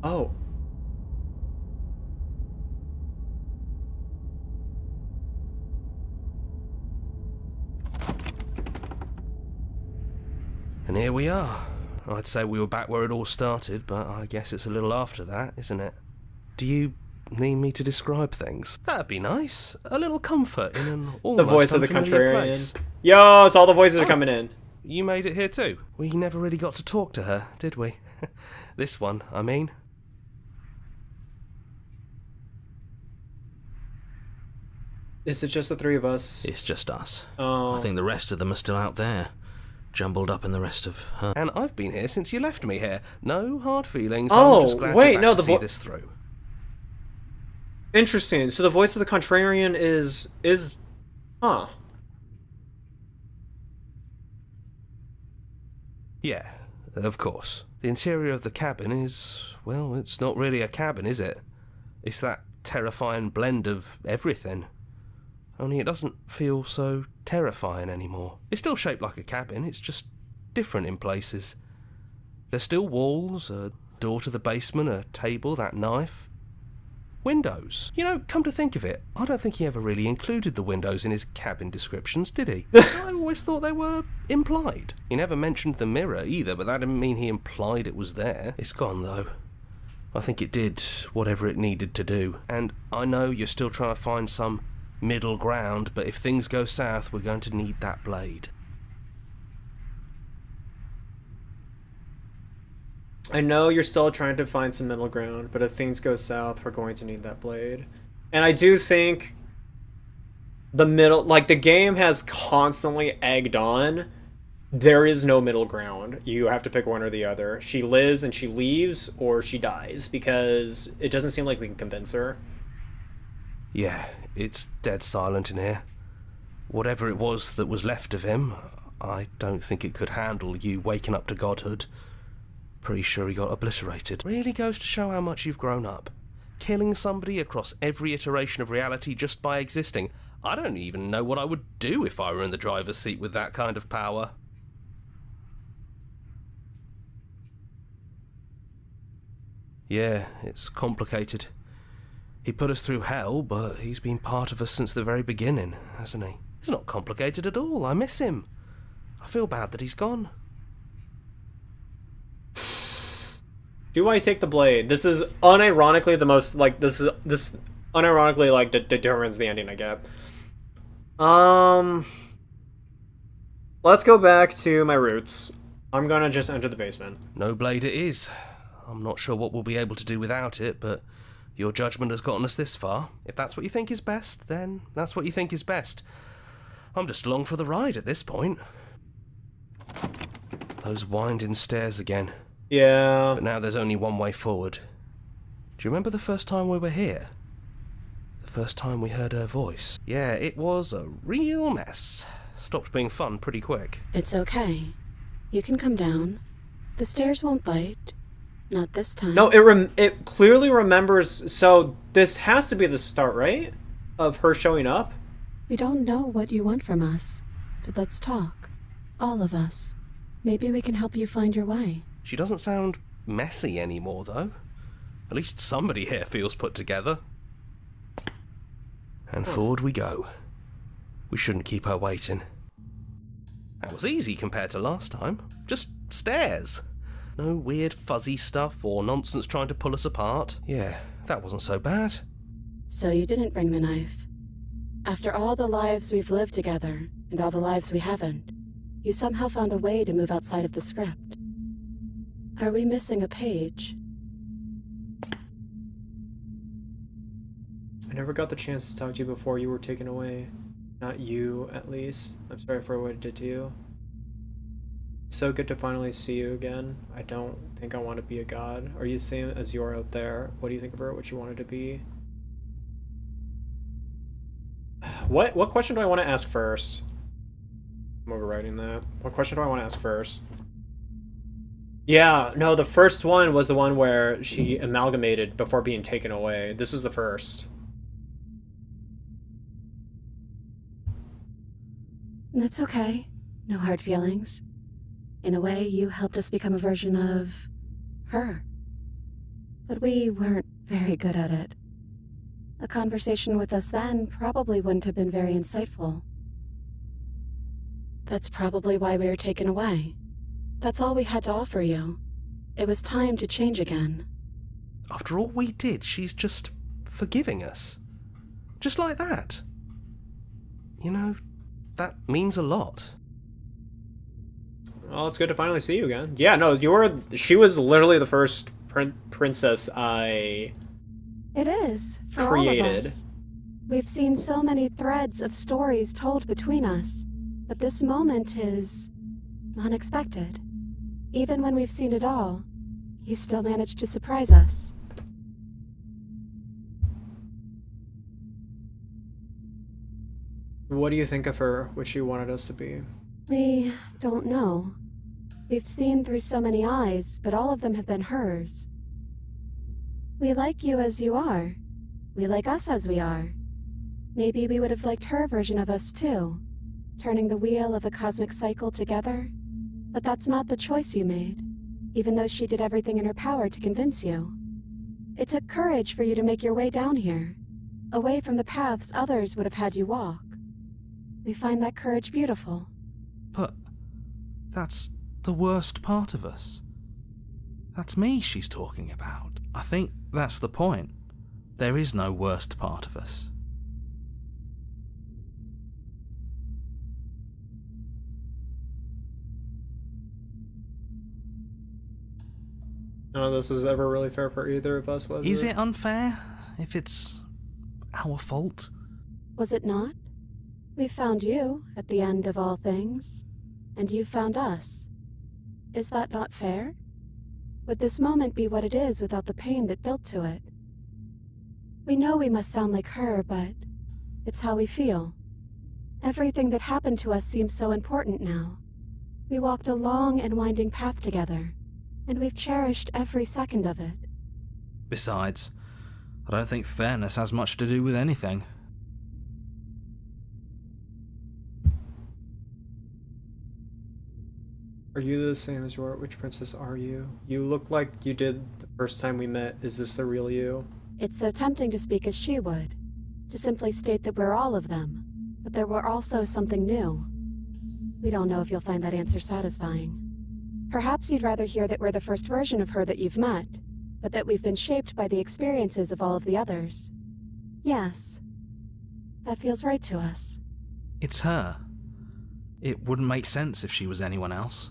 Oh. And here we are. I'd say we were back where it all started, but I guess it's a little after that, isn't it? Do you need me to describe things? That'd be nice. A little comfort in an almost The voice of the unfamiliar contrarian. place. Yo, so all the voices are coming in. You made it here too. We never really got to talk to her, did we? This one, I mean. Is it just the three of us? It's just us. Oh. I think the rest of them are still out there, jumbled up in the rest of her. And I've been here since you left me here. No hard feelings. Oh, I'm just glad wait, you're back no, to the see vo- this through. Interesting. So the voice of the contrarian is huh. Yeah, of course. The interior of the cabin is, well, it's not really a cabin, is it? It's that terrifying blend of everything. Only it doesn't feel so terrifying anymore. It's still shaped like a cabin, it's just different in places. There's still walls, a door to the basement, a table, that knife. Windows. You know, come to think of it, I don't think he ever really included the windows in his cabin descriptions, did he? I always thought they were implied. He never mentioned the mirror either, but that didn't mean he implied it was there. It's gone, though. I think it did whatever it needed to do. And I know you're still trying to find some middle ground, but if things go south, we're going to need that blade. I know you're still trying to find some middle ground, but if things go south, we're going to need that blade. And I do think the game has constantly egged on. There is no middle ground. You have to pick one or the other. She lives and she leaves, or she dies, because it doesn't seem like we can convince her. Yeah, it's dead silent in here. Whatever it was that was left of him, I don't think it could handle you waking up to godhood. Pretty sure he got obliterated. Really goes to show how much you've grown up. Killing somebody across every iteration of reality just by existing. I don't even know what I would do if I were in the driver's seat with that kind of power. Yeah, it's complicated. He put us through hell, but he's been part of us since the very beginning, hasn't he? It's not complicated at all. I miss him. I feel bad that he's gone. Do I take the blade? This is unironically the most, like, this unironically, like, determines the ending I get. Let's go back to my roots. I'm gonna just enter the basement. No blade it is. I'm not sure what we'll be able to do without it, but your judgment has gotten us this far. If that's what you think is best, then that's what you think is best. I'm just along for the ride at this point. Those winding stairs again. Yeah. But now there's only one way forward. Do you remember the first time we were here? The first time we heard her voice? Yeah, it was a real mess. Stopped being fun pretty quick. It's okay. You can come down. The stairs won't bite. Not this time. No, it clearly remembers. So this has to be the start, right? Of her showing up. We don't know what you want from us, but let's talk. All of us. Maybe we can help you find your way. She doesn't sound messy anymore, though. At least somebody here feels put together. And forward we go. We shouldn't keep her waiting. That was easy compared to last time. Just stairs. No weird fuzzy stuff or nonsense trying to pull us apart. Yeah, that wasn't so bad. So you didn't bring the knife. After all the lives we've lived together, and all the lives we haven't, you somehow found a way to move outside of the script. Are we missing a page? I never got the chance to talk to you before you were taken away. Not you, at least. I'm sorry for what it did to you. It's so good to finally see you again. I don't think I want to be a god. Are you the same as you are out there? What do you think of her? What you wanted to be? What question do I want to ask first? I'm overwriting that. What question do I want to ask first? Yeah, no, the first one was the one where she amalgamated before being taken away. This was the first. That's okay. No hard feelings. In a way, you helped us become a version of her. But we weren't very good at it. A conversation with us then probably wouldn't have been very insightful. That's probably why we were taken away. That's all we had to offer you. It was time to change again. After all we did, she's just forgiving us. Just like that. You know, that means a lot. Well, it's good to finally see you again. Yeah, no, she was literally the first princess I It is, for created. all of us. We've seen so many threads of stories told between us, but this moment is unexpected. Even when we've seen it all, you still managed to surprise us. What do you think of her, what she wanted us to be? We don't know. We've seen through so many eyes, but all of them have been hers. We like you as you are. We like us as we are. Maybe we would have liked her version of us too, turning the wheel of a cosmic cycle together. But that's not the choice you made, even though she did everything in her power to convince you. It took courage for you to make your way down here, away from the paths others would have had you walk. We find that courage beautiful. But that's the worst part of us. That's me she's talking about. I think that's the point. There is no worst part of us. None of this was ever really fair for either of us, was it? Is it unfair if it's our fault? Was it not? We found you at the end of all things, and you found us. Is that not fair? Would this moment be what it is without the pain that built to it? We know we must sound like her, but it's how we feel. Everything that happened to us seems so important now. We walked a long and winding path together, and we've cherished every second of it. Besides, I don't think fairness has much to do with anything. Are you the same as you are? Which princess are you? You look like you did the first time we met. Is this the real you? It's so tempting to speak as she would, to simply state that we're all of them, but there were also something new. We don't know if you'll find that answer satisfying. Perhaps you'd rather hear that we're the first version of her that you've met, but that we've been shaped by the experiences of all of the others. Yes, that feels right to us. It's her. It wouldn't make sense if she was anyone else.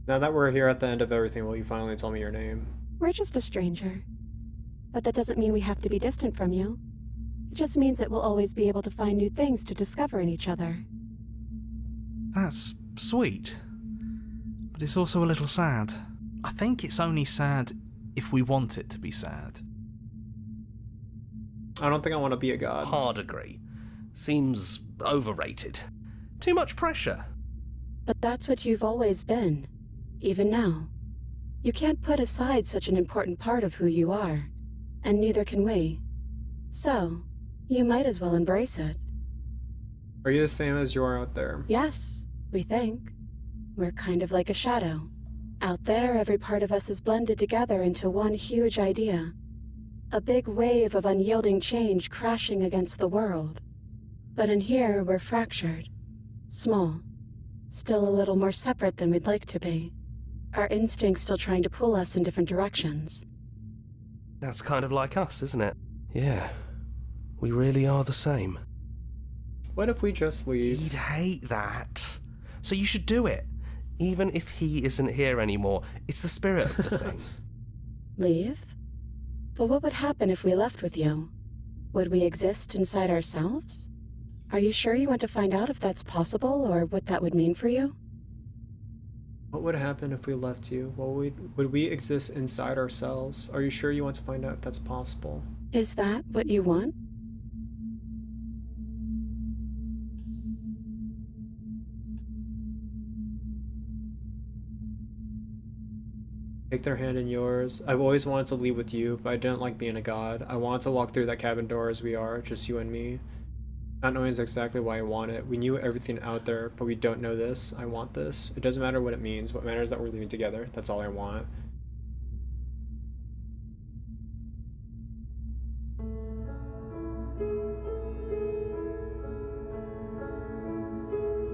Now that we're here at the end of everything, will you finally tell me your name? We're just a stranger. But that doesn't mean we have to be distant from you. It just means that we'll always be able to find new things to discover in each other. That's sweet. But it's also a little sad. I think it's only sad if we want it to be sad. I don't think I want to be a god. Hard agree. Seems overrated. Too much pressure. But that's what you've always been. Even now. You can't put aside such an important part of who you are. And neither can we. So, you might as well embrace it. Are you the same as you are out there? Yes, we think. We're kind of like a shadow. Out there, every part of us is blended together into one huge idea. A big wave of unyielding change crashing against the world. But in here, we're fractured. Small. Still a little more separate than we'd like to be. Our instincts still trying to pull us in different directions. That's kind of like us, isn't it? Yeah. We really are the same. What if we just leave? He'd hate that. So you should do it. Even if he isn't here anymore. It's the spirit of the thing. Leave? But what would happen if we left with you? Would we exist inside ourselves? Are you sure you want to find out if that's possible, or what that would mean for you? What would happen if we left you? Well, would we exist inside ourselves? Are you sure you want to find out if that's possible? Is that what you want? Take their hand in yours. I've always wanted to leave with you, but I didn't like being a god. I wanted to walk through that cabin door as we are, just you and me. Not knowing exactly why I want it. We knew everything out there, but we don't know this. I want this. It doesn't matter what it means. What matters is that we're leaving together. That's all I want.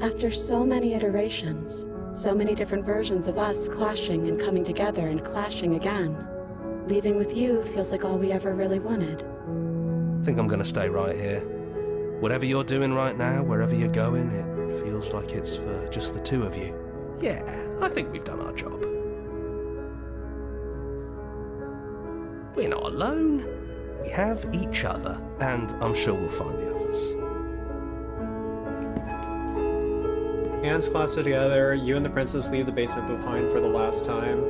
After so many iterations, so many different versions of us clashing and coming together and clashing again, leaving with you feels like all we ever really wanted. I think I'm gonna stay right here. Whatever you're doing right now, wherever you're going, it feels like it's for just the two of you. Yeah, I think we've done our job. We're not alone. We have each other, and I'm sure we'll find the others. Hands clasped together, you and the princess leave the basement behind for the last time.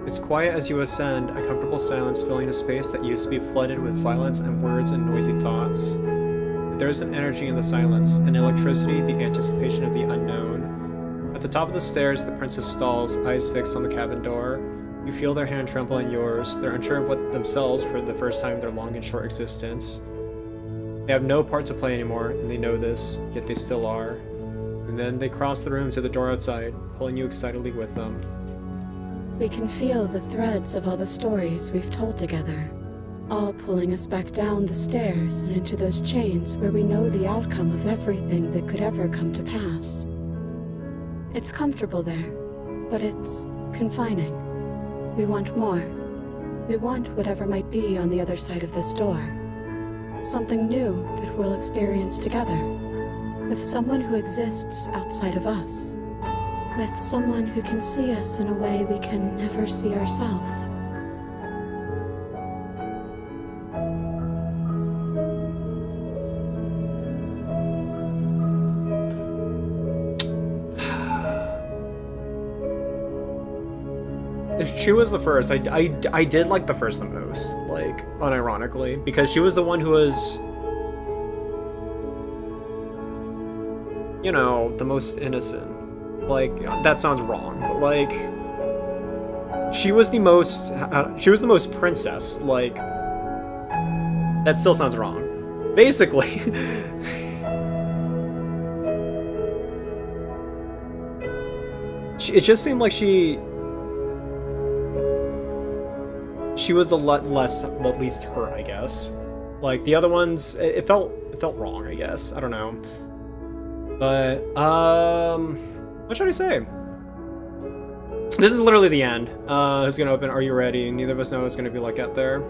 It's quiet as you ascend, a comfortable silence filling a space that used to be flooded with violence and words and noisy thoughts. There's an energy in the silence, an electricity, the anticipation of the unknown. At the top of the stairs, the princess stalls, eyes fixed on the cabin door. You feel their hand tremble in yours. They're unsure of what themselves for the first time in their long and short existence. They have no part to play anymore, and they know this, yet they still are. And then they cross the room to the door outside, pulling you excitedly with them. We can feel the threads of all the stories we've told together, all pulling us back down the stairs and into those chains where we know the outcome of everything that could ever come to pass. It's comfortable there, but it's confining. We want more. We want whatever might be on the other side of this door. Something new that we'll experience together, with someone who exists outside of us. With someone who can see us in a way we can never see ourselves. If she was the first, I did like the first the most, like, unironically, because she was the one who was, you know, the most innocent. Like, that sounds wrong, but like, she was the most princess, like, that still sounds wrong. Basically. It just seemed like she was the least hurt, I guess. Like, the other ones, it felt wrong, I guess. I don't know. But, what should I say? This is literally the end. It's gonna open, are you ready? Neither of us know what it's gonna be like out there.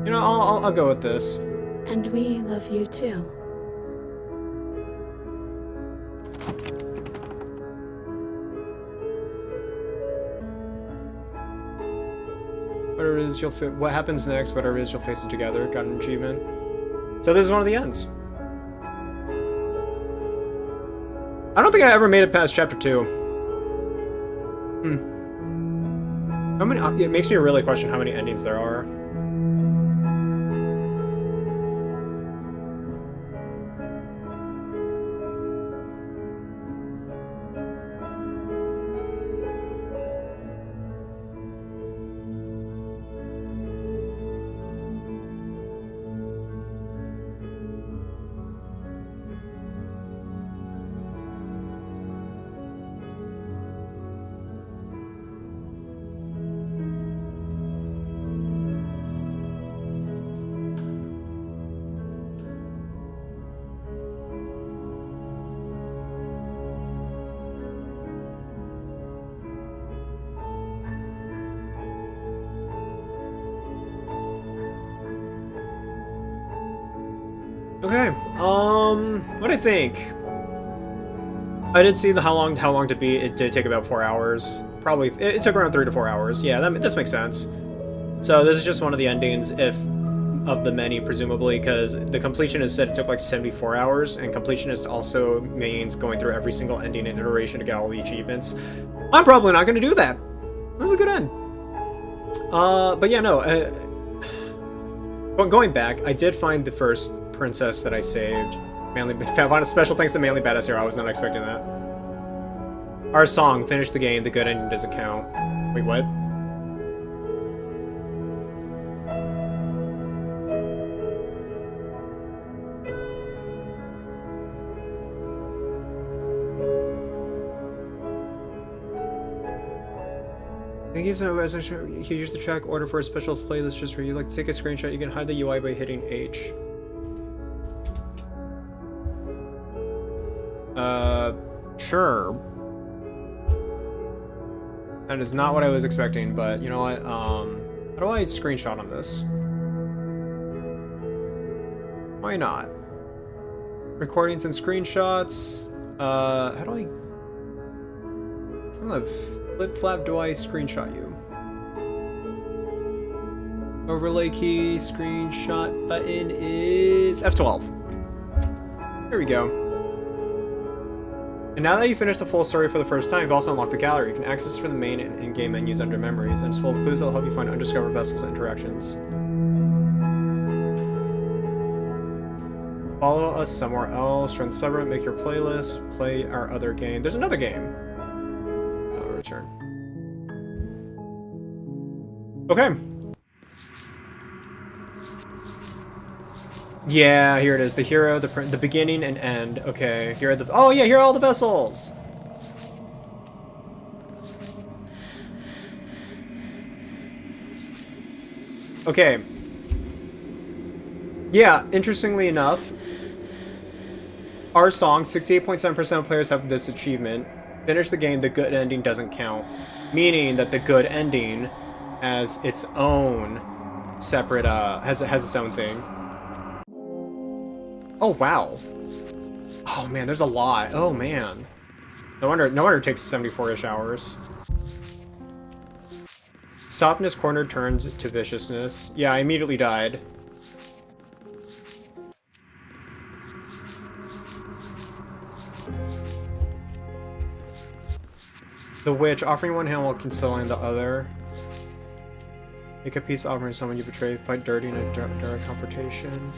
You know, I'll go with this. And we love you too. Whatever it is you'll what happens next, whatever it is you'll face it together, got an achievement. So this is one of the ends. I don't think I ever made it past chapter 2. How many? It makes me really question how many endings there are. Okay, what do I think? I did see the how long to beat. It did take about 4 hours. Probably, it took around 3 to 4 hours. Yeah, this makes sense. So this is just one of the endings, of the many, presumably, because the completionist said it took like 74 hours, and completionist also means going through every single ending and iteration to get all the achievements. I'm probably not going to do that. That was a good end. But yeah, no. Going back, I did find the first princess that I saved. Found a special thanks to Manly Badass Hero. I was not expecting that. Our song, finish the game, the good ending doesn't count. Wait, what? Thank you so much. You use the track order for a special playlist just for you. Like, take a screenshot. You can hide the UI by hitting H. Sure. That is not what I was expecting, but you know what? How do I screenshot on this? Why not? Recordings and screenshots. How do I flip flap do I screenshot you? Overlay key, screenshot button is F12. There we go. And now that you've finished the full story for the first time, you've also unlocked the gallery. You can access it from the main in-game menus under Memories, and it's full of clues that will help you find undiscovered vessels and interactions. Follow us somewhere else, join the subreddit, make your playlist, play our other game. There's another game. Oh, return. Okay. Yeah, here it is. The hero, the beginning and end. Okay, here are the... Oh, yeah, here are all the vessels! Okay. Yeah, interestingly enough, our song, 68.7% of players have this achievement. Finish the game, the good ending doesn't count. Meaning that the good ending has its own separate, has its own thing. Oh, wow. Oh, man, there's a lot. Oh, man. No wonder it takes 74-ish hours. Softness corner turns to viciousness. Yeah, I immediately died. The witch, offering one hand while concealing the other. Make a peace offering someone you betray. Fight dirty in a direct confrontation.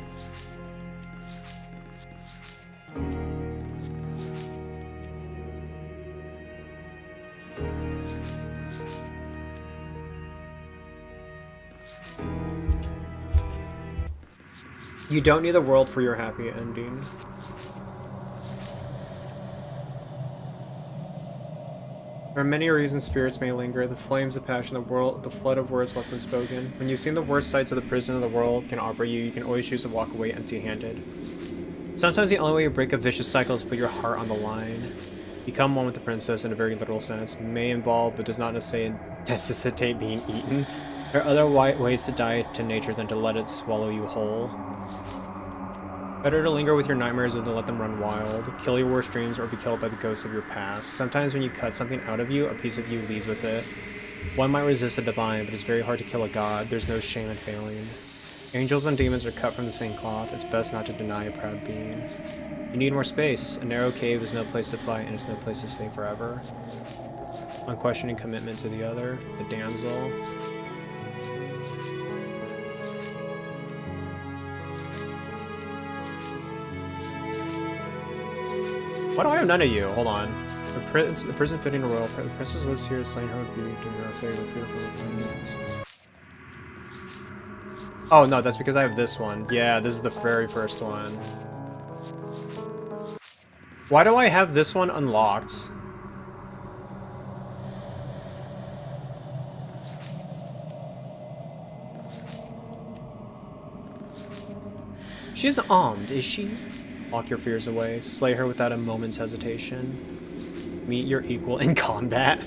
You don't need the world for your happy ending. There are many reasons spirits may linger, the flames of passion, the flood of words left unspoken. When you've seen the worst sights of the prison of the world can offer you, you can always choose to walk away empty-handed. Sometimes the only way you break a vicious cycle is to put your heart on the line. Become one with the princess in a very literal sense. May involve, but does not necessitate being eaten. There are other ways to die to nature than to let it swallow you whole. Better to linger with your nightmares than to let them run wild. Kill your worst dreams or be killed by the ghosts of your past. Sometimes when you cut something out of you, a piece of you leaves with it. One might resist the divine, but it's very hard to kill a god. There's no shame in failing. Angels and demons are cut from the same cloth. It's best not to deny a proud being. You need more space. A narrow cave is no place to fight, and it's no place to stay forever. Unquestioning commitment to the other. The damsel. Why do I have none of you? Hold on. The prison fitting a royal. The princess lives here, slain her with beauty, doing her a favor, fearful of my needs. Oh no, that's because I have this one. Yeah, this is the very first one. Why do I have this one unlocked? She's armed, is she? Lock your fears away. Slay her without a moment's hesitation. Meet your equal in combat.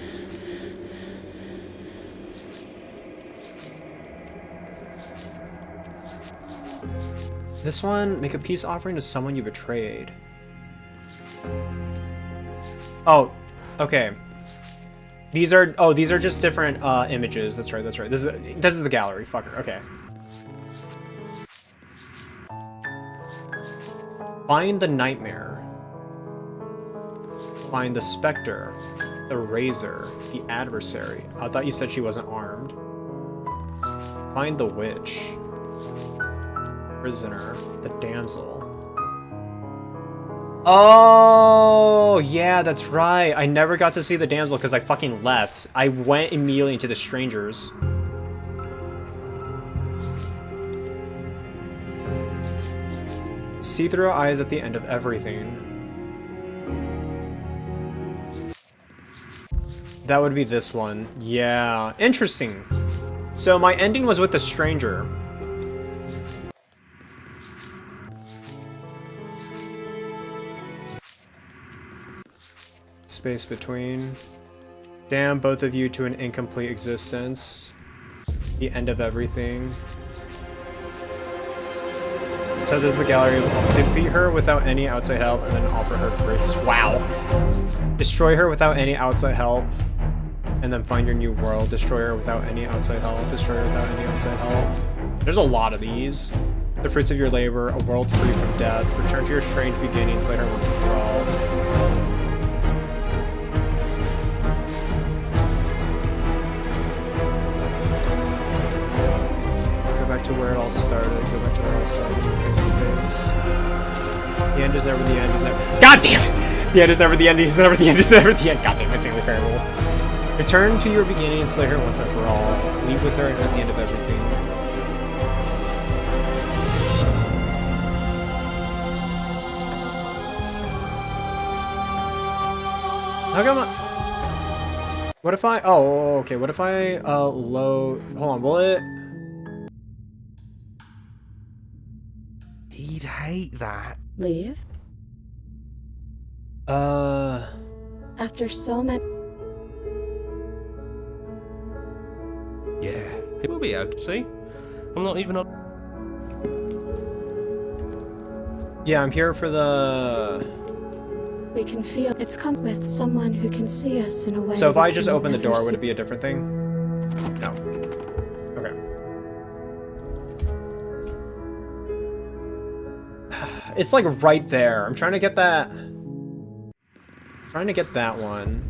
This one, make a peace offering to someone you betrayed. Oh, okay. These are just different images. That's right. This is the gallery. Fucker. Okay. Find the nightmare. Find the specter. The razor. The adversary. I thought you said she wasn't armed. Find the witch. Prisoner. The damsel. Oh, yeah, that's right. I never got to see the damsel because I fucking left. I went immediately into the strangers. See through her eyes at the end of everything. That would be this one. Yeah, interesting. So my ending was with the stranger. Space between. Damn both of you to an incomplete existence. The end of everything. So this is the gallery. Defeat her without any outside help and then offer her grace. Wow. Destroy her without any outside help and then find your new world. Destroy her without any outside help. Destroy her without any outside help. There's a lot of these. The fruits of your labor, a world free from death. Return to your strange beginnings, slay her once and for all. To where it all started. Go back to where it all started. Face to face. The end is never the end. Is never. God damn! The end is never the end. Is never the end. Is never the end. God damn! It's the parable. Return to your beginning and slay her once and for all. Leave with her and at the end of everything. How come I... What if I... Oh, okay. What if I load... Hold on. Will it... He'd hate that. Leave? After so many... Yeah, it will be okay. See? I'm not even on... Yeah, I'm here for the... We can feel it's come with someone who can see us in a way. So if we I just can open the never door, would see. it be a different thing? No. Okay. It's like right there. I'm trying to get that. Trying to get that one.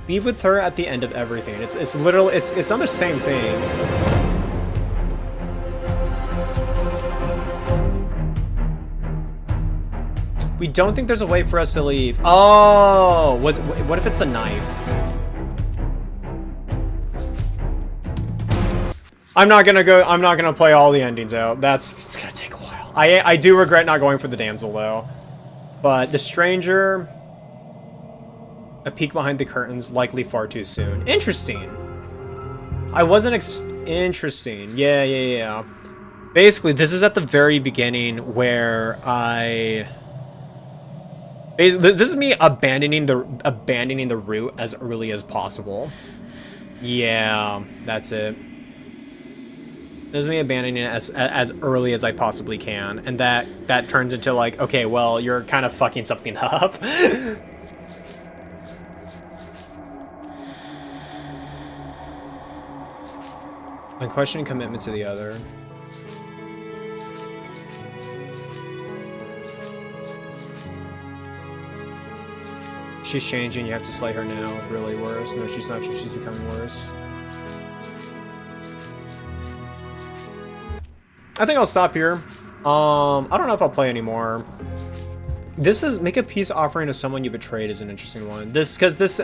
Leave with her at the end of everything. It's literally it's on the same thing. We don't think there's a way for us to leave. Oh, what if it's the knife? I'm not gonna play all the endings out. It's gonna take a while. I do regret not going for the damsel though. But the stranger, a peek behind the curtains, likely far too soon. Interesting. I wasn't interesting. Yeah. Basically, this is at the very beginning where this is me abandoning the route as early as possible. Yeah, that's it. Is me abandoning it as early as I possibly can, and that turns into like, okay, well, you're kind of fucking something up. Unquestioning commitment to the other. She's changing, you have to slay her now. Really worse. No, she's not, she's becoming worse. I think I'll stop here. I don't know if I'll play anymore. This is make a peace offering to someone you betrayed is an interesting one. Because this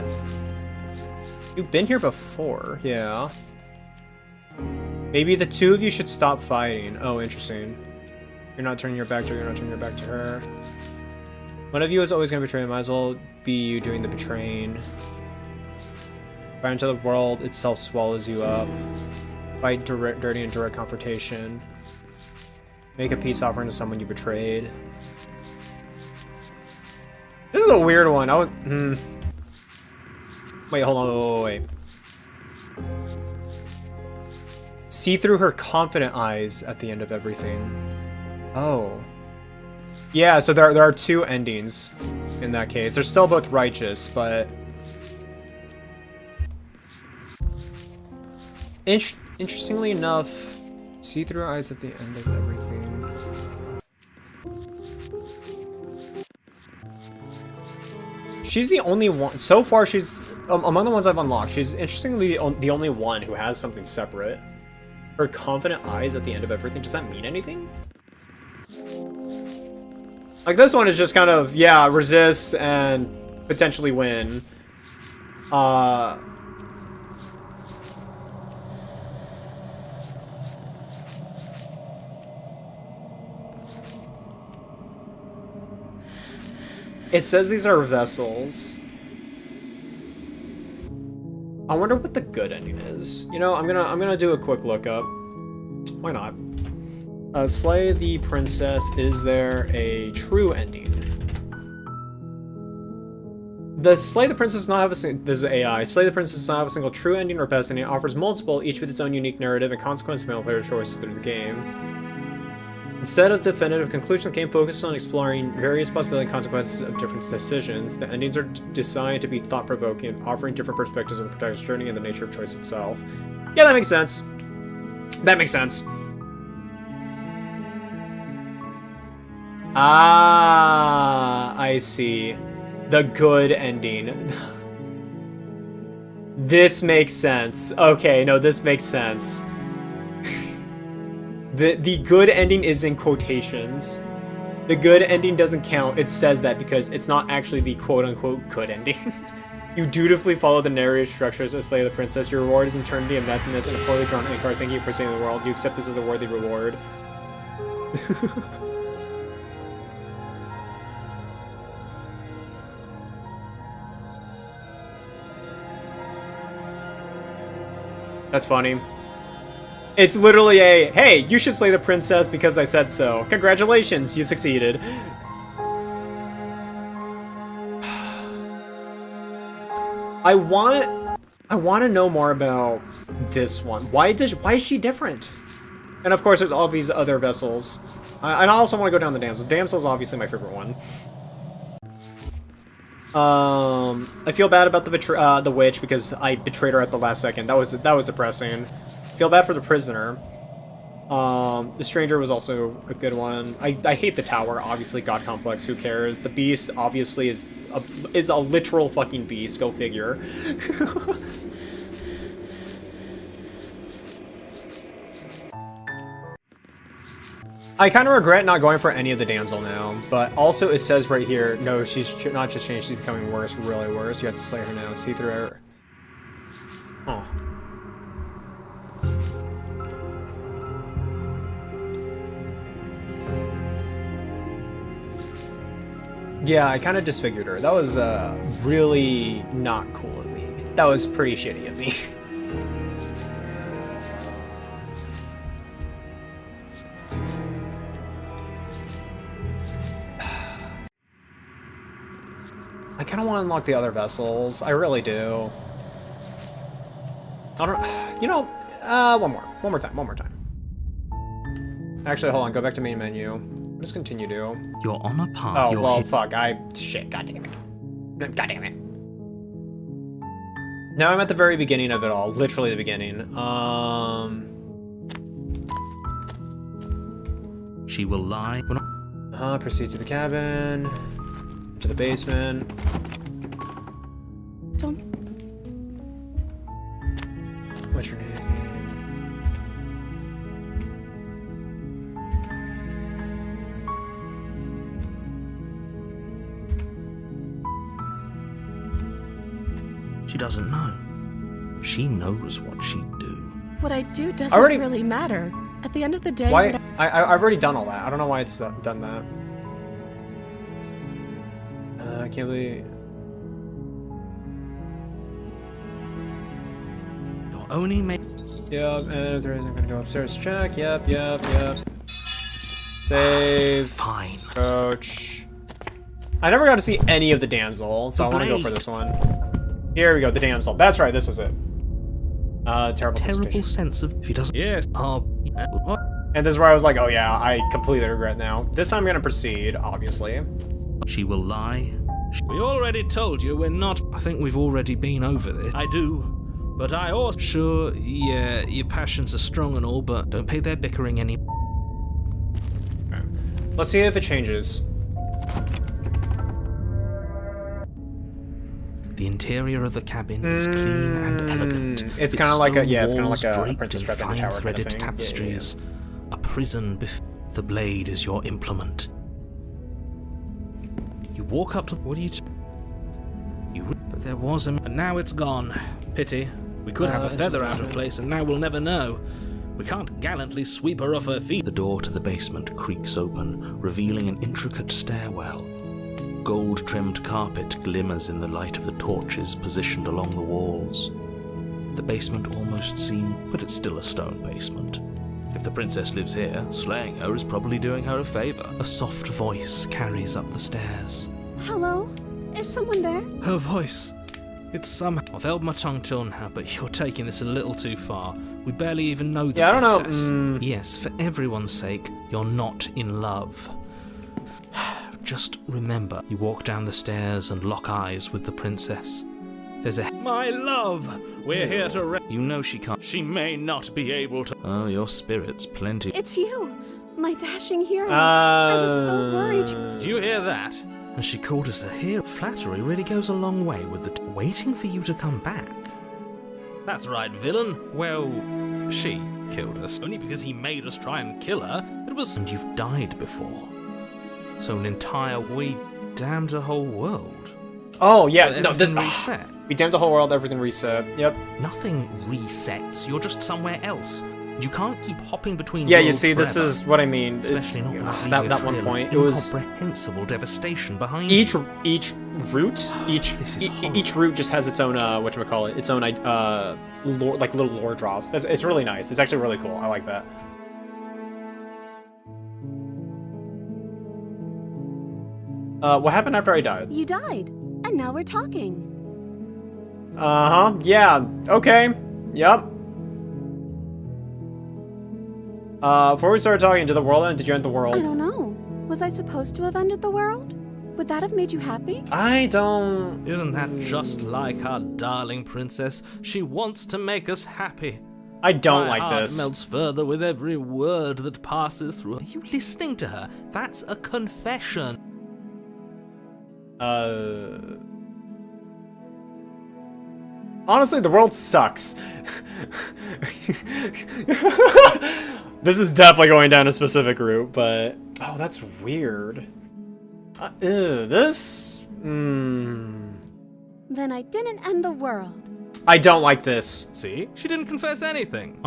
you've been here before, yeah. Maybe the two of you should stop fighting. Oh, interesting. You're not turning your back to her, you're not turning your back to her. One of you is always gonna betray, might as well be you doing the betraying. Fight until the world itself swallows you up. Fight dirty and direct confrontation. Make a peace offering to someone you betrayed. This is a weird one. I would. Wait, hold on. Wait. See through her confident eyes at the end of everything. Oh. Yeah, so there are two endings in that case. They're still both righteous, but interestingly enough, see through her eyes at the end of everything. She's the only one so far. She's among the ones I've unlocked. She's interestingly the only one who has something separate. Her confident eyes at the end of everything. Does that mean anything? Like, this one is just kind of, yeah, resist and potentially win. It says these are vessels. I wonder what the good ending is. You know, I'm gonna do a quick lookup. Why not? Slay the princess. Is there a true ending? The Slay the princess does not have a single. This is AI. Slay the princess does not have a single true ending or best ending. It offers multiple, each with its own unique narrative and consequences of player choices through the game. Instead of definitive conclusion, the game focuses on exploring various possibilities and consequences of different decisions. The endings are designed to be thought-provoking, offering different perspectives on the protagonist's journey and the nature of choice itself. Yeah, that makes sense. That makes sense. Ah, I see. The good ending. This makes sense. Okay, no, this makes sense. The good ending is in quotations. The good ending doesn't count. It says that because it's not actually the quote-unquote good ending. You dutifully follow the narrative structures of Slay the Princess. Your reward is eternity and happiness and a poorly drawn end card. Thank you for saving the world. You accept this as a worthy reward. That's funny. It's literally a, hey, you should slay the princess because I said so. Congratulations, you succeeded. I want to know more about this one. Why is she different? And of course, there's all these other vessels. And I also want to go down the damsels. Damsel's obviously my favorite one. I feel bad about the witch because I betrayed her at the last second. That was depressing. Feel bad for the prisoner. The stranger was also a good one. I hate the tower. Obviously, God complex. Who cares? The beast obviously is a literal fucking beast. Go figure. I kind of regret not going for any of the damsel now, but also it says right here, no, she's not just changed, she's becoming worse, really worse. You have to slay her now. See through her. Oh. Yeah, I kind of disfigured her. That was really not cool of me. That was pretty shitty of me. I kind of want to unlock the other vessels. I really do. I don't. You know, one more time. Actually, hold on. Go back to main menu. Just continue to. You're on a path. Oh, You're well, hit- fuck. Shit. God damn it. God damn it. Now I'm at the very beginning of it all. Literally the beginning. She will lie. Proceed to the cabin. To the basement. Don't. What's your name? She doesn't know. She knows what she'd do. What I do doesn't Already- really matter. At the end of the day, Why? what I've already done all that. I don't know why it's done that. I can't believe. You're only make. Yep, and if there isn't gonna go upstairs. Check. Yep. Save. Fine. Coach. I never got to see any of the damsel, so I want to go for blade. this one. Here we go, the damsel. That's right, this is it. Terrible Terrible sensation. sense of. If he doesn't. Yes. Oh. And this is where I was like, oh yeah, I completely regret now. This time I'm gonna proceed, obviously. She will lie. We already told you we're not. I think we've already been over this. I do. But I also. Sure, yeah, your passions are strong and all, but don't pay their bickering any. Let's see if it changes. The interior of the cabin is clean and elegant. It's Its kinda like a- stone yeah, it's kinda walls like a draped Princess in Trap in the Tower kind of fine-threaded thing. Yeah, yeah, yeah. tapestries. A prison the blade is your implement. You walk up to. What do you? But there was a. And now it's gone. Pity. We could have a feather out of place, and now we'll never know. We can't gallantly sweep her off her feet. The door to the basement creaks open, revealing an intricate stairwell. Gold-trimmed carpet glimmers in the light of the torches positioned along the walls. The basement almost seems, but it's still a stone basement. If the princess lives here, slaying her is probably doing her a favor. A soft voice carries up the stairs. Hello? Is someone there? Her voice. It's somehow. I've held my tongue till now, but you're taking this a little too far. We barely even know the Yeah, I don't know, princess. Yes, for everyone's sake, you're not in love. Just remember, you walk down the stairs and lock eyes with the princess. There's a. My love! We're here to. You know she can't. She may not be able to. Oh, your spirit's plenty. It's you, my dashing hero. I was so worried. Did you hear that? And she called us a hero. Flattery really goes a long way with the. Waiting for you to come back. That's right, villain. Well, she killed us. Only because he made us try and kill her. It was. And you've died before. So an entire. We damned a whole world. Oh, yeah, But no, everything reset. we damned the whole world, everything reset. Yep. Nothing resets. You're just somewhere else. You can't keep hopping between. Yeah, you worlds see, this forever. is what I mean. It's Especially not without leaving that a one trail of point. It was incomprehensible devastation behind you. each route, This is horrible. each route just has its own whatchamacallit, its own lore, like little lore drops. It's really nice. It's actually really cool. I like that. What happened after I died? You died, and now we're talking. Uh-huh. Yeah. Okay. Yep. Before we started talking, did the world end? Did you end the I world? don't know. Was I supposed to have ended the world? Would that have made you happy? I don't... Isn't that just like our darling princess? She wants to make us happy. I don't My like heart this. melts further with every word that passes through. Are you listening to her? That's a confession. Honestly, the world sucks. This is definitely going down a specific route, but... Oh, that's weird. This... Then I didn't end the world. I don't like this. See? She didn't confess anything.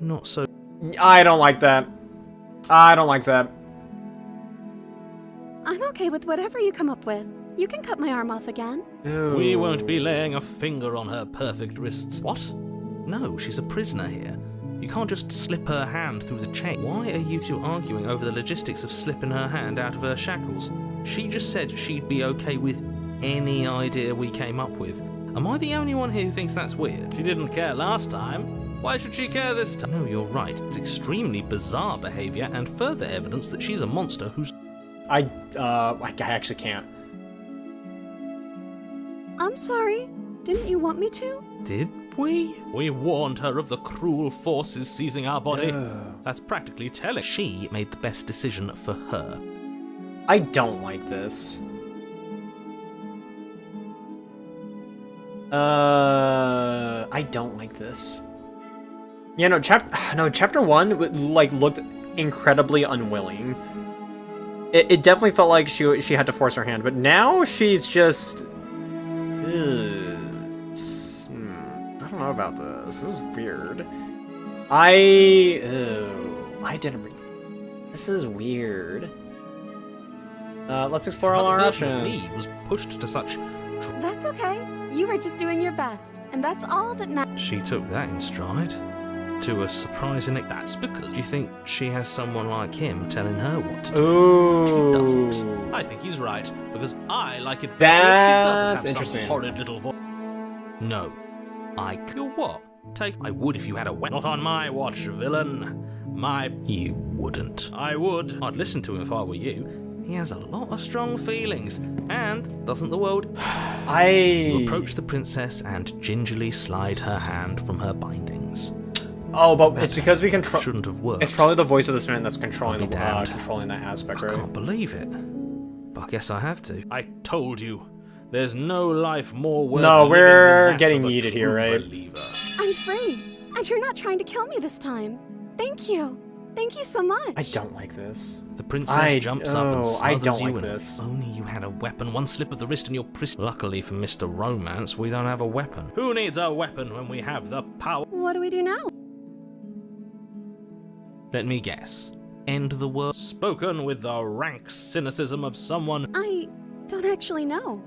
Not so. I don't like that. I don't like that. I'm okay with whatever you come up with. You can cut my arm off again. We won't be laying a finger on her perfect wrists. What? No, she's a prisoner here. You can't just slip her hand through the chain. Why are you two arguing over the logistics of slipping her hand out of her shackles? She just said she'd be okay with any idea we came up with. Am I the only one here who thinks that's weird? She didn't care last time. Why should she care this time? No, you're right. It's extremely bizarre behavior and further evidence that she's a monster who's... I actually can't. I'm sorry. Didn't you want me to? Did we? We warned her of the cruel forces seizing our body. That's practically telling. She made the best decision for her. I don't like this. I don't like this. Yeah, no, chapter 1 like looked incredibly unwilling. It definitely felt like she had to force her hand, but now she's just I don't know about this. This is weird. This is weird. Let's explore all our Another version of options. me was pushed to such... That's okay. You were just doing your best, and that's all that matters. She took that in stride. To a surprising... That's because you think she has someone like him telling her what to do. Ooh. She doesn't. I think he's right, because I like it better if she doesn't That's have interesting. some horrid little voice. No. You're what? I would if you had a weapon. Not on my watch, villain. You wouldn't. I would. I'd listen to him if I were you. He has a lot of strong feelings, and doesn't the world? You approach the princess and gingerly slide her hand from her bindings. Oh, but it's because we control. Shouldn't have worked. It's probably the voice of this man that's controlling I'll be damned. controlling that aspect, I right? can't believe it. But I guess I have to. I told you. There's no life more worth No, living we're than that getting of a yeeted here, true right? believer. I'm free, and you're not trying to kill me this time. Thank you. Thank you so much. I don't like this. The princess jumps up and I smothers don't you, like and this. if only you had a weapon, one slip of the wrist and you're Luckily for Mr. Romance, we don't have a weapon. Who needs a weapon when we have the power? What do we do now? Let me guess. End the world. Spoken with the rank cynicism of someone. I don't actually know.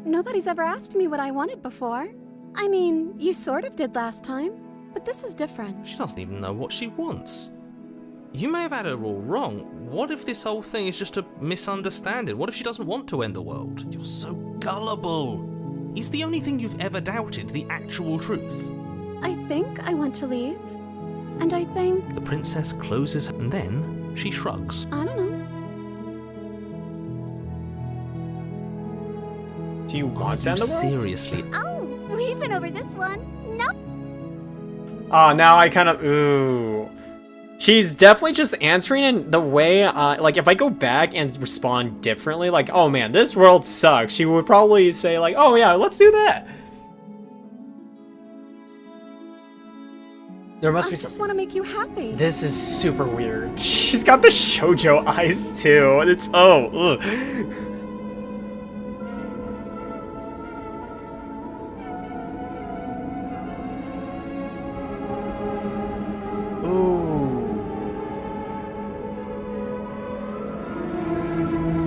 Nobody's ever asked me what I wanted before. I mean, you sort of did last time, but this is different. She doesn't even know what she wants. You may have had her all wrong. What if this whole thing is just a misunderstanding? What if she doesn't want to end the world? You're so gullible. Is the only thing you've ever doubted the actual truth? I think I want to leave. And I think... The princess closes and then she shrugs. I don't know. Do you want to Are end you the world? seriously? Oh, we've been over this one. Nope. Oh, now I kind of... Ooh. She's definitely just answering in the way, like, if I go back and respond differently, like, oh man, this world sucks, she would probably say, like, oh yeah, let's do that. There must I be just some... want to make you happy. This is super weird. She's got the shoujo eyes, too, and it's... Oh, ugh.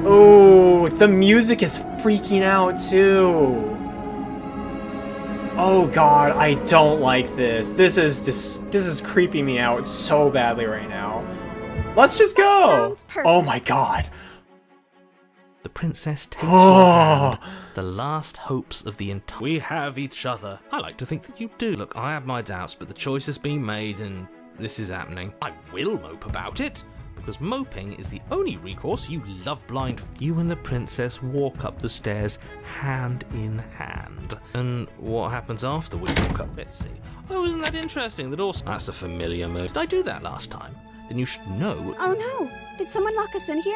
Ooh, the music is freaking out too. Oh god, I don't like this. This is creeping me out so badly right now. Let's just go. sounds perfect. Oh my god. The princess takes your hand, the last hopes of the entire... We have each other. I like to think that you do. Look, I have my doubts, but the choice has been made and this is happening. I will mope about it. Because moping is the only recourse, you love-blind. You and the princess walk up the stairs, hand in hand. And what happens after we walk up? Let's see. Oh, isn't that interesting? That's a familiar move. Did I do that last time? Then you should know. Oh no, did someone lock us in here?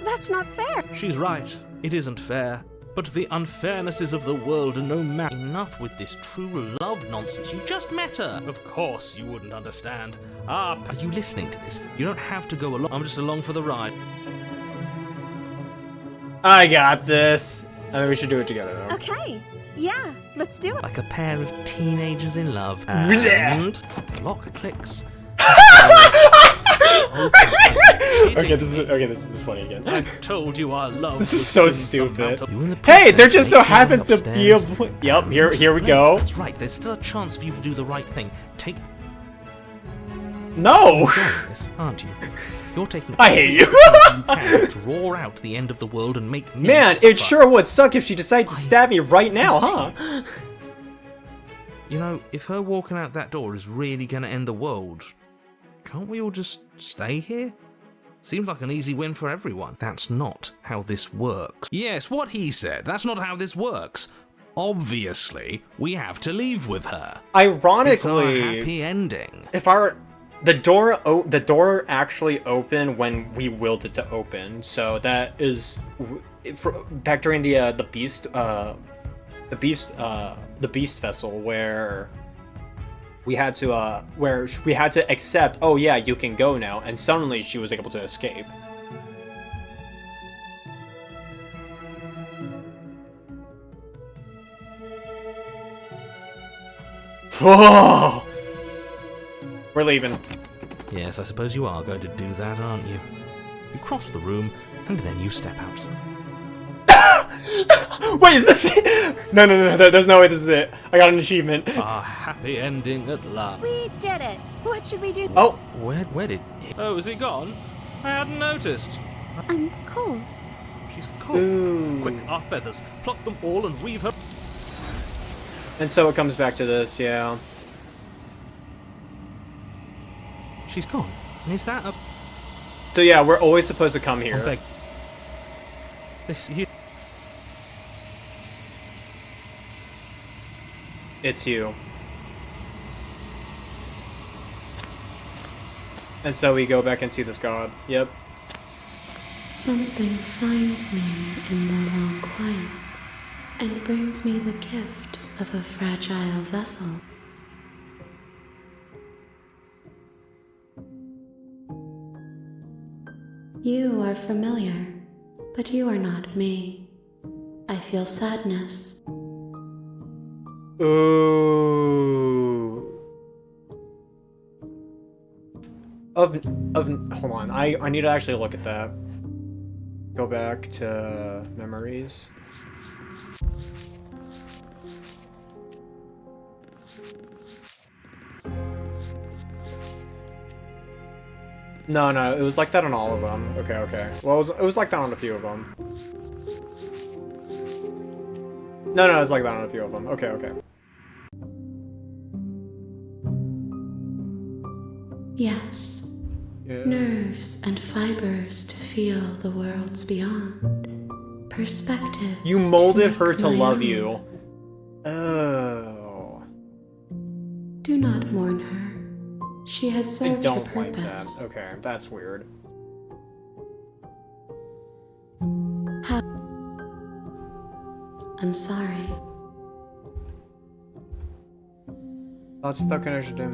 That's not fair. She's right. It isn't fair. But the unfairnesses of the world are no match. Enough with this true love nonsense. You just met her. Of course you wouldn't understand. Are you listening to this? You don't have to go along. I'm just along for the ride. I got this. I mean, we should do it together though. Okay, yeah, let's do it. Like a pair of teenagers in love. Blech. And lock clicks. Okay, this is funny again. I told you our love. This is was so in some stupid. amount of- You and the Hey, there princess just so make your way happens to be a... upstairs. Yep, here we go. That's right. There's still a chance for you to do the right thing. No! You're doing this, aren't you? You're taking... I hate you. you can draw out the end of the world and make me Man, suffer. it sure would suck if she decided to stab me right now, huh? You know, if her walking out that door is really going to end the world, can't we all just stay here? Seems like an easy win for everyone. That's not how this works. Yes, what he said. That's not how this works. Obviously, we have to leave with her. Ironically, It's our happy ending. if the door actually opened when we willed it to open, so that is back during the beast vessel where we had to accept, oh yeah, you can go now, and suddenly she was able to escape. Whoa! We're leaving. Yes, I suppose you are going to do that, aren't you? You cross the room, and then you step outside. Wait, is this it? No, there's no way this is it. I got an achievement. Our happy ending at last. We did it! What should we do? Oh, Where did... Oh, is he gone? I hadn't noticed. I'm cold. She's cold. Ooh. Quick, our feathers. Pluck them all and weave her... And so it comes back to this, yeah. She's gone. And is that a... So yeah, we're always supposed to come I here. beg... This... You... It's you. And so we go back and see this god. Yep. Something finds me in the long quiet and brings me the gift of a fragile vessel. You are familiar, but you are not me. I feel sadness. Ooh. Hold on. I need to actually look at that. Go back to memories. No, it was like that on all of them. Okay. Well, it was like that on a few of them. No, it was like that on a few of them. Okay. Yes, Yeah. nerves and fibers to feel the worlds beyond. Perspectives. You molded make her to my love own. you. Oh. Do not mourn her. She has I served her don't like that. purpose. Okay, that's weird. I'm sorry. Thoughts without connection to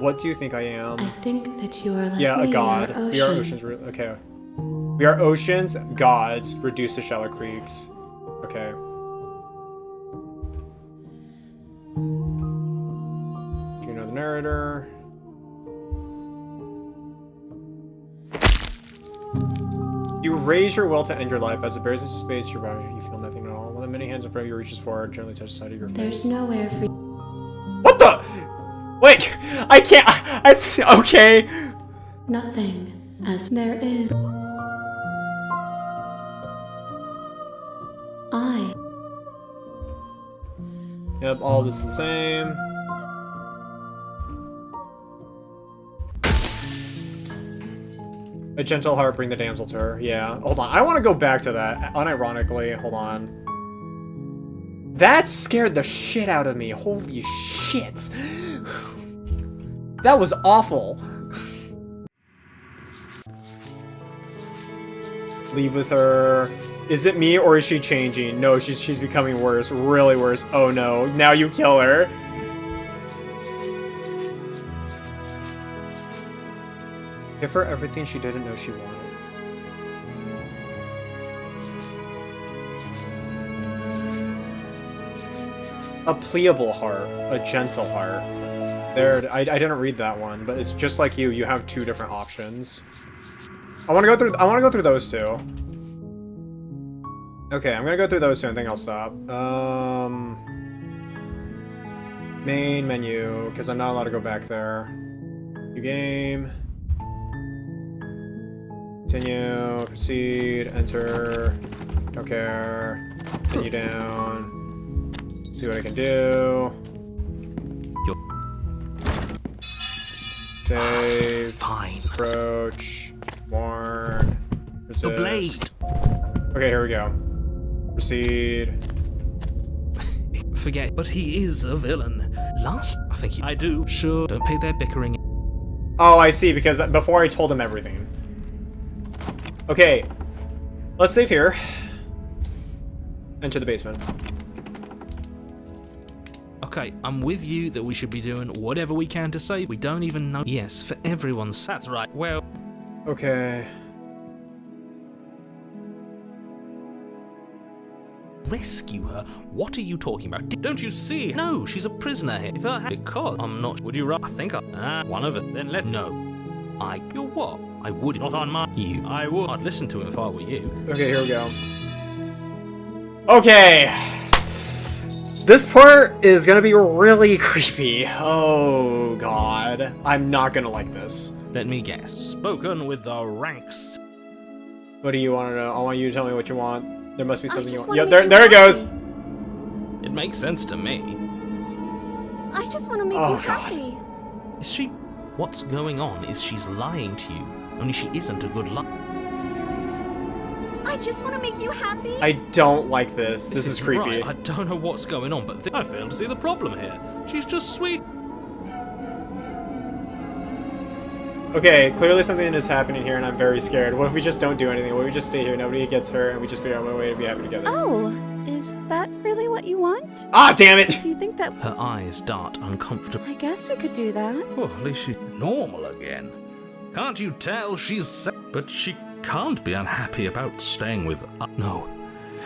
What do you think I am? I think that you are like Yeah, a me, god. or We are ocean. oceans. Okay. We are oceans, gods, reduced to shallow creeks. Okay. Do you know the narrator? You raise your will to end your life. As it bears into space, your body, you feel nothing at all. While the many hands in front of you reaches forward, gently touch the side of your face. There's nowhere for you. What the? Wait! I can't. Okay. Nothing, as there is. I. Yep, all this is the same. A gentle heart, bring the damsel to her. Yeah, hold on. I want to go back to that, unironically. Hold on. That scared the shit out of me. Holy shit. That was awful. Leave with her. Is it me or is she changing? No, she's becoming worse. Really worse. Oh no. Now you kill her. Give her everything she didn't know she wanted. A pliable heart. A gentle heart. There, I didn't read that one, but it's just like you have two different options. I want to go through those two. Okay, I'm gonna go through those two and then I'll stop. Main menu, because I'm not allowed to go back there. New game. Continue, proceed, enter, don't care, continue down. See what I can do. Save. Fine. Approach. Warn. Resist. The blade. Okay, here we go. Proceed. Forget, but he is a villain. I think I do. Sure. Don't pay their bickering. Oh, I see, because before I told him everything. Okay. Let's save here. Enter the basement. Okay, I'm with you that we should be doing whatever we can to save. We don't even know. Yes, for everyone's. That's right. Well. Okay. Rescue her? What are you talking about? Don't you see? No, she's a prisoner here. If her because I'm not. Would you rather? I think one of it. Then let. No. You're what? I would. Not on my. You. I would. I'd listen to him if I were you. Okay, here we go. Okay. This part is gonna be really creepy. Oh god. I'm not gonna like this. Let me guess. Spoken with the ranks. What do you want to know? I want you to tell me what you want. There must be something you just want. wanna Yep, make there you it goes. It makes sense to me. I just want to make Oh, you God. happy. Is she? What's going on is she's lying to you. Only she isn't a good liar. I just want to make you happy. I don't like this. This is isn't creepy. Right. I don't know what's going on, but I fail to see the problem here. She's just sweet. Okay, clearly something is happening here and I'm very scared. What if we just don't do anything? What if we just stay here, nobody gets hurt, and we just figure out a way to be happy together? Oh, is that really what you want? Ah, damn it! If you think that, Her eyes dart uncomfortably. I guess we could do that. Oh, at least she's normal again. Can't you tell she's but she can't be unhappy about staying with No.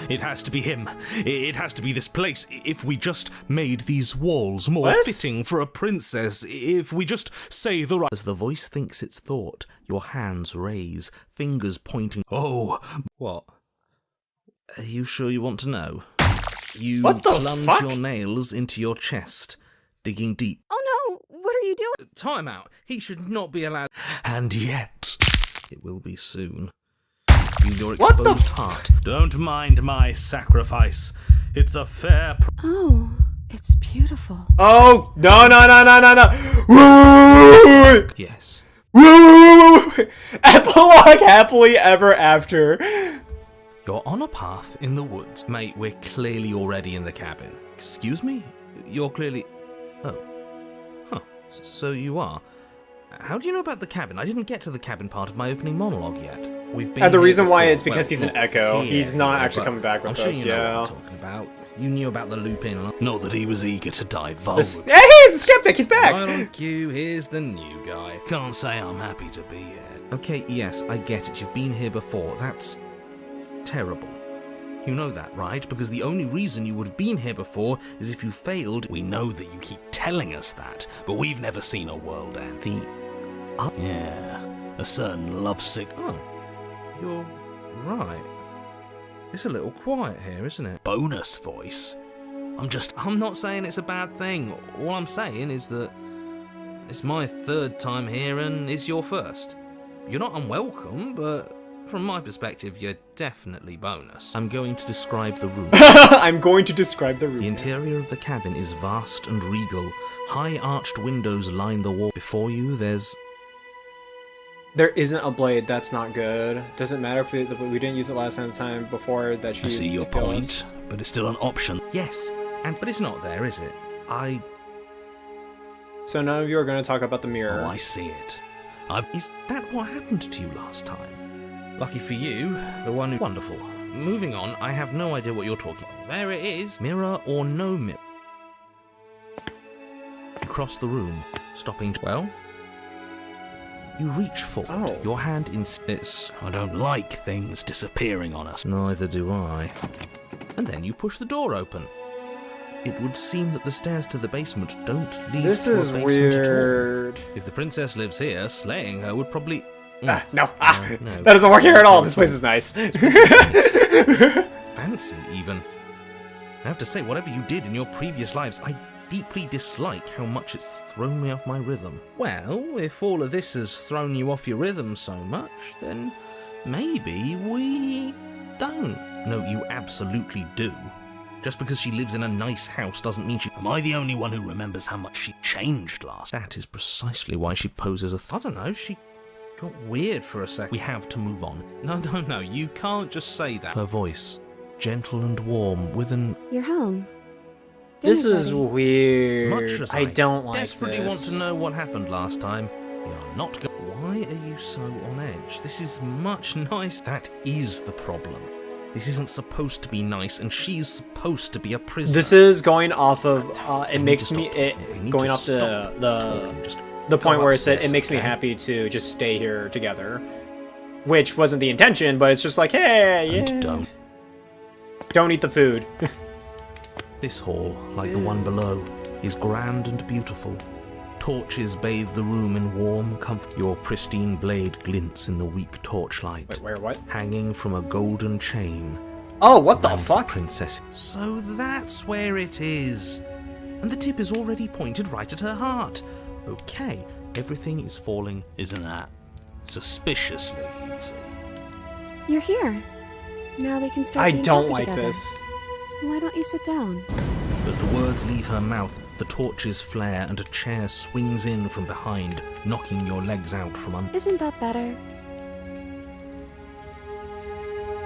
It has to be him. It has to be this place. If we just made these walls more What? fitting for a princess, if we just say the right... As the voice thinks its thought, your hands raise, fingers pointing... Oh, what? Are you sure you want to know? You What the plunge fuck? your nails into your chest, digging deep. Oh no, what are you doing? Time out. He should not be allowed. And yet, it will be soon. In your What the exposed heart. Don't mind my sacrifice. It's a fair. Oh, it's beautiful. Oh, no, no, no, no, no, no! Yes. Epilogue happily ever after. You're on a path in the woods. Mate, we're clearly already in the cabin. Excuse me? You're clearly... Oh. Huh. So you are. How do you know about the cabin? I didn't get to the cabin part of my opening monologue yet. We've been And the here reason why before. it's because Well, he's an not echo. here, He's not actually but coming back with I'm sure us, you know yeah. what I'm talking about. You knew about the Lupin. Not that he was eager to divulge. Hey, he's a skeptic. He's back. Right on cue, here's the new guy. Can't say I'm happy to be here. Okay, yes, I get it. You've been here before. That's terrible. You know that, right? Because the only reason you would have been here before is if you failed. We know that you keep telling us that, but we've never seen a world end. Yeah, a certain lovesick... Oh, you're right. It's a little quiet here, isn't it? Bonus voice. I'm not saying it's a bad thing. All I'm saying is that it's my third time here and it's your first. You're not unwelcome, but from my perspective, you're definitely bonus. I'm going to describe the room. I'm going to describe the room. The interior of the cabin is vast and regal. High arched windows line the wall. Before you, There isn't a blade. That's not good. Doesn't matter if we didn't use it last time before that she I see used your to kill point, us. but it's still an option. Yes, but it's not there, is it? So none of you are going to talk about the mirror. Oh, I see it. Is that what happened to you last time? Lucky for you, the one who... Wonderful. Moving on, I have no idea what you're talking about. There it is. Mirror or no mirror? Across the room, stopping... Well? You reach forward, Oh. your hand in... I don't like things disappearing on us. Neither do I. And then you push the door open. It would seem that the stairs to the basement don't lead This to is a basement at all. weird. If the princess lives here, slaying her would probably... No, no. that doesn't work here at all. This place is nice. Fancy, even. I have to say, whatever you did in your previous lives, I deeply dislike how much it's thrown me off my rhythm. Well, if all of this has thrown you off your rhythm so much, then maybe we don't. No, you absolutely do. Just because she lives in a nice house doesn't mean she... Am I the only one who remembers how much she changed last? That is precisely why she poses I don't know, she got weird for a second. We have to move on. No, you can't just say that. Her voice, gentle and warm, with an... You're home. This Dinner's is ready. weird. As much as I don't like desperately this. want to know what happened last time, we are not go- Why are you so on edge? This is much nice. That is the problem. This isn't supposed to be nice, and she's supposed to be a prisoner. This is going off of. We It need makes to me stop it talking. We need going to off stop talking. Just the point go where it said it upstairs, makes me okay? happy to just stay here together, which wasn't the intention, but it's just like, hey, yeah. And Don't eat the food. This hall, like the one below, is grand and beautiful. Torches bathe the room in warm comfort. Your pristine blade glints in the weak torchlight. Wait, where? What? Hanging from a golden chain. Oh, what the around fuck? Princess. So that's where it is. And the tip is already pointed right at her heart. Okay, everything is falling. Isn't that suspiciously easy? You're here. Now we can start I being don't happy like together. this. Why don't you sit down? As the words leave her mouth, the torches flare and a chair swings in from behind, knocking your legs out from under. Isn't that better?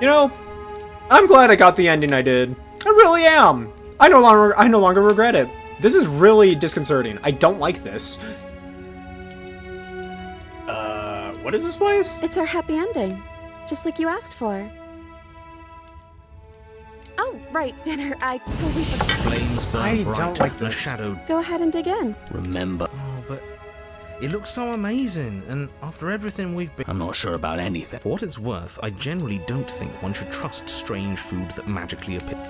You know, I'm glad I got the ending I did. I really am. I no longer regret it. This is really disconcerting. I don't like this. What is this place? It's our happy ending. Just like you asked for. Oh, right, dinner. I totally forgot. Flames burn I bright don't like and a this. shadow. Go ahead and dig in. Remember. Oh, but it looks so amazing, and after everything we've been... I'm not sure about anything. For what it's worth, I generally don't think one should trust strange food that magically appears.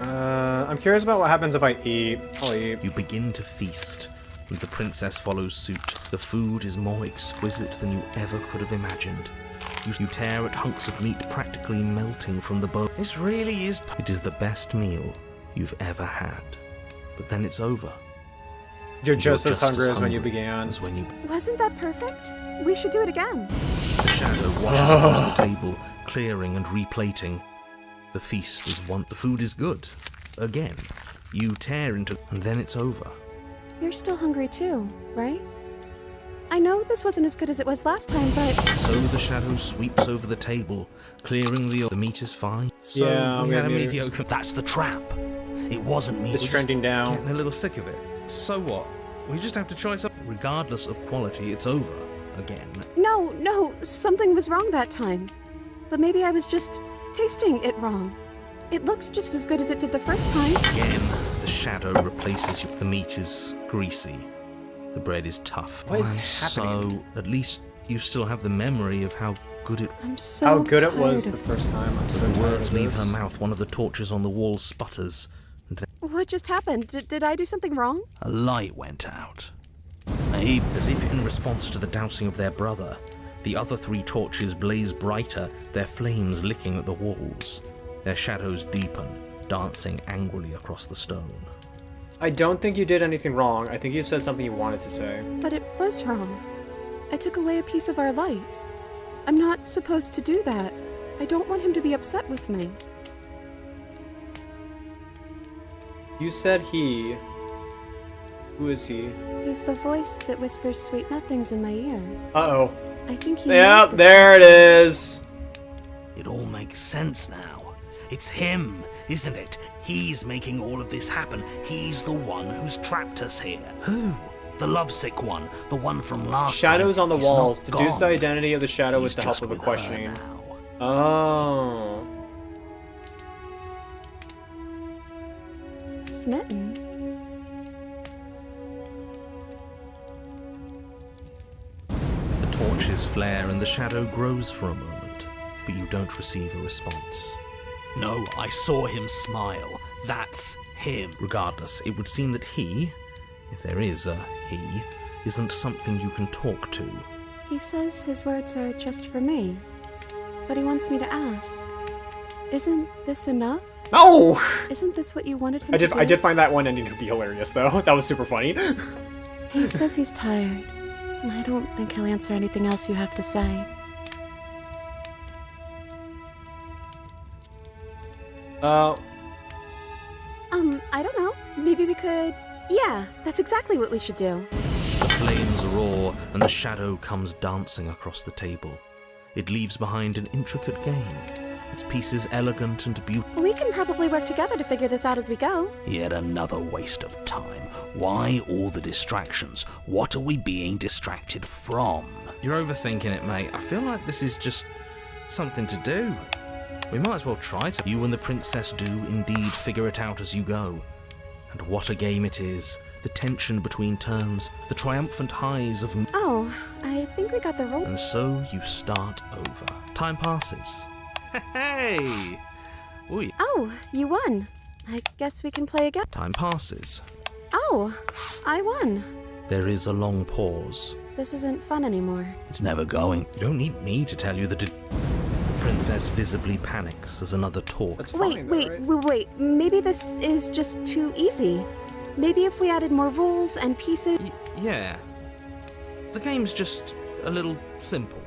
I'm curious about what happens if I eat. I'll eat. You begin to feast, and the princess follows suit. The food is more exquisite than you ever could have imagined. You tear at hunks of meat practically melting from the bone. This really is... It is the best meal you've ever had. But then it's over. You're just as hungry as when you began. As when you... Wasn't that perfect? We should do it again. The shadow washes across the table, clearing and replating. The feast is one. The food is good. Again. You tear into... And then it's over. You're still hungry too, right? I know this wasn't as good as it was last time, but... So the shadow sweeps over the table, clearing the meat is fine. So Yeah, we had a maybe. mediocre... That's the trap. It wasn't me. It's trending down. Getting a little sick of it. So what? We just have to try something. Regardless of quality, it's over. Again. No, something was wrong that time. But maybe I was just tasting it wrong. It looks just as good as it did the first time. Again, the shadow replaces you. The meat is greasy. The bread is tough. What is happening? So, at least you still have the memory of how good it... I'm so How good it tired was of- the first time. I'm As so the tired words of leave this. her mouth, one of the torches on the wall sputters, and then What just happened? Did I do something wrong? a light went out. Maybe as if in response to the dousing of their brother, the other three torches blaze brighter, their flames licking at the walls. Their shadows deepen, dancing angrily across the stone. I don't think you did anything wrong. I think you said something you wanted to say. But it was wrong. I took away a piece of our light. I'm not supposed to do that. I don't want him to be upset with me. You said he. Who is he? He's the voice that whispers sweet nothings in my ear. Uh-oh. I think he Yep, made this there it is. It all makes sense now. It's him, isn't it? He's making all of this happen. He's the one who's trapped us here. Who? The lovesick one, the one from last Shadows time. on the He's walls. not Deduce the gone. identity of the shadow He's with the help just of a with her questioning. now. Oh. Smitten. The torches flare and the shadow grows for a moment, but you don't receive a response. No, I saw him smile. That's him. Regardless, it would seem that he, if there is a he, isn't something you can talk to. He says his words are just for me. But he wants me to ask. Isn't this enough? No! Isn't this what you wanted him to do? I did find that one ending to be hilarious, though. That was super funny. He says he's tired. I don't think he'll answer anything else you have to say. I don't know. Maybe we could... Yeah, that's exactly what we should do. The flames roar, and the shadow comes dancing across the table. It leaves behind an intricate game, its pieces elegant and beautiful. We can probably work together to figure this out as we go. Yet another waste of time. Why all the distractions? What are we being distracted from? You're overthinking it, mate. I feel like this is just something to do. We might as well try to. You and the princess do indeed figure it out as you go. And what a game it is. The tension between turns, the triumphant highs of... Oh, I think we got the rule. And so you start over. Time passes. Hey! Ooh. Oh, you won. I guess we can play again. Time passes. Oh, I won. There is a long pause. This isn't fun anymore. It's never going. You don't need me to tell you that it... The princess visibly panics as another torch. That's Wait, fine, though, right? wait. Maybe this is just too easy. Maybe if we added more rules and pieces... Yeah. The game's just a little simple.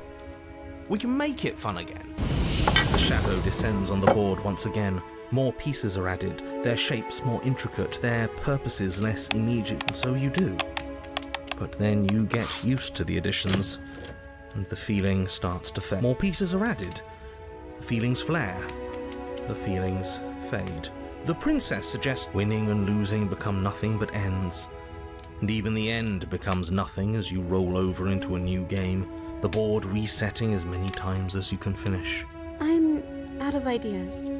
We can make it fun again. The shadow descends on the board once again. More pieces are added, their shapes more intricate, their purposes less immediate, and so you do. But then you get used to the additions, and the feeling starts to fade. More pieces are added. The feelings flare. The feelings fade. The princess suggests winning and losing become nothing but ends. And even the end becomes nothing as you roll over into a new game, the board resetting as many times as you can finish. I'm out of ideas.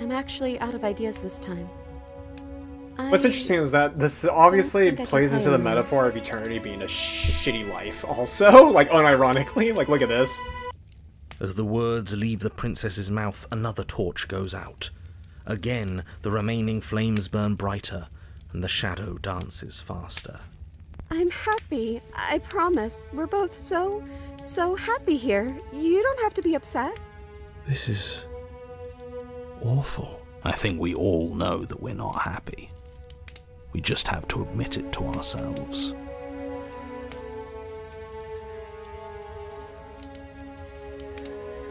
I'm actually out of ideas this time. What's interesting is that this obviously think I can plays play into the anymore. metaphor of eternity being a shitty life also, like unironically, like look at this. As the words leave the princess's mouth, another torch goes out. Again, the remaining flames burn brighter, and the shadow dances faster. I'm happy. I promise. We're both so happy here. You don't have to be upset. This is awful. I think we all know that we're not happy. We just have to admit it to ourselves.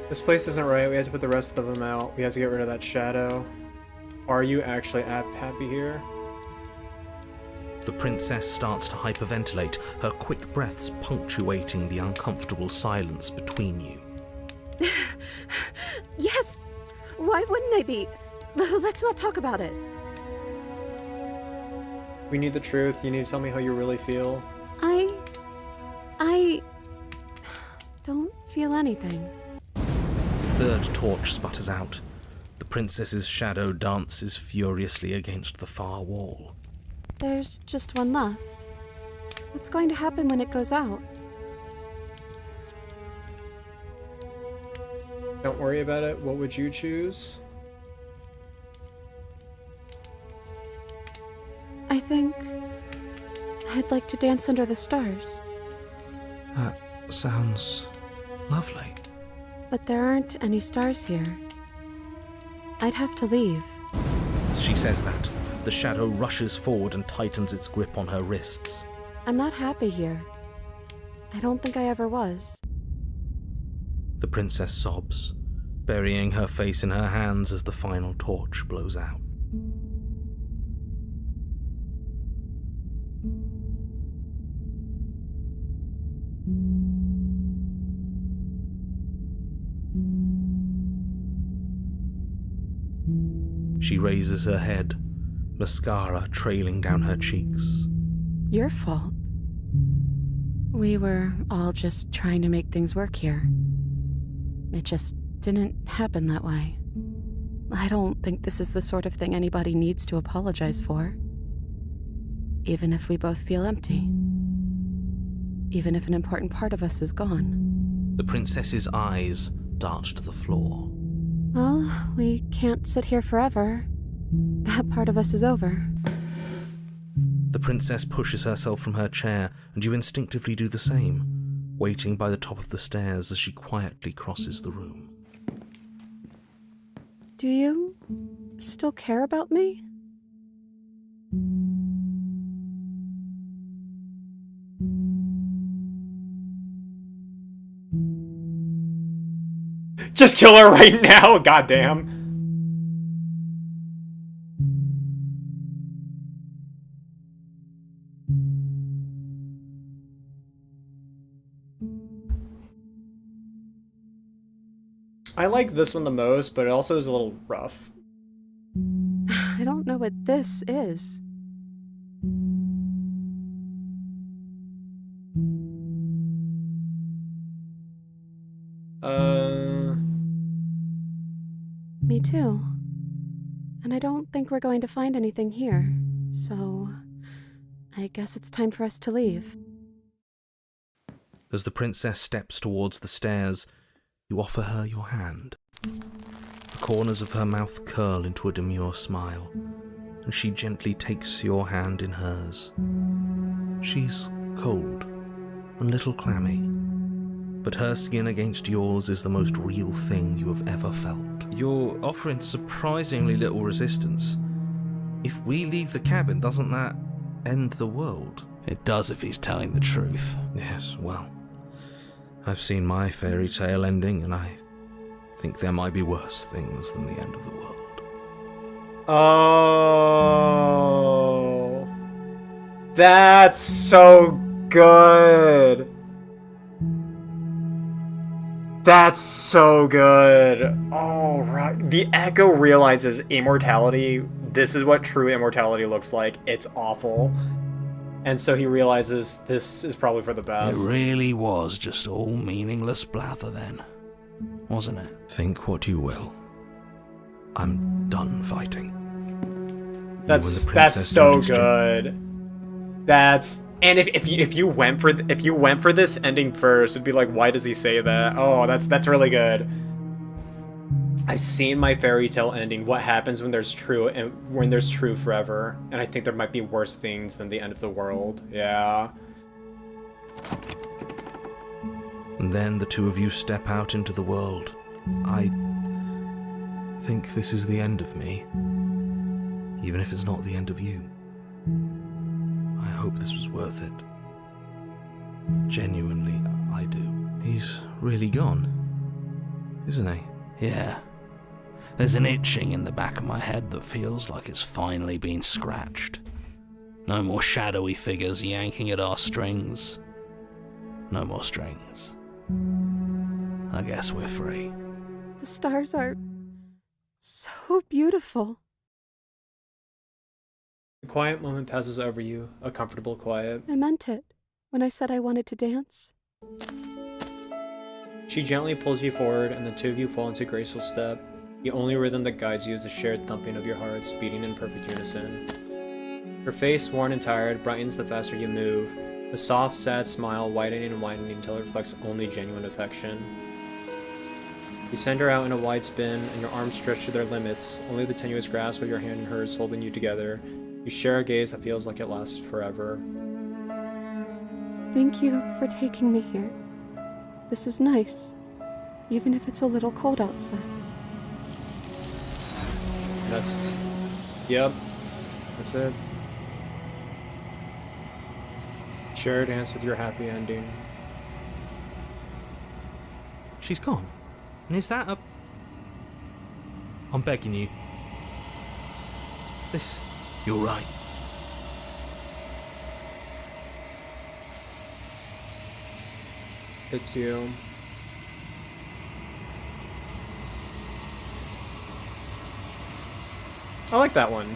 This place isn't right. We have to put the rest of them out. We have to get rid of that shadow. Are you actually happy here? The princess starts to hyperventilate, her quick breaths punctuating the uncomfortable silence between you. Yes. Why wouldn't I be? Let's not talk about it. We need the truth. You need to tell me how you really feel. I don't feel anything. The third torch sputters out. The princess's shadow dances furiously against the far wall. There's just one left. What's going to happen when it goes out? Don't worry about it. What would you choose? I think I'd like to dance under the stars. That sounds lovely. But there aren't any stars here. I'd have to leave. As she says that, the shadow rushes forward and tightens its grip on her wrists. I'm not happy here. I don't think I ever was. The princess sobs, burying her face in her hands as the final torch blows out. She raises her head, mascara trailing down her cheeks. Your fault. We were all just trying to make things work here. It just didn't happen that way. I don't think this is the sort of thing anybody needs to apologize for. Even if we both feel empty. Even if an important part of us is gone. The princess's eyes dart to the floor. Well, we can't sit here forever. That part of us is over. The princess pushes herself from her chair, and you instinctively do the same, waiting by the top of the stairs as she quietly crosses the room. Do you still care about me? Just kill her right now. Goddamn. I like this one the most, but it also is a little rough. I don't know what this is. Me too. And I don't think we're going to find anything here. So, I guess it's time for us to leave. As the princess steps towards the stairs, you offer her your hand. The corners of her mouth curl into a demure smile, and she gently takes your hand in hers. She's cold and a little clammy, but her skin against yours is the most real thing you have ever felt. You're offering surprisingly little resistance. If we leave the cabin, doesn't that end the world? It does if he's telling the truth. Yes, well, I've seen my fairy tale ending, and I think there might be worse things than the end of the world. Oh, that's so good. That's so good. All right. The Echo realizes immortality. This is what true immortality looks like. It's awful. And so he realizes this is probably for the best. It really was just all meaningless blather then, wasn't it? Think what you will. I'm done fighting. That's so good. And if you went for this ending first, it'd be like, why does he say that? Oh, that's really good. I've seen my fairy tale ending. What happens when there's true forever? And I think there might be worse things than the end of the world. Yeah. And then the two of you step out into the world. I think this is the end of me, even if it's not the end of you. I hope this was worth it. Genuinely, I do. He's really gone, isn't he? Yeah. There's an itching in the back of my head that feels like it's finally been scratched. No more shadowy figures yanking at our strings. No more strings. I guess we're free. The stars are so beautiful. A quiet moment passes over you, a comfortable quiet. I meant it when I said I wanted to dance. She gently pulls you forward, and the two of you fall into graceful step. The only rhythm that guides you is the shared thumping of your hearts, beating in perfect unison. Her face, worn and tired, brightens the faster you move, a soft, sad smile widening and widening until it reflects only genuine affection. You send her out in a wide spin, and your arms stretch to their limits, only the tenuous grasp of your hand in hers holding you together. You share a gaze that feels like it lasts forever. Thank you for taking me here. This is nice, even if it's a little cold outside. Yep, that's it. Share a dance with your happy ending. She's gone. And is that a... I'm begging you. This... You're right. It's you. I like that one.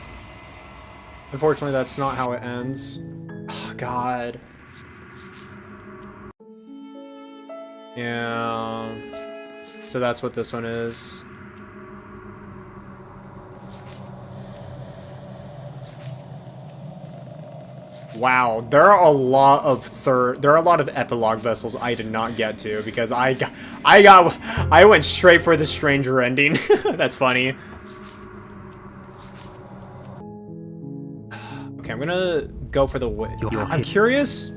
Unfortunately, that's not how it ends. Oh, God. Yeah. So that's what this one is. Wow, there are a lot of epilogue vessels I did not get to because I went straight for the stranger ending. That's funny. Okay, I'm gonna go for the witch. I'm curious.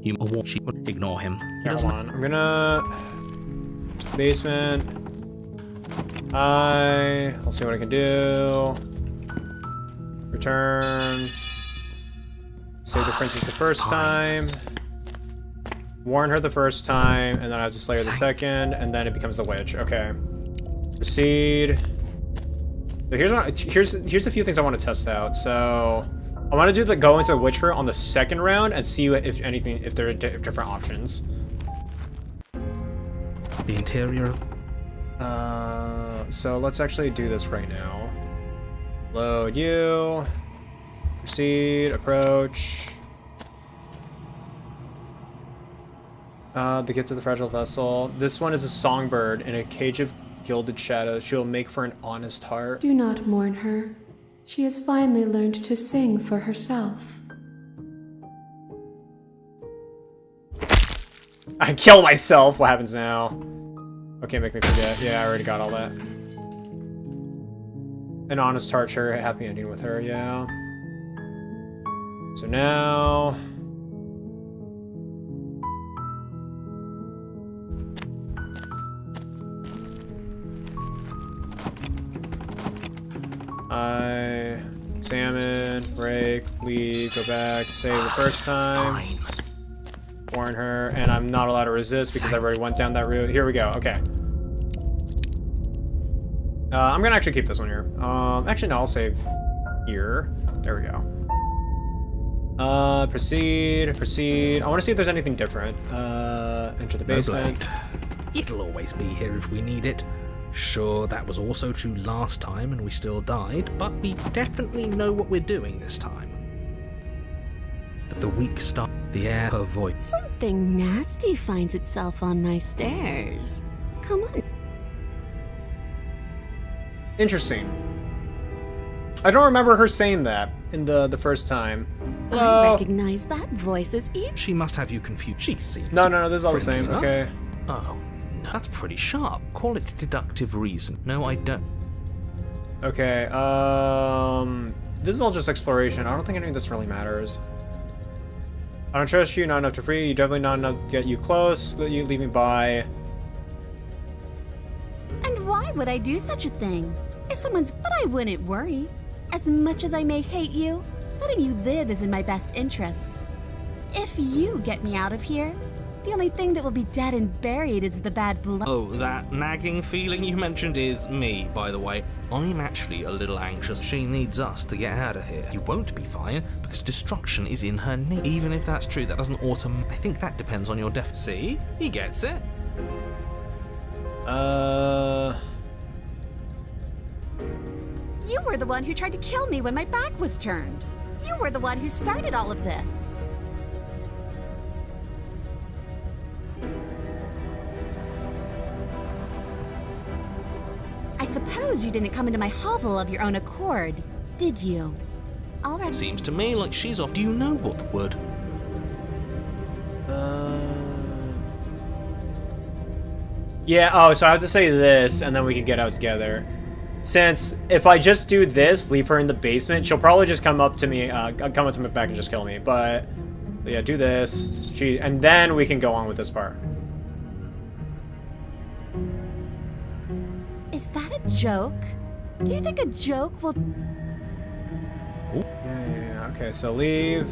You ignore him. Yeah, hold on. I'm gonna basement. I'll see what I can do. Return. Save the princess the first time. Warn her the first time, and then I have to slay her the second, and then it becomes the witch. Okay. Proceed. So here's a few things I want to test out. So I want to do the go into the Witcher on the second round and see if there are different options. The interior of... So let's actually do this right now. Load you. Proceed. Approach. The gift of the fragile vessel. This one is a songbird in a cage of gilded shadows. She will make for an honest heart. Do not mourn her. She has finally learned to sing for herself. I kill myself. What happens now? Okay, make me forget. Yeah, I already got all that. An honest heart, sure. Happy ending with her. Yeah. So now. I examine, break, leave, go back, save the first time. Warn her, and I'm not allowed to resist because I already went down that route. Here we go. Okay. I'm gonna actually keep this one here. Actually, no, I'll save here. There we go. Proceed. I want to see if there's anything different. Enter the basement. It'll always be here if we need it. Sure, that was also true last time and we still died, but we definitely know what we're doing this time. The weak start, the air, her voice. Something nasty finds itself on my stairs. Come on. Interesting. I don't remember her saying that in the first time. I recognize that voice as Eve. She must have you confused. She seems... No, this is all the same. enough. Okay. Oh, no. That's pretty sharp. Call it deductive reason. No, I don't. Okay, this is all just exploration. I don't think any of this really matters. I don't trust you, not enough to free you, definitely not enough to get you close, but you leave me by. And why would I do such a thing? If someone's... But I wouldn't worry. As much as I may hate you, letting you live is in my best interests. If you get me out of here, the only thing that will be dead and buried is the bad blood. Oh, that nagging feeling you mentioned is me, by the way. I'm actually a little anxious. She needs us to get out of here. You won't be fine, because destruction is in her name. Even if that's true, that doesn't I think that depends on your See? He gets it. You were the one who tried to kill me when my back was turned. You were the one who started all of this. I suppose you didn't come into my hovel of your own accord, did you? All right. Seems to me like she's off. Do you know what the word? Yeah, oh, so I have to say this, and then we can get out together. Since if I just do this, leave her in the basement, she'll probably just come up to me, come up to my back and just kill me. But yeah, do this. And then we can go on with this part. Is that a joke? Do you think a joke will... Yeah, okay, so leave.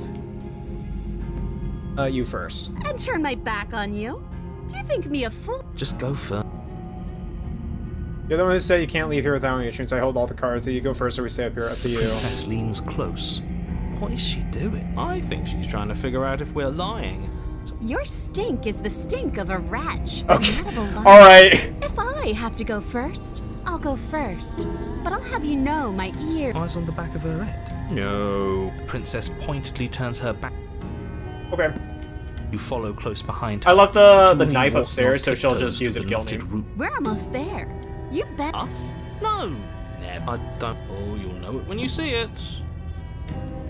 You first. And turn my back on you? Do you think me a fool? Just go first. You're the one who said you can't leave here without me. Since I hold all the cards, do you go first or we stay up here? Up to you. Princess leans close. What is she doing? I think she's trying to figure out if we're lying. Your stink is the stink of a rat. Okay. Not of a lion. All right. If I have to go first, I'll go first. But I'll have you know my ear. Eyes on the back of her head. No. The princess pointedly turns her back. Okay. You follow close behind her. I left the Two of you knife walk upstairs, so she'll tiptoes just use it through to the kill me. knotted root. We're almost there. You bet. Us? No. Never. I don't. Oh, you'll know it when you see it.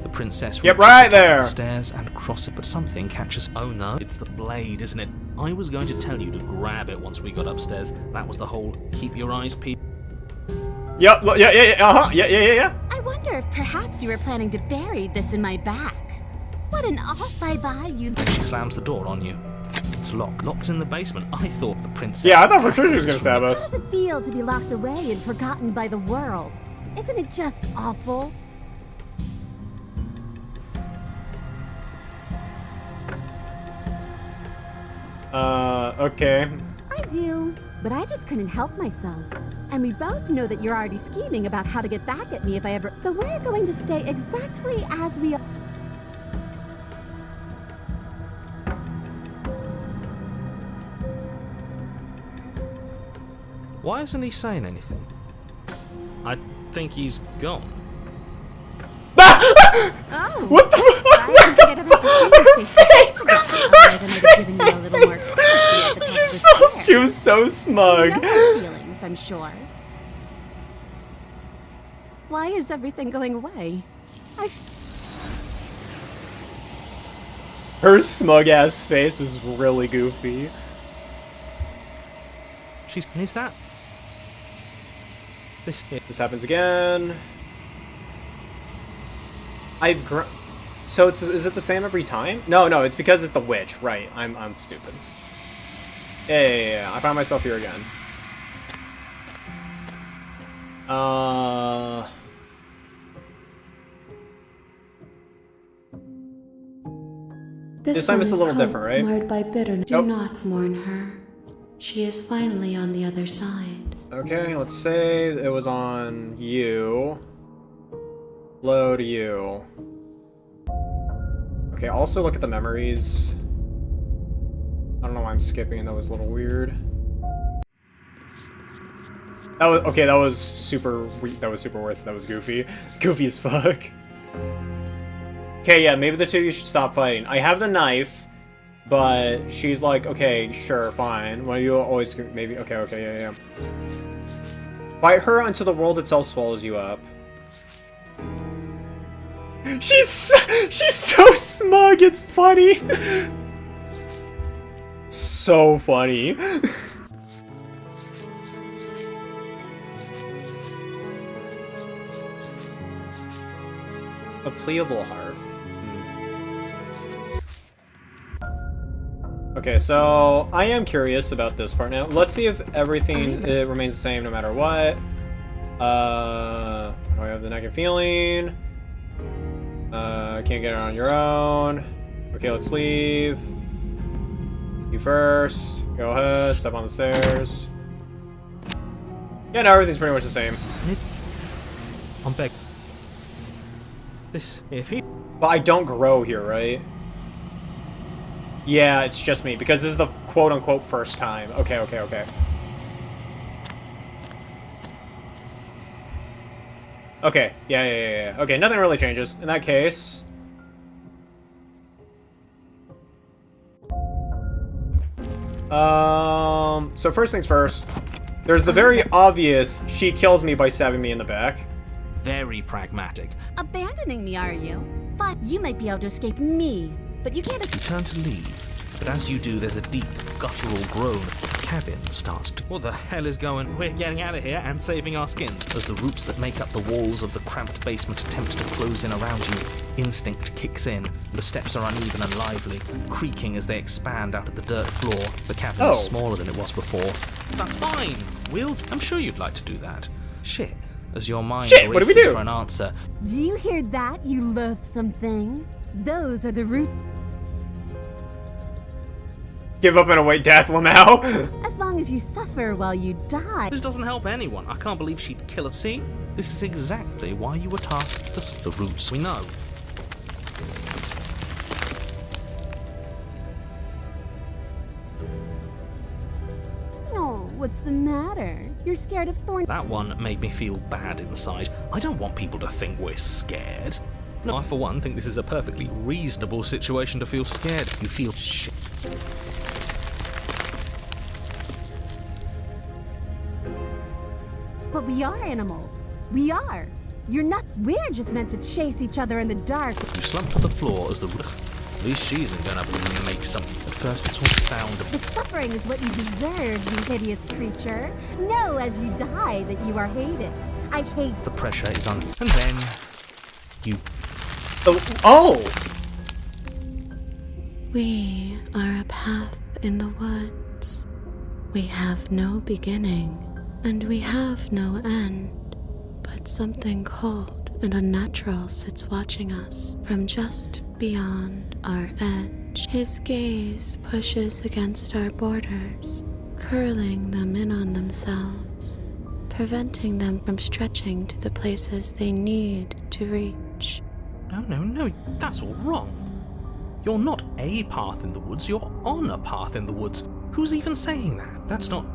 The princess. Yep, reaches right the top of there. the stairs and crosses it, but something catches. Oh no! It's the blade, isn't it? I was going to tell you to grab it once we got upstairs. That was the whole keep your eyes peeled. Yep. Yeah. Yeah. I wonder if perhaps you were planning to bury this in my back. What an off bye-bye you... She slams the door on you. It's locked in the basement. I thought the princess... Yeah, I thought for sure she was gonna stab us. How does it feel to be locked away and forgotten by the world? Isn't it just awful? Okay. I do, but I just couldn't help myself. And we both know that you're already scheming about how to get back at me if I ever... So we're going to stay exactly as we are. Why isn't he saying anything? I think he's gone. Oh! What the I didn't get ever to see your face. Otherwise, I might have given you a little more courtesy at the top of the She was so smug. You know her feelings, I'm sure. Why is everything going away? Her smug ass face was really goofy. Is that? This happens again. So is it the same every time? No, it's because it's the witch. Right. I'm stupid. Yeah. I found myself here again. This time one it's a is little hope different, right? Marred by bitterness. Nope. Do not mourn her. She is finally on the other side. Okay, let's say it was on you. Load you. Okay, also look at the memories. I don't know why I'm skipping, that was a little weird. That was super worth it. That was goofy. Goofy as fuck. Okay, yeah, maybe the two of you should stop fighting. I have the knife, but she's like, okay, sure, fine. One of you always maybe okay, yeah. Fight her until the world itself swallows you up. She's so smug, it's funny. So funny. A pliable heart. Okay, so I am curious about this part now. Let's see if everything it remains the same no matter what. Do I have the nagging feeling? Can't get it on your own. Okay, let's leave. You first. Go ahead. Step on the stairs. Yeah, no, everything's pretty much the same. I'm back. This, if he... But I don't grow here, right? Yeah, it's just me, because this is the quote-unquote first time. Okay. Okay, yeah. Okay, nothing really changes. In that case... So first things first. There's the very obvious, she kills me by stabbing me in the back. Very pragmatic. Abandoning me, are you? Fine, you might be able to escape me, but you can't You turn to leave, but as you do, there's a deep, guttural groan. The cabin starts to... What the hell is going? We're getting out of here and saving our skins. As the roots that make up the walls of the cramped basement attempt to close in around you, instinct kicks in. The steps are uneven and lively, creaking as they expand out of the dirt floor. The cabin is smaller than it was before. That's fine. I'm sure you'd like to do that. Shit. As your mind Shit, what do we races do? for an answer. Do you hear that, you loathsome thing? Those are the roots. Give up and await death, Lamau. As long as you suffer while you die. This doesn't help anyone. I can't believe she'd kill us. See? This is exactly why you were tasked for the roots. We know. Oh, what's the matter? You're scared of thorns. That one made me feel bad inside. I don't want people to think we're scared. No, I for one think this is a perfectly reasonable situation to feel scared. You feel shit. But we are animals. We are. You're not. We're just meant to chase each other in the dark. You slump to the floor as the... At least she isn't gonna make some... At first it's all sound of... The suffering is what you deserve, you hideous creature. Know as you die that you are hated. I hate... The pressure is on... And then... You... Oh! We are a path in the woods. We have no beginning, and we have no end. But something cold and unnatural sits watching us from just beyond our edge. His gaze pushes against our borders, curling them in on themselves, preventing them from stretching to the places they need to reach. No, that's all wrong. You're not a path in the woods, you're on a path in the woods. Who's even saying that? That's not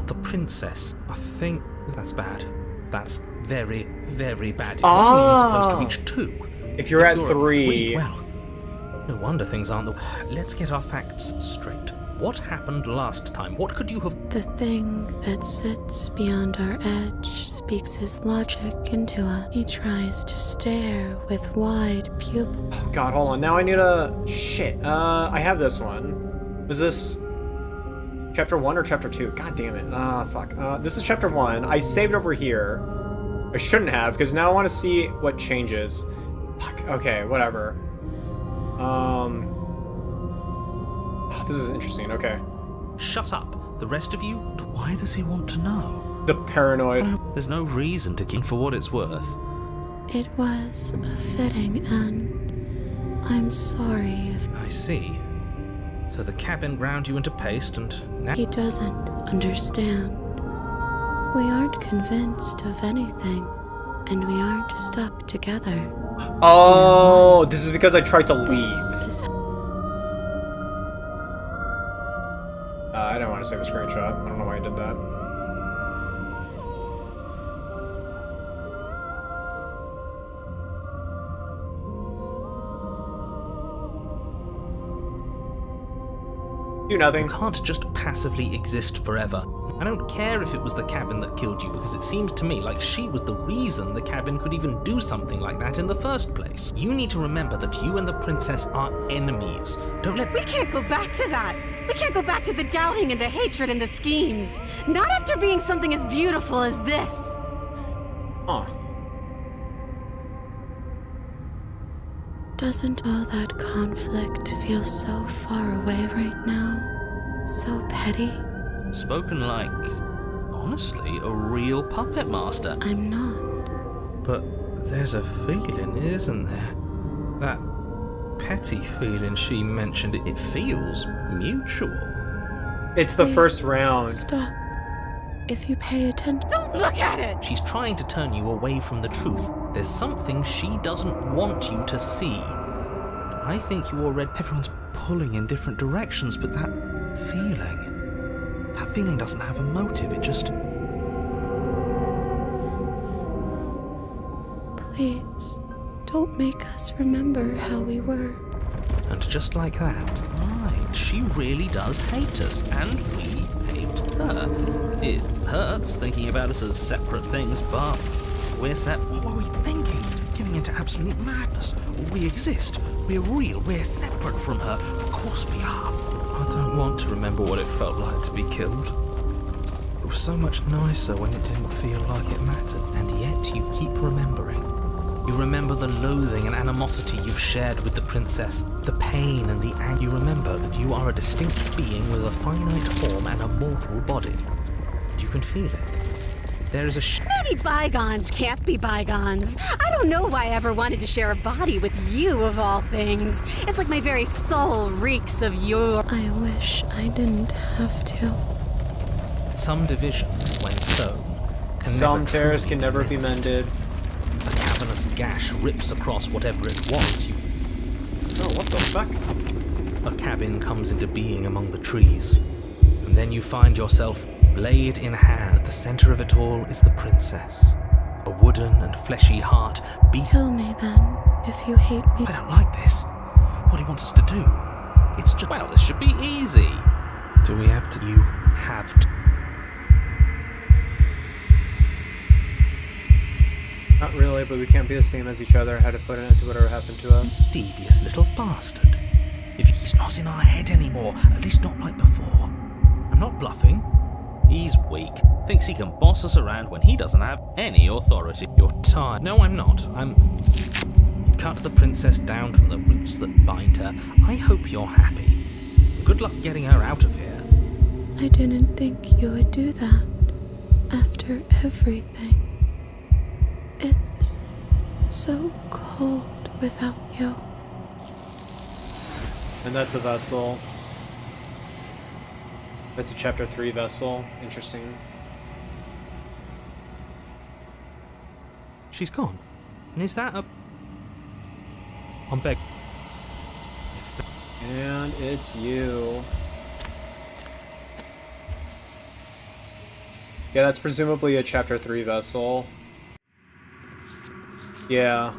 the princess. I think that's bad. That's very, very bad. It wasn't even supposed to reach 2. If you're at at 3... well, no wonder things aren't the... Let's get our facts straight. What happened last time? What could you have... The thing that sits beyond our edge speaks his logic into us. He tries to stare with wide pupils. God, hold on. Now I need a... Shit. I have this one. Was this... Chapter 1 or Chapter 2? God damn it. Fuck. This is Chapter 1. I saved over here. I shouldn't have, because now I want to see what changes. Fuck. Okay, whatever. This is interesting. Okay. Shut up. The rest of you? Why does he want to know? The paranoid. There's no reason to keep for what it's worth. It was a fitting end. I'm sorry if I see. So the cabin ground you into paste and now... he doesn't understand. We aren't convinced of anything, and we aren't stuck together. Oh, this is because I tried to leave. This is I didn't want to save a screenshot. I don't know why I did that. Do nothing. You can't just passively exist forever. I don't care if it was the cabin that killed you, because it seems to me like she was the reason the cabin could even do something like that in the first place. You need to remember that you and the princess are enemies. Don't let... We can't go back to that. We can't go back to the doubting and the hatred and the schemes. Not after being something as beautiful as this. Huh. Doesn't all that conflict feel so far away right now? So petty? Spoken like, honestly, a real puppet master. I'm not. But there's a feeling, isn't there? That petty feeling she mentioned, it feels mutual. It's the Please, first round. Stop. If you pay attention. Don't look at it! She's trying to turn you away from the truth. There's something she doesn't want you to see. I think you already... Everyone's pulling in different directions, but that feeling doesn't have a motive, it just... Please, don't make us remember how we were. And just like that, right, she really does hate us, and we hate her. It hurts thinking about us as separate things, but we're What were we thinking? Giving into absolute madness. We exist. We're real. We're separate from her. Of course we are. I don't want to remember what it felt like to be killed. It was so much nicer when it didn't feel like it mattered, and yet you keep remembering. You remember the loathing and animosity you've shared with the princess, the pain and the anger. You remember that you are a distinct being with a finite form and a mortal body. And you can feel it. There is a Maybe bygones can't be bygones. I don't know why I ever wanted to share a body with you, of all things. It's like my very soul reeks of your... I wish I didn't have to. Some division, when sown, Some tears can never be mended. A cavernous gash rips across whatever it was you... Oh, what the fuck? A cabin comes into being among the trees, and then you find yourself blade in hand. At the center of it all is the princess. A wooden and fleshy heart beat... Kill me then, if you hate me. I don't like this. What he wants us to do. It's just... Well, this should be easy. Do we have to... You have to... Not really, but we can't be the same as each other. I had to put an end to whatever happened to us. Devious little bastard. If he's not in our head anymore, at least not like before. I'm not bluffing. He's weak. Thinks he can boss us around when he doesn't have any authority. You're tired. No, I'm not. You cut the princess down from the roots that bind her. I hope you're happy. Good luck getting her out of here. I didn't think you would do that. After everything. It's so cold without you. And that's a vessel. That's a chapter 3 vessel. Interesting. She's gone. And is that a... I'm beg... And it's you. Yeah, that's presumably a Chapter 3 vessel. Yeah.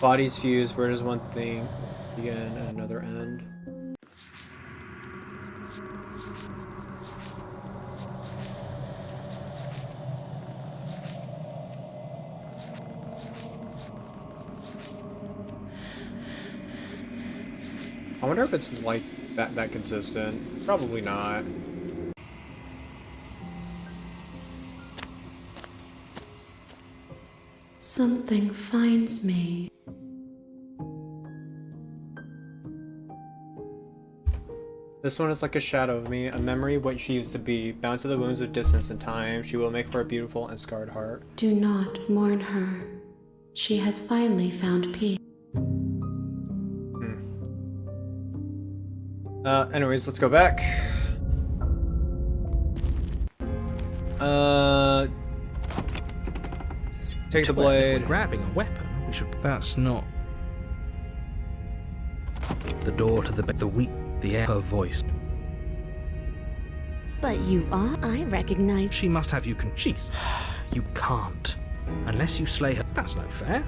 Bodies fused, where does one thing begin and another end? I wonder if it's like that consistent. Probably not. Something finds me. This one is like a shadow of me, a memory of what she used to be, bound to the wounds of distance and time. She will make for a beautiful and scarred heart. Do not mourn her. She has finally found peace. Anyways, let's go back. Take the blade. If we're grabbing a weapon, we should... That's not... The door to the air, her voice. But you are. I recognize. She must have you she's... You can't. Unless you slay her. That's no fair.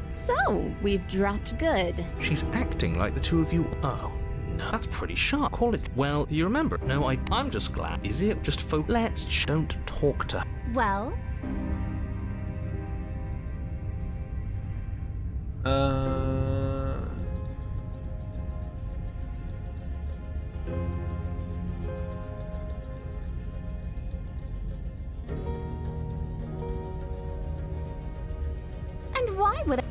So, we've dropped good. She's acting like the two of you... Oh, no. That's pretty sharp. Call it... Well, do you remember? No, I'm just glad. Is it? Just let's... Don't talk to her. Well, And why would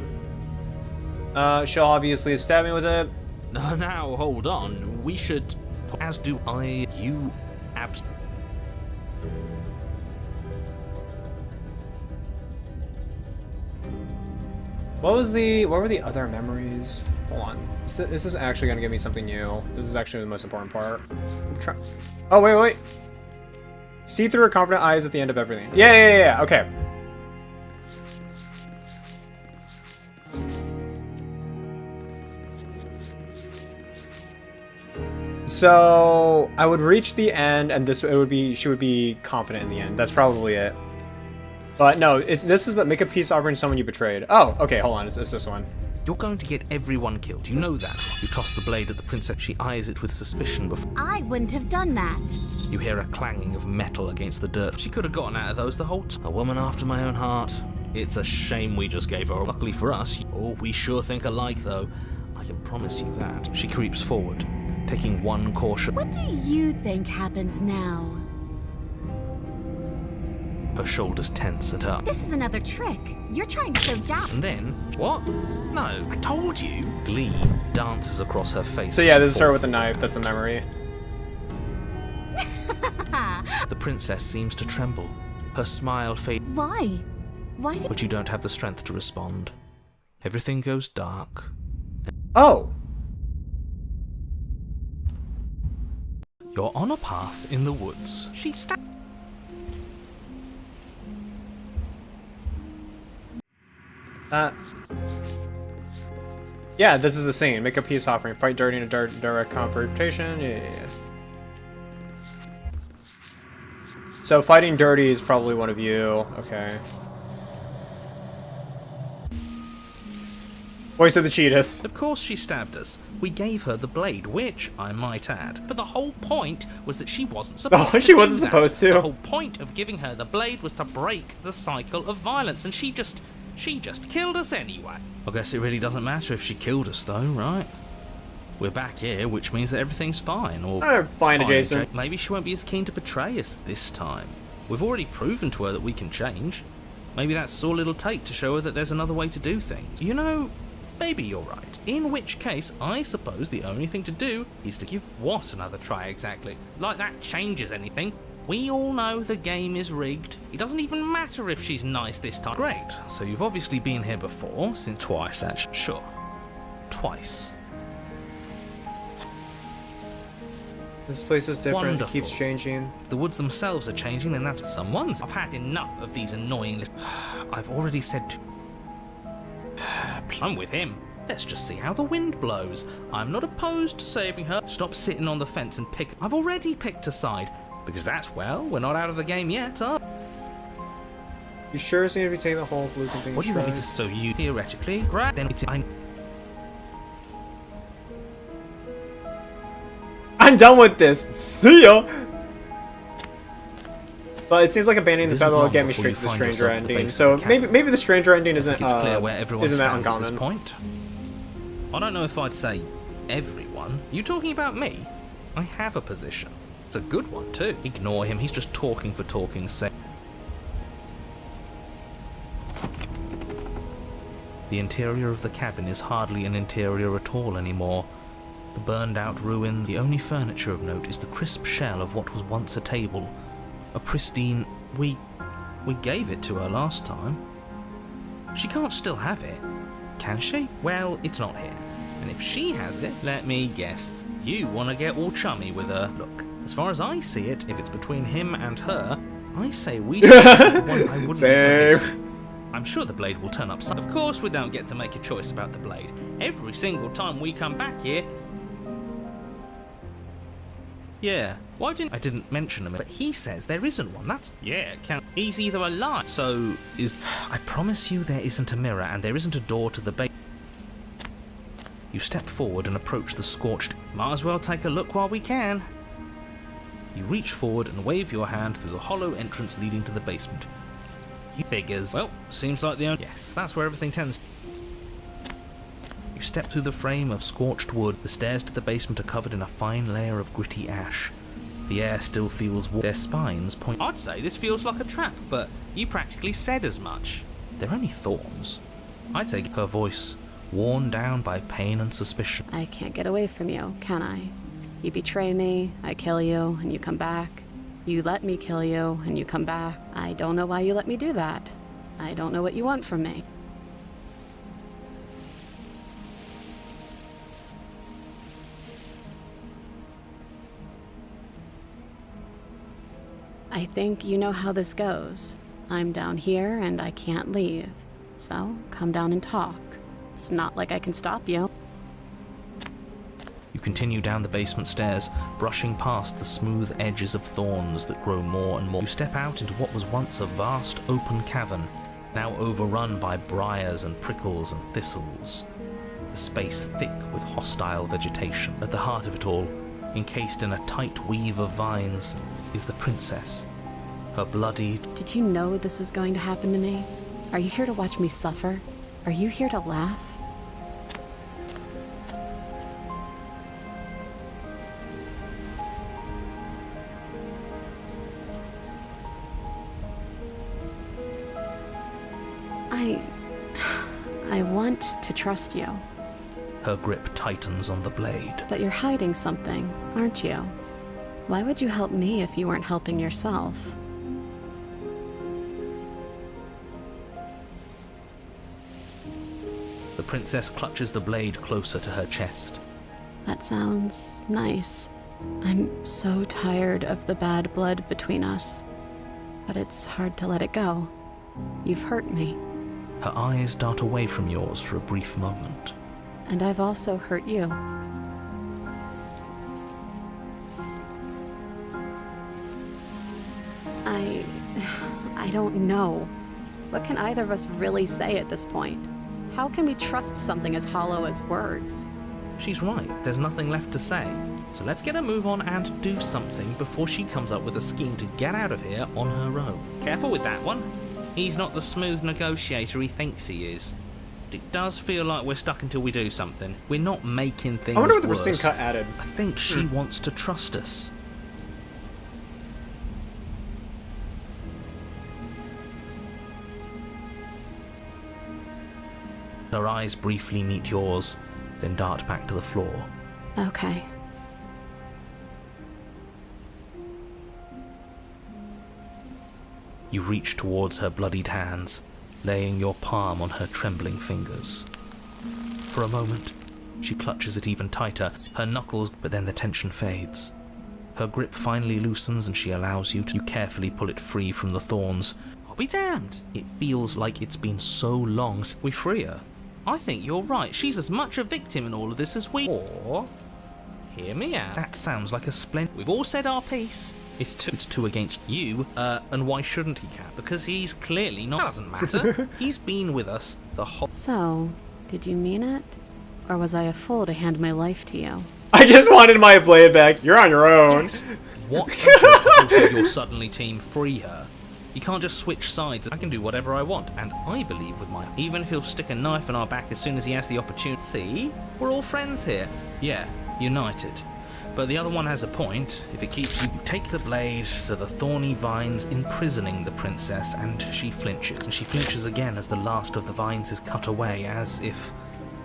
She'll obviously stab me with it. No, now, hold on. We should... As do I... You... Abs... What were the other memories? Hold on. This is actually gonna give me something new. This is actually the most important part. Oh, wait. See through her confident eyes at the end of everything. Yeah, okay. So I would reach the end, and she would be confident in the end. That's probably it. But no, this is the make a peace offering someone you betrayed. Oh, okay, hold on, it's this one. You're going to get everyone killed. You know that. You toss the blade at the princess. She eyes it with suspicion before. I wouldn't have done that. You hear a clanging of metal against the dirt. She could have gotten out of those the whole time. A woman after my own heart. It's a shame we just gave her. Luckily for us. Oh, we sure think alike, though. I can promise you that. She creeps forward, taking one caution. What do you think happens now? Her shoulders tense and her... This is another trick. You're trying to show doubt. And then... What? No, I told you. Glee dances across her face. So yeah, this is her with a knife. That's a memory. The princess seems to tremble. Her smile fades. Why? Why did... But you don't have the strength to respond. Everything goes dark. Oh! You're on a path in the woods. She stabbed... Yeah, this is the scene. Make a peace offering. Fight dirty in a direct confrontation. Yeah. So fighting dirty is probably one of you. Okay. Voice of the Cheetahs. Of course she stabbed us. We gave her the blade, which, I might add. But the whole point was that she wasn't supposed to she do wasn't that. supposed to. The whole point of giving her the blade was to break the cycle of violence, and she just killed us anyway. I guess it really doesn't matter if she killed us, though, right? We're back here, which means that everything's fine, or... fine adjacent. Maybe she won't be as keen to betray us this time. We've already proven to her that we can change. Maybe that's all it'll take to show her that there's another way to do things. You know, maybe you're right. In which case, I suppose the only thing to do is to give what another try exactly? Like that changes anything. We all know the game is rigged. It doesn't even matter if she's nice this time. Great. So you've obviously been here before, since twice actually. Sure. Twice. This place is different. Wonderful. It keeps changing. If the woods themselves are changing, then that's someone's. I've had enough of these annoying I've already said to... I'm with him. Let's just see how the wind blows. I'm not opposed to saving her. Stop sitting on the fence and pick... I've already picked a side. Because that's, well, we're not out of the game yet, are we? You sure seem to be taking the whole fluke thing? What do you want me to... So you theoretically grab... Then it's... I'm done with this. See ya! But it seems like abandoning the Isn't battle will long get me before straight you to the find stranger yourself at the ending. base So of the maybe the stranger ending I isn't think it's clear where everyone isn't that stands at this uncommon. point. I don't know if I'd say everyone. You talking about me? I have a position. It's a good one too. Ignore him. He's just talking for talking's sake. The interior of the cabin is hardly an interior at all anymore. The burned out ruins. The only furniture of note is the crisp shell of what was once a table. A pristine... We gave it to her last time. She can't still have it, can she? Well, it's not here. And if she has it, let me guess, you want to get all chummy with her. Look, as far as I see it, if it's between him and her, I say we start with the one I wouldn't be so hasty. I'm sure the blade will turn up. Of course we don't get to make a choice about the blade. Every single time we come back here... Yeah, why didn't... I didn't mention him, but he says there isn't one. That's... Yeah, he's either a lie. So, is... I promise you there isn't a mirror and there isn't a door to the base. You step forward and approach the scorched... Might as well take a look while we can. You reach forward and wave your hand through the hollow entrance leading to the basement. You figures. Well, seems like the only... Yes, that's where everything tends. You step through the frame of scorched wood. The stairs to the basement are covered in a fine layer of gritty ash. The air still feels warm. Their spines point... I'd say this feels like a trap, but you practically said as much. They're only thorns. I'd say her voice, worn down by pain and suspicion. I can't get away from you, can I? You betray me, I kill you, and you come back. You let me kill you, and you come back. I don't know why you let me do that. I don't know what you want from me. I think you know how this goes. I'm down here, and I can't leave. So, come down and talk. It's not like I can stop you. You continue down the basement stairs, brushing past the smooth edges of thorns that grow more and more. You step out into what was once a vast open cavern, now overrun by briars and prickles and thistles. The space thick with hostile vegetation. At the heart of it all, encased in a tight weave of vines, is the princess. Her bloodied... Did you know this was going to happen to me? Are you here to watch me suffer? Are you here to laugh? I want to trust you. Her grip tightens on the blade. But you're hiding something, aren't you? Why would you help me if you weren't helping yourself? The princess clutches the blade closer to her chest. That sounds nice. I'm so tired of the bad blood between us. But it's hard to let it go. You've hurt me. Her eyes dart away from yours for a brief moment. And I've also hurt you. I don't know. What can either of us really say at this point? How can we trust something as hollow as words? She's right, there's nothing left to say. So let's get a move on and do something before she comes up with a scheme to get out of here on her own. Careful with that one. He's not the smooth negotiator he thinks he is. It does feel like we're stuck until we do something. We're not making things I wonder what the worse. pristine cut added. I think she wants to trust us. Her eyes briefly meet yours, then dart back to the floor. Okay. You reach towards her bloodied hands, laying your palm on her trembling fingers. For a moment, she clutches it even tighter, her knuckles, but then the tension fades. Her grip finally loosens and she allows you to. You carefully pull it free from the thorns. I'll be damned. It feels like it's been so long since we free her. I think you're right. She's as much a victim in all of this as we. Or, hear me out. That sounds like a splendid. We've all said our piece. It's two against you. And why shouldn't he, Cat? Because he's clearly not. That doesn't matter. He's been with us the whole. So, did you mean it? Or was I a fool to hand my life to you? I just wanted my blade back. You're on your own. Yes. What? Also, you're suddenly team free her. You can't just switch sides. I can do whatever I want, and I believe with my. Even if he'll stick a knife in our back as soon as he has the opportunity. See, we're all friends here. Yeah, united. But the other one has a point. If it keeps you, take the blade to the thorny vines, imprisoning the princess, and she flinches. And she flinches again as the last of the vines is cut away, as if,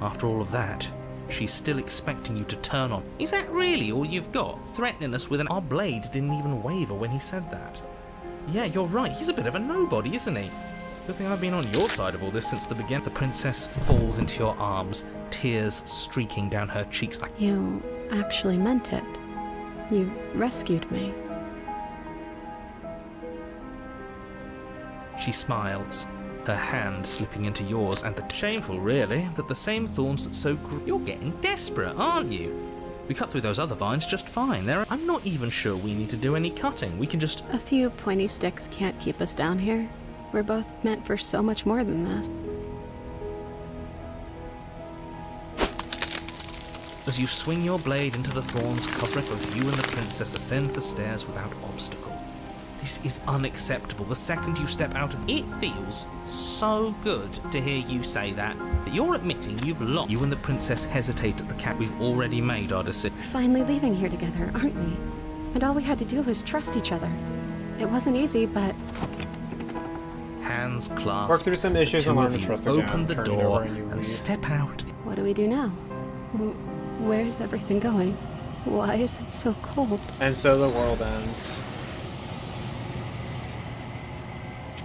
after all of that, she's still expecting you to turn on. Is that really all you've got? Threatening us with an. Our blade didn't even waver when he said that. Yeah, you're right. He's a bit of a nobody, isn't he? Good thing I've been on your side of all this since the beginning. The princess falls into your arms, tears streaking down her cheeks. You actually meant it. You rescued me. She smiles, her hand slipping into yours, and shameful, really, that the same thorns that so. You're getting desperate, aren't you? We cut through those other vines just fine. I'm not even sure we need to do any cutting. We can just. A few pointy sticks can't keep us down here. We're both meant for so much more than this. As you swing your blade into the thorns, covering both you and the princess ascend the stairs without obstacle. This is unacceptable. The second you step out of it, feels so good to hear you say that you're admitting you've lost. You and the princess hesitate at the cat. We've already made our decision. We're finally leaving here together, aren't we? And all we had to do was trust each other. It wasn't easy, but hands clasped. Work through some issues and Two learn of to you trust open again. the Turn it door over and you and leave. step out. what do we do now? Where's everything going? Why is it so cold? And so the world ends.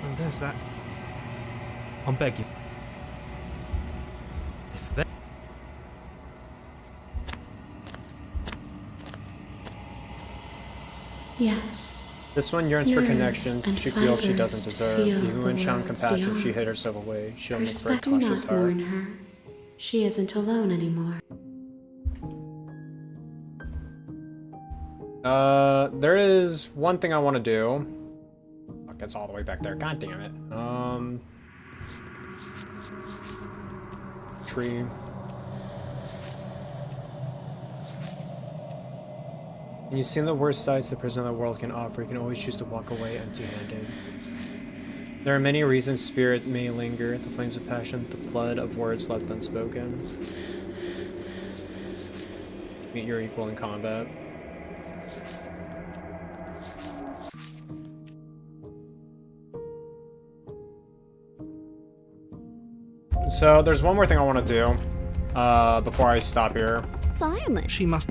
And there's that. I'm begging. If they. Yes. This one yearns for Nerves connections and she feels she doesn't fibers deserve. feel Even the when shown worlds compassion, she beyond. hid herself away. She'll make for a Perspect cautious not heart. warn her. She isn't alone anymore. There is one thing I want to do. Fuck, it's all the way back there. God damn it. Tree. When you've seen the worst sights the prison of the world can offer, you can always choose to walk away empty-handed. There are many reasons spirit may linger, the flames of passion, the flood of words left unspoken. Meet your equal in combat. So there's one more thing I want to do before I stop here. Silent. She must.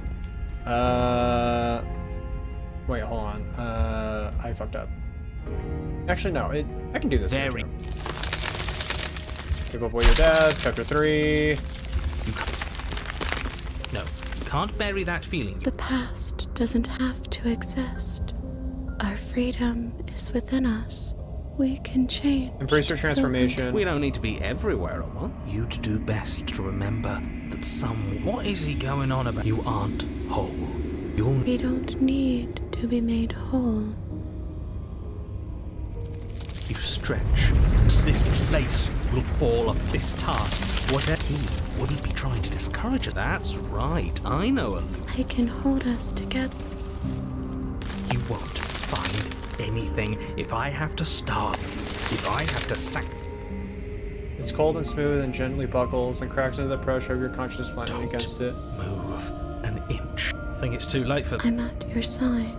Wait, hold on. I fucked up. Actually, no. I can do this. Very. Give up your death. Chapter 3. No, you can't bury that feeling. The past doesn't have to exist. Our freedom is within us. We can change. Embrace your transformation. We don't need to be everywhere at once. You'd do best to remember that some. What is he going on about? You aren't whole. We don't need to be made whole. You stretch. This place will fall up this task. Whatever. He wouldn't be trying to discourage her. That's right. I know a Luke. I can hold us together. You won't find anything if I have to starve you. If I have to sack. It's cold and smooth and gently buckles and cracks under the pressure of your conscious flying Don't against it. move an inch. I think it's too late for that. I'm at your side.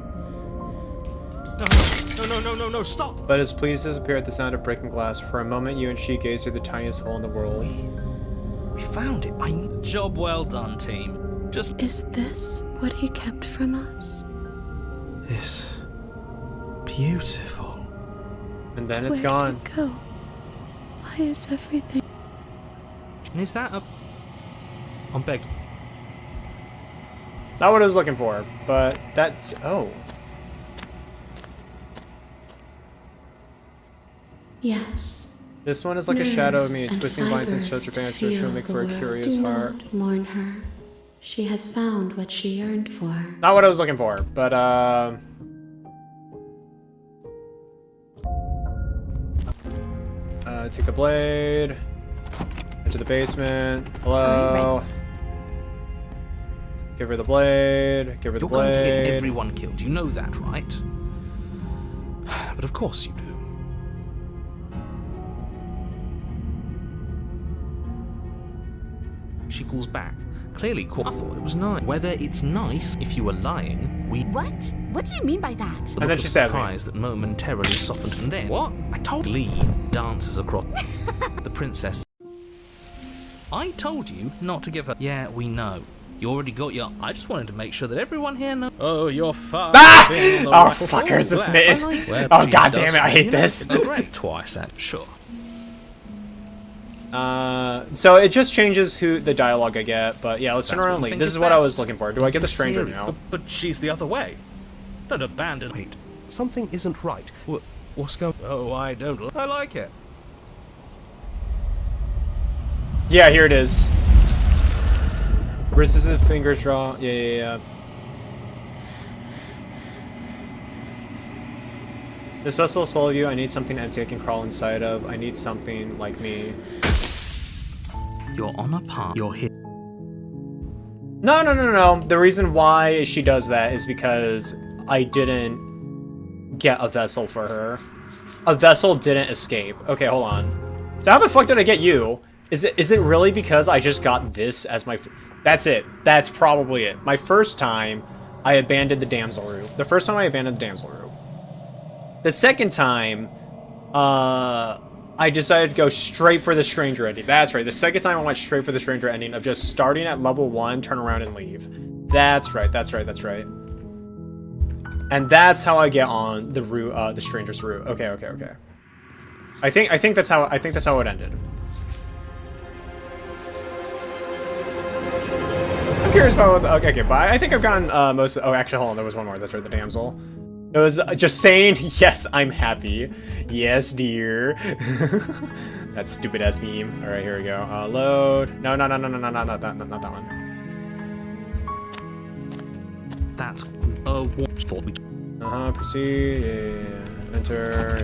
No, stop! But as please disappear at the sound of breaking glass, for a moment you and she gaze through the tiniest hole in the world. We found it. Job well done, team. Just. Is this what he kept from us? It's beautiful. And then it's Where gone. did it go? Why is everything? Is that a. I'm begging. Not what I was looking for, but that's... Oh. Yes. This one is like a shadow of me, Nerves and twisting vines and fibers such advantage feel she'll make the for a world. curious Do heart. not mourn her. She has found what she yearned for. Not what I was looking for, but take the blade. Into the basement. Hello. Give her the blade. Give her the You're blade. going to get everyone killed. You know that, right? But of course you do. She pulls back. Clearly, I thought it was nice. Whether it's nice, if you were lying, we... What? What do you mean by that? The And then look she of stabs me. surprise that momentarily softened, and then... What? I told Lee dances across... The princess... I told you not to give her... Yeah, we know. You already got your... I just wanted to make sure that everyone here knows... Oh, you're far... Ah! Oh, fuckers, the smitten. Oh, god damn it, I hate this. Great. Twice, sure. So it just changes who the dialogue I get, but yeah, let's turn That's around what and you leave. think This is is what I best. was looking for. Do I get the stranger now? But she's the other way. Don't abandon... Wait, something isn't right. What's going... Oh, I don't... I like it. Yeah, here it is. Wrists and fingers draw. Yeah. This vessel is full of you. I need something empty I can crawl inside of. I need something like me. You're on a path. You're here. No. The reason why she does that is because I didn't get a vessel for her. A vessel didn't escape. Okay, hold on. So how the fuck did I get you? Is it really because I just got this as my... That's it. That's probably it. My first time, I abandoned the damsel route. The first time I abandoned the damsel route. The second time, I decided to go straight for the stranger ending. That's right. The second time I went straight for the stranger ending of just starting at level 1, turn around and leave. That's right. And that's how I get on the route, the stranger's route. Okay. I think that's how it ended. I'm curious about what... Okay, but I think I've gotten most... Oh, actually, hold on. There was one more. That's right, the damsel. It was just saying, yes, I'm happy. Yes, dear. That stupid-ass meme. All right, here we go. Load. No, not that one. That's a thought we... Proceed. Yeah. Enter.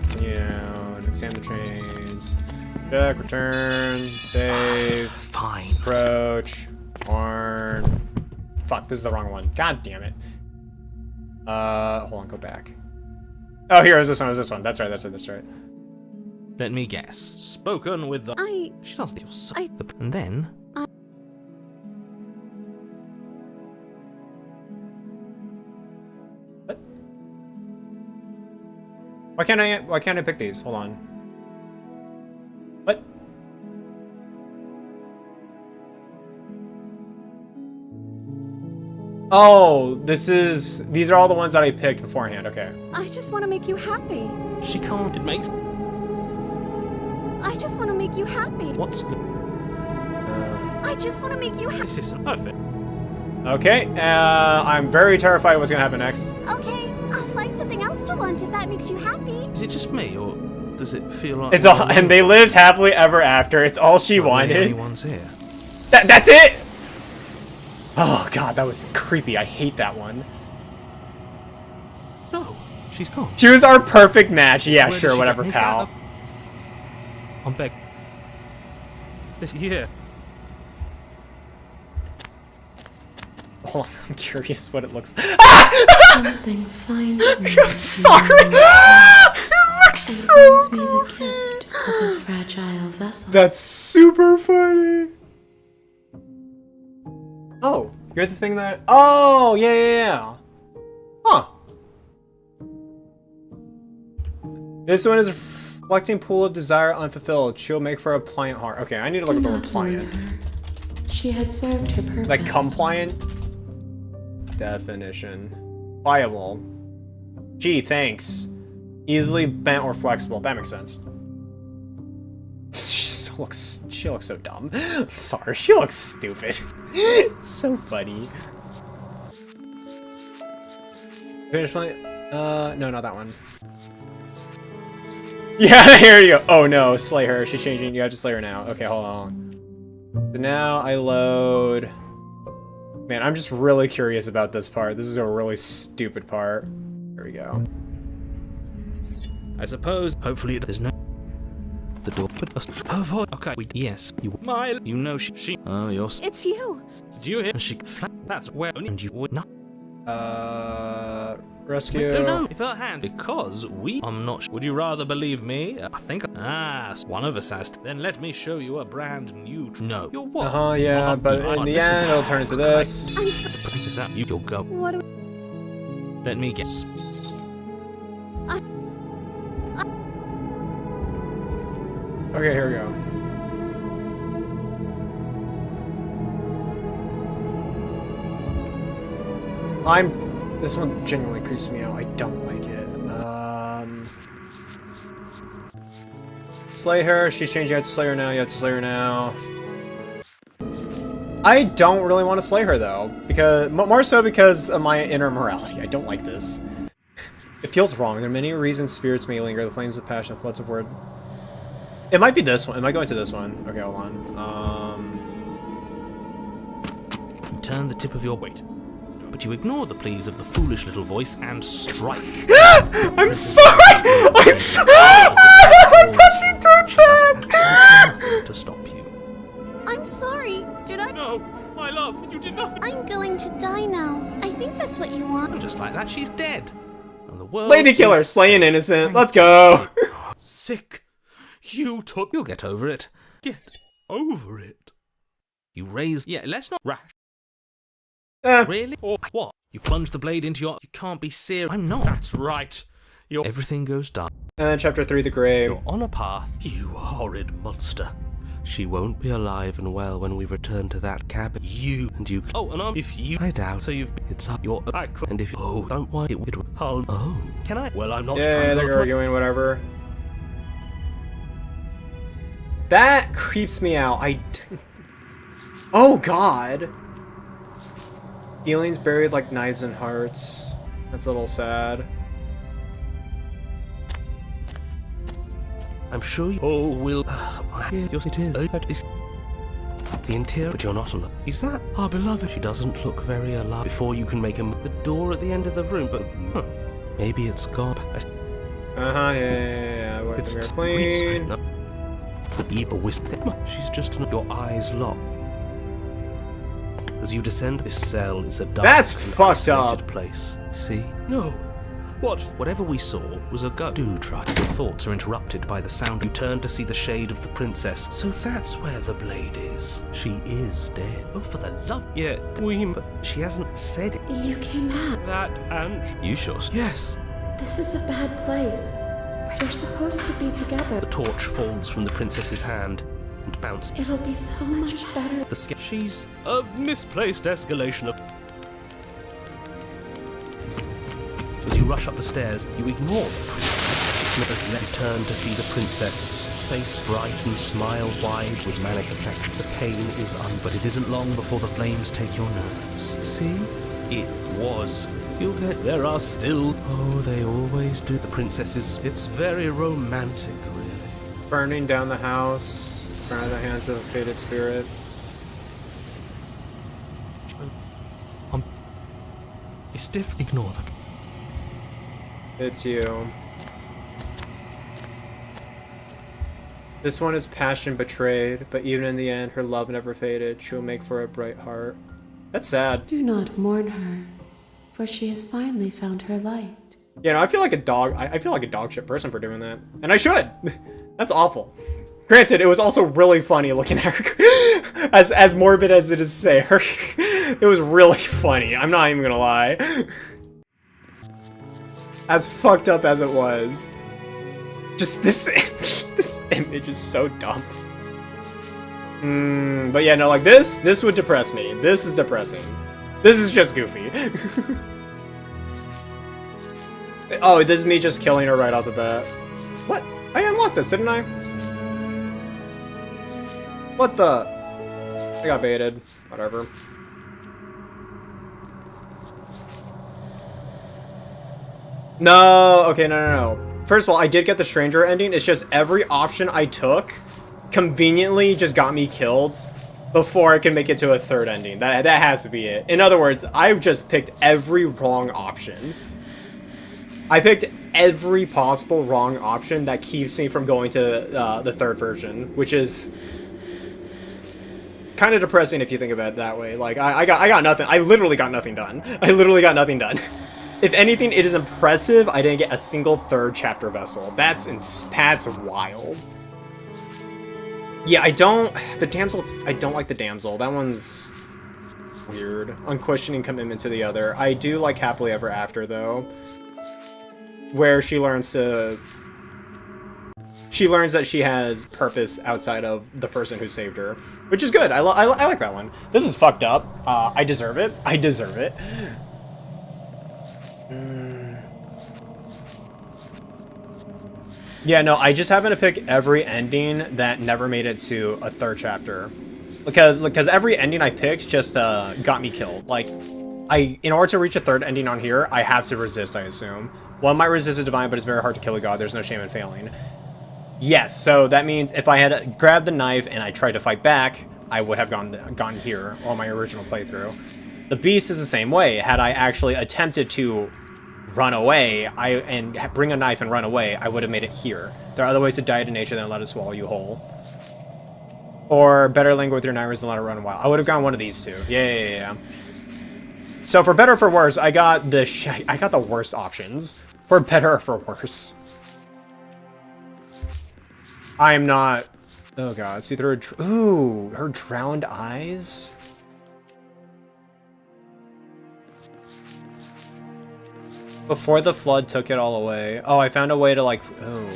Continue. Examine the trains. Check, return, save. Fine. Approach. Warn. Fuck, this is the wrong one. God damn it. Hold on, go back. Oh, here, it was this one. That's right. Let me guess. Spoken with the... She doesn't... And then... What? Why can't I pick these? Hold on. What? Oh, these are all the ones that I picked beforehand. Okay. I just want to make you happy. She can't... It makes... I just want to make you happy. What's... I just want to make you happy. This isn't perfect. Okay, I'm very terrified of what's gonna happen next. Okay, I'll find something else to want if that makes you happy. Is it just me, or does it feel like... It's all, and they lived happily ever after. It's all she wanted. The only ones here. That's it! Oh god, that was creepy. I hate that one. No, she's gone. She was our perfect match. Yeah, Where did sure, she whatever, go? Is pal. that I'm back. This year. Hold on, I'm curious what it looks. Something finds me. I'm sorry. It looks And so brings me the goofy. gift of a fragile vessel. That's super funny. Oh, you're the thing that... Oh, yeah. Huh. This one is a reflecting pool of desire unfulfilled. She'll make for a pliant heart. Okay, I need to look at the word pliant. She has served her purpose. Like compliant? Definition. Pliable. Gee, thanks. Easily bent or flexible. That makes sense. She's so looks so dumb. I'm sorry, she looks stupid. It's so funny. Finish playing? No, not that one. Yeah, here you go. Oh no, slay her. She's changing. You have to slay her now. Okay, hold on. So now I load. Man, I'm just really curious about this part. This is a really stupid part. Here we go. I suppose. Hopefully, there's no. The door. Put us. Her voice. Okay. Yes. You. My. You know she. Oh, you're. It's you. Did you hear? And she. That's where. And you would not. Rescue. No, if her hand. Because we. I'm not sure. Would you rather believe me? I think. One of us has to. Then let me show you a brand new. No. You're what? Yeah, but in the end, it'll turn into this. You'll go. What do Let me guess. Okay, here we go. This one genuinely creeps me out. I don't like it. Slay her. She's changing. You have to slay her now. You have to slay her now. I don't really want to slay her though, because more so because of my inner morality. I don't like this. It feels wrong. There are many reasons spirits may linger. The flames of passion, the floods of word. It might be this one. Am I going to this one? Okay, hold on. You turn the tip of your weight, but you ignore the pleas of the foolish little voice and strike. I'm sorry! I'm sorry! I'm touching back! To stop you. I'm sorry. Did I? No, my love, you did nothing. I'm going to die now. I think that's what you want. Just like that, she's dead. And the world Lady Killer, slay an innocent. Let's go. Sick. You took. You'll get over it. Get over it. You raise. Yeah, let's not rash. Really? Or what? You plunge the blade into your. You can't be serious. I'm not. That's right. Everything goes dark. And then chapter 3, the grave. You're on a path. You horrid monster. She won't be alive and well when we return to that cabin. You and you. Oh, and if you. I doubt. So you've. It's up your. And if. Oh, don't want it. Oh. Can I? Well, I'm not. Yeah, they're arguing, whatever. That creeps me out. Oh God. Feelings buried like knives in hearts. That's a little sad. I'm sure you. Oh, will. Yes, it is. This. The interior, but you're not alone. Is that our beloved? She doesn't look very alive. Before you can make the door at the end of the room, but maybe it's gone. Yeah. It's clean. Evil wisdom. She's just your eyes locked. As you descend, this cell is a dark That's and fucked isolated up. place. See? No. What? Whatever we saw was a ghost. Do try. Your thoughts are interrupted by the sound. You turn to see the shade of the princess. So that's where the blade is. She is dead. Oh, for the love. Yeah, but she hasn't said it. You came back. That and. You sure? Yes. This is a bad place. We're supposed to be together. The torch falls from the princess's hand and bounces. It'll be so much better. She's a misplaced escalation of. As you rush up the stairs, you ignore the princess. Smithers left turn to see the princess, face bright and smile wide with manic affection. The pain is but it isn't long before the flames take your nerves. See? It was. You'll get. There are still. Oh, they always do. The princesses. It's very romantic, really. Burning down the house. Burn out the hands of a fated spirit. It's stiff. Ignore them. It's you. This one is passion betrayed, but even in the end, her love never faded. She'll make for a bright heart. That's sad. Do not mourn her, for she has finally found her light. Yeah, no, I feel like a dog. I feel like a dog shit person for doing that, and I should. That's awful. Granted, it was also really funny looking at her. as morbid as it is to say her, it was really funny. I'm not even gonna lie. As fucked up as it was, just this image is so dumb. But yeah, no, like this would depress me. This is depressing. This is just goofy. Oh, this is me just killing her right off the bat. What? I unlocked this, didn't I? What the? I got baited. Whatever. No, okay, no. First of all, I did get the stranger ending. It's just every option I took conveniently just got me killed before I can make it to a third ending. That has to be it. In other words, I've just picked every wrong option. I picked every possible wrong option that keeps me from going to the third version, which is kind of depressing if you think about it that way. Like, I got nothing. I literally got nothing done. I literally got nothing done. If anything, it is impressive I didn't get a single third chapter vessel. That's wild. Yeah, I don't like the damsel. That one's weird. Unquestioning commitment to the other. I do like Happily Ever After, though, where she learns that she has purpose outside of the person who saved her, which is good. I like that one. This is fucked up. I deserve it. I deserve it. Yeah, no, I just happen to pick every ending that never made it to a third chapter. Because every ending I picked just got me killed. Like, in order to reach a third ending on here, I have to resist, I assume. One might resist a divine, but it's very hard to kill a god. There's no shame in failing. Yes, so that means if I had grabbed the knife and I tried to fight back, I would have gone here on my original playthrough. The beast is the same way. Had I actually attempted to run away, and bring a knife and run away, I would have made it here. There are other ways to die to nature than let it swallow you whole. Or better language with your nightmares than let it run wild. I would have gone one of these two. Yeah. So for better or for worse, I got the worst options. For better or for worse. I am not... Oh god, see through her... Ooh, her drowned eyes? Before the flood took it all away. Oh, I found a way to, like... Oh.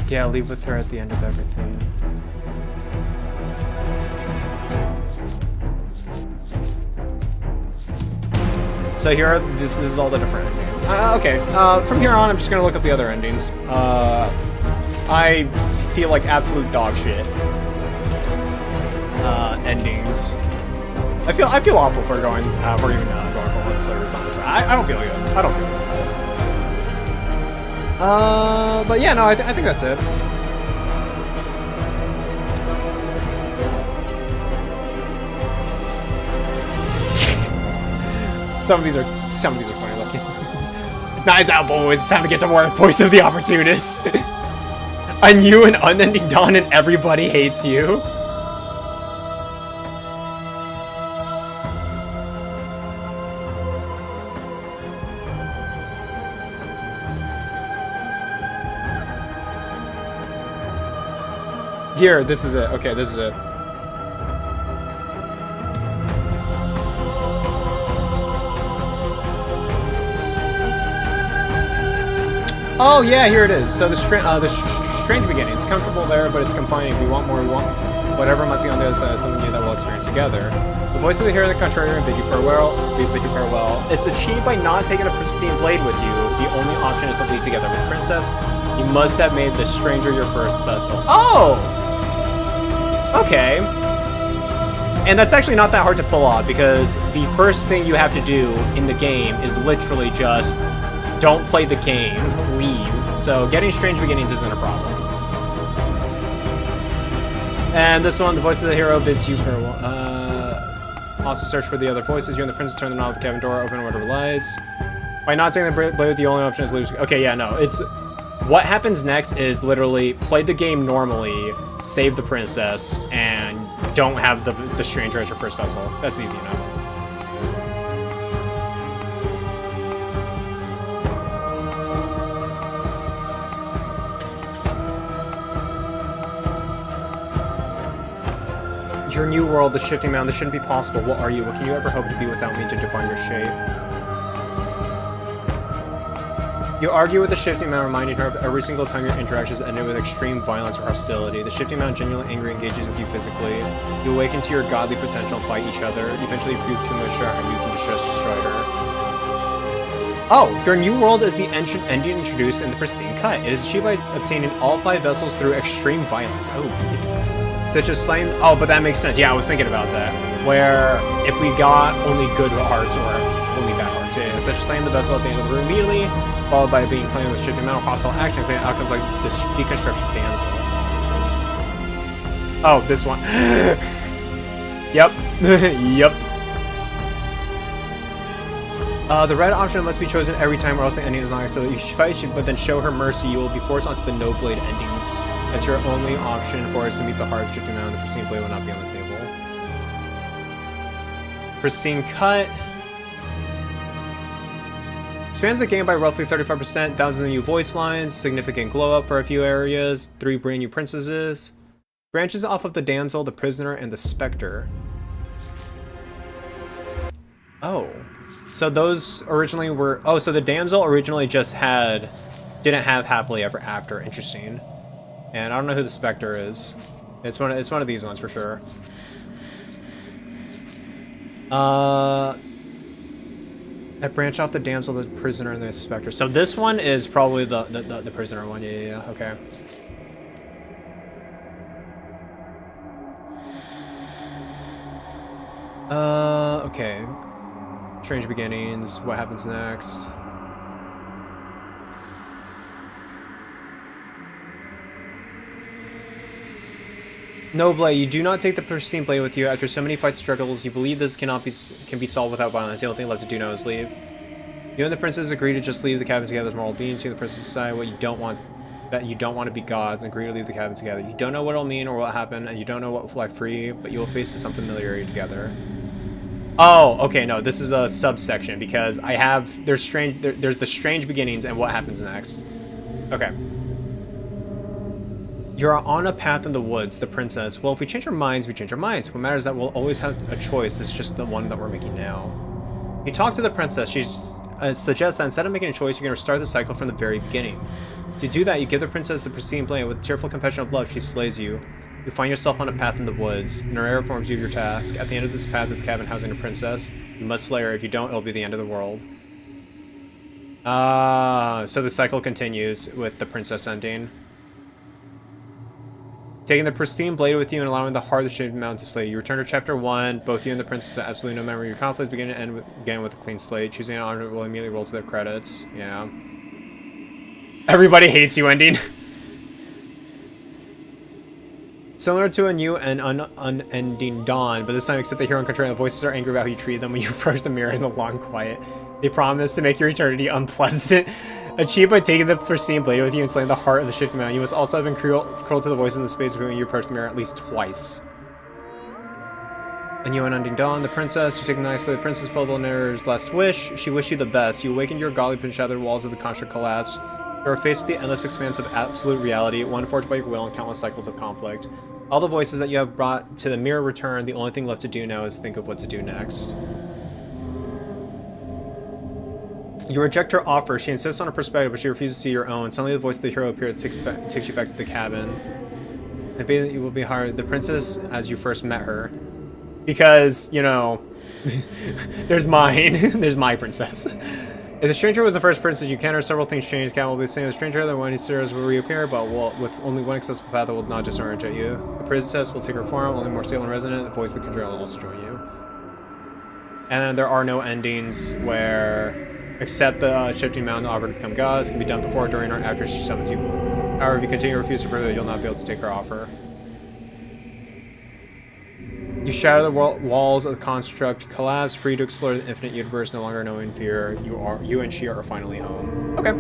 Yeah, leave with her at the end of everything. So here are, this is all the different endings. Okay, from here on, I'm just gonna look up the other endings. I feel like absolute dog shit. Endings. I feel awful for going, for even going for one servers, honestly. I don't feel good. I don't feel good. But yeah, no, I think that's it. Some of these are funny looking. Nice out, boys. It's time to get to work. Voice of the opportunist. A new and unending dawn, and everybody hates you. Here, this is it. Okay, this is it. Oh yeah, here it is. So the strange beginning. It's comfortable there, but it's confining. We want more. We want whatever might be on the other side of something new that we'll experience together. The voice of the hero of the contrarian bid you farewell. Bid you farewell. It's achieved by not taking a pristine blade with you. The only option is to lead together with Princess. You must have made the stranger your first vessel. Oh. Okay. And that's actually not that hard to pull off, because the first thing you have to do in the game is literally just don't play the game, leave. So getting strange beginnings isn't a problem. And this one, the voice of the hero bids you farewell. Also search for the other voices. You and the princess turn the knob of the cabin door, open whatever lies. By not taking the blade, the only option is leave. Okay, yeah, no, it's... What happens next is literally play the game normally, save the princess, and don't have the stranger as your first vessel. That's easy enough. Your new world, the shifting mountain, this shouldn't be possible. What are you? What can you ever hope to be without me to define your shape? You argue with the Shifting Mound, reminding her of every single time your interactions ended with extreme violence or hostility. The Shifting Mound, genuinely angry, engages with you physically. You awaken to your godly potential and fight each other. You eventually prove too much and you can just destroy her. Oh, your new world is the ancient ending introduced in the Pristine Cut. It is achieved by obtaining all 5 vessels through extreme violence. Oh, geez. Such as slaying... Oh, but that makes sense. Yeah, I was thinking about that. Where if we got only good hearts or only bad hearts, yeah, such as slaying the vessel at the end of the room immediately, followed by being claimed with shifting amount of hostile action, claiming outcomes like this deconstruction damsel. Oh, this one. Yep. Yep. The red option must be chosen every time or else the ending is not accepted. You should fight, but then show her mercy. You will be forced onto the no blade endings. That's your only option for us to meet the heart of shifting amount. The pristine blade will not be on the table. Pristine Cut. Expands the game by roughly 35%, thousands of new voice lines, significant glow up for a few areas, 3 brand new princesses. Branches off of the damsel, the prisoner, and the specter. Oh. So those originally were... Oh, so the damsel originally just didn't have happily ever after. Interesting. And I don't know who the specter is. It's one of these ones for sure. I branch off the damsel, the prisoner, and the specter. So this one is probably the prisoner one. Yeah. Okay. Okay. Strange beginnings. What happens next? No, Blade, you do not take the pristine blade with you. After so many fight struggles, you believe this can be solved without violence. The only thing left to do now is leave. You and the princess agree to just leave the cabin together as moral beings. You and the princess decide what you don't want, that you don't want to be gods, and agree to leave the cabin together. You don't know what it'll mean or what will happen, and you don't know what will fly free, but you will face some familiarity together. Oh, okay, no, this is a subsection because there's the strange beginnings and what happens next. Okay. You're on a path in the woods, the princess. Well, if we change our minds, we change our minds. What matters is that we'll always have a choice. This is just the one that we're making now. You talk to the princess. She suggests that instead of making a choice, you're going to start the cycle from the very beginning. To do that, you give the princess the pristine blade. With tearful confession of love, she slays you. You find yourself on a path in the woods. The narrator informs you of your task. At the end of this path is a cabin housing a princess. You must slay her. If you don't, it'll be the end of the world. So the cycle continues with the princess ending. Taking the pristine blade with you and allowing the heart of the shifting mountain to slay you. Return to chapter 1. Both you and the princess have absolutely no memory of your conflict. Begin and end again with a clean slate. Choosing an honor will immediately roll to their credits. Yeah. Everybody hates you ending. Similar to a new and unending dawn, but this time except the hero and contrary, the voices are angry about how you treat them when you approach the mirror in the long quiet. They promise to make your eternity unpleasant. Achieved by taking the pristine blade with you and slaying the heart of the shifting mountain. You must also have been cruel to the voices in the space between when you approach the mirror at least twice. A new and unending dawn, the princess. You take the knife to the princess, fulfill the narrator's last wish. She wished you the best. You awakened your godly and shattered walls of the construct collapse. You are faced with the endless expanse of absolute reality, one forged by your will and countless cycles of conflict. All the voices that you have brought to the mirror return. The only thing left to do now is think of what to do next. You reject her offer. She insists on her perspective, but she refuses to see your own. Suddenly the voice of the hero appears, takes you back to the cabin. And you will be hired the princess as you first met her. Because, you know, there's mine. There's my princess. If the stranger was the first princess you encountered, several things changed. The cabin will be the same as the stranger, the one he serves will reappear, but with only one accessible path that will not disorient you. The princess will take her form, only more stable and resonant. The voice of the controller will also join you. And there are no endings where... Except the shifting mountain offer to become gods can be done before, during, or after she summons you. However, if you continue to refuse to prove it, you'll not be able to take her offer. You shatter the walls of the construct, collapse, free to explore the infinite universe, no longer knowing fear. You and she are finally home. Okay.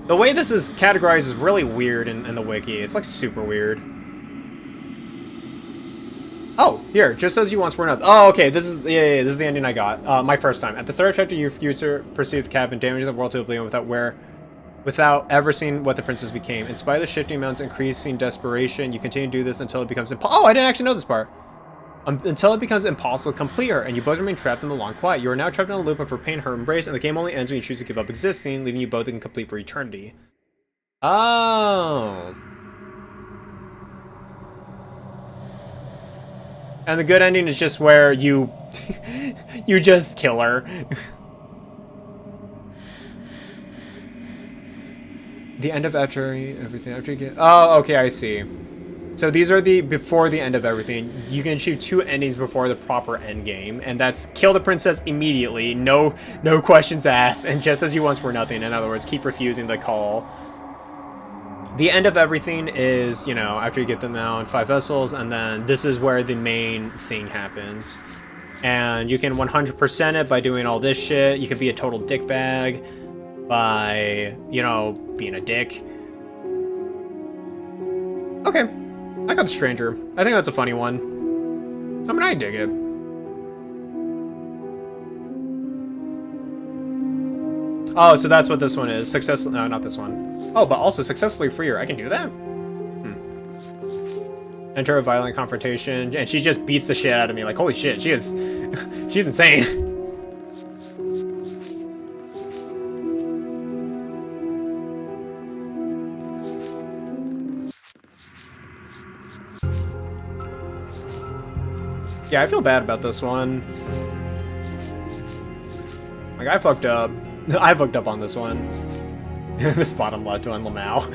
The way this is categorized is really weird in the wiki. It's like super weird. Oh, here, just as you once were not. Oh, okay, this is this is the ending I got. My first time. At the start of chapter, you perceived the cabin, damaging the world to oblivion without ever seeing what the princess became. In spite of the shifting mountain's increasing desperation, you continue to do this until it becomes impossible. Oh, I didn't actually know this part. until it becomes impossible to complete her, and you both remain trapped in the long quiet. You are now trapped in a loop of her pain, her embrace, and the game only ends when you choose to give up existing, leaving you both incomplete for eternity. Oh. And the good ending is just where you you just kill her. The end of everything after you get... Oh, okay, I see. So these are the before the end of everything. You can achieve 2 endings before the proper end game, and that's kill the princess immediately, no questions asked, and just as you once were nothing. In other words, keep refusing the call. The end of everything is, you know, after you get them out in 5 vessels, and then this is where the main thing happens. And you can 100% it by doing all this shit. You can be a total dickbag by, you know, being a dick. Okay, I got the stranger. I think that's a funny one. I mean, I dig it. Oh, so that's what this one is. Successful. No, not this one. Oh, but also successfully free her. I can do that? Enter a violent confrontation, and she just beats the shit out of me. Like, holy shit, she is... she's insane. Yeah, I feel bad about this one. Like, I fucked up. I fucked up on this one. This bottom left one, Lamau.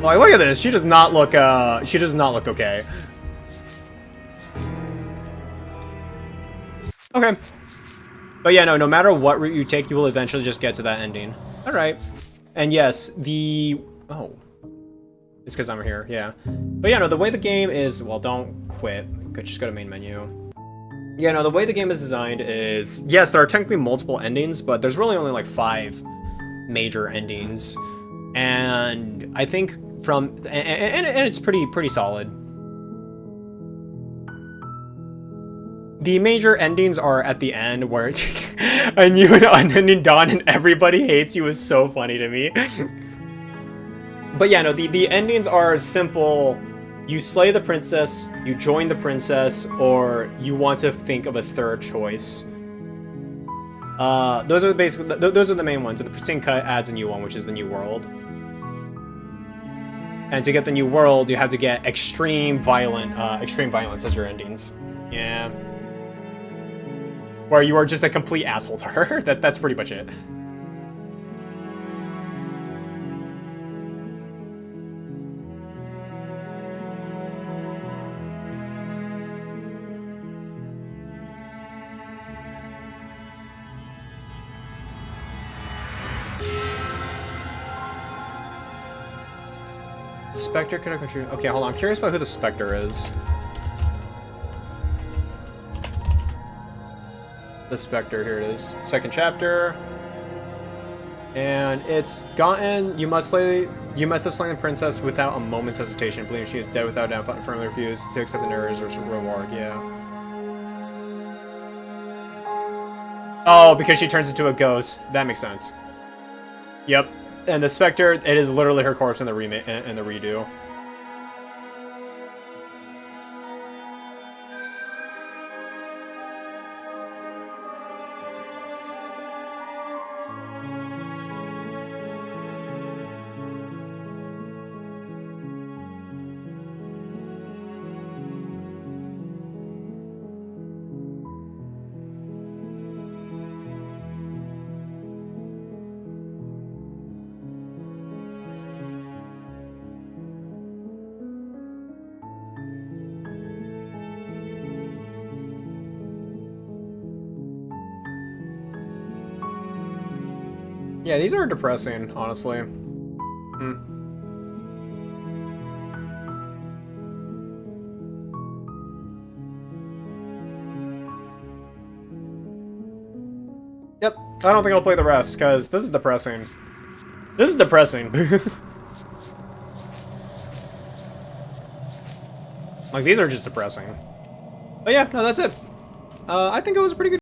Like, look at this. She does not look, okay. Okay. But yeah, no matter what route you take, you will eventually just get to that ending. Alright. And yes, oh. It's because I'm here, yeah. But yeah, no, the way the game is... Well, don't quit. Just go to main menu. Yeah, no, the way the game is designed is... Yes, there are technically multiple endings, but there's really only like 5 major endings. And I think from... And it's pretty solid. The major endings are at the end where... and you unending dawn and everybody hates you is so funny to me. But yeah, no, the endings are simple. You slay the princess, you join the princess, or you want to think of a third choice. Those are basically those are the main ones. And the pristine cut adds a new one, which is the new world. And to get the new world, you have to get extreme violence as your endings. Yeah. Where you are just a complete asshole to her. That's pretty much it. Spectre could have contributed. Okay, hold on. I'm curious about who the Spectre is. The Spectre, here it is. Second chapter. And it's gotten. You must have slain the princess without a moment's hesitation, believing she is dead without doubt, but firmly refuse to accept the nerves or reward. Yeah. Oh, because she turns into a ghost. That makes sense. Yep. And the Spectre, it is literally her corpse in the redo. Yeah, these are depressing, honestly. Yep, I don't think I'll play the rest, because this is depressing. This is depressing. Like, these are just depressing. But yeah, no, that's it. I think it was a pretty good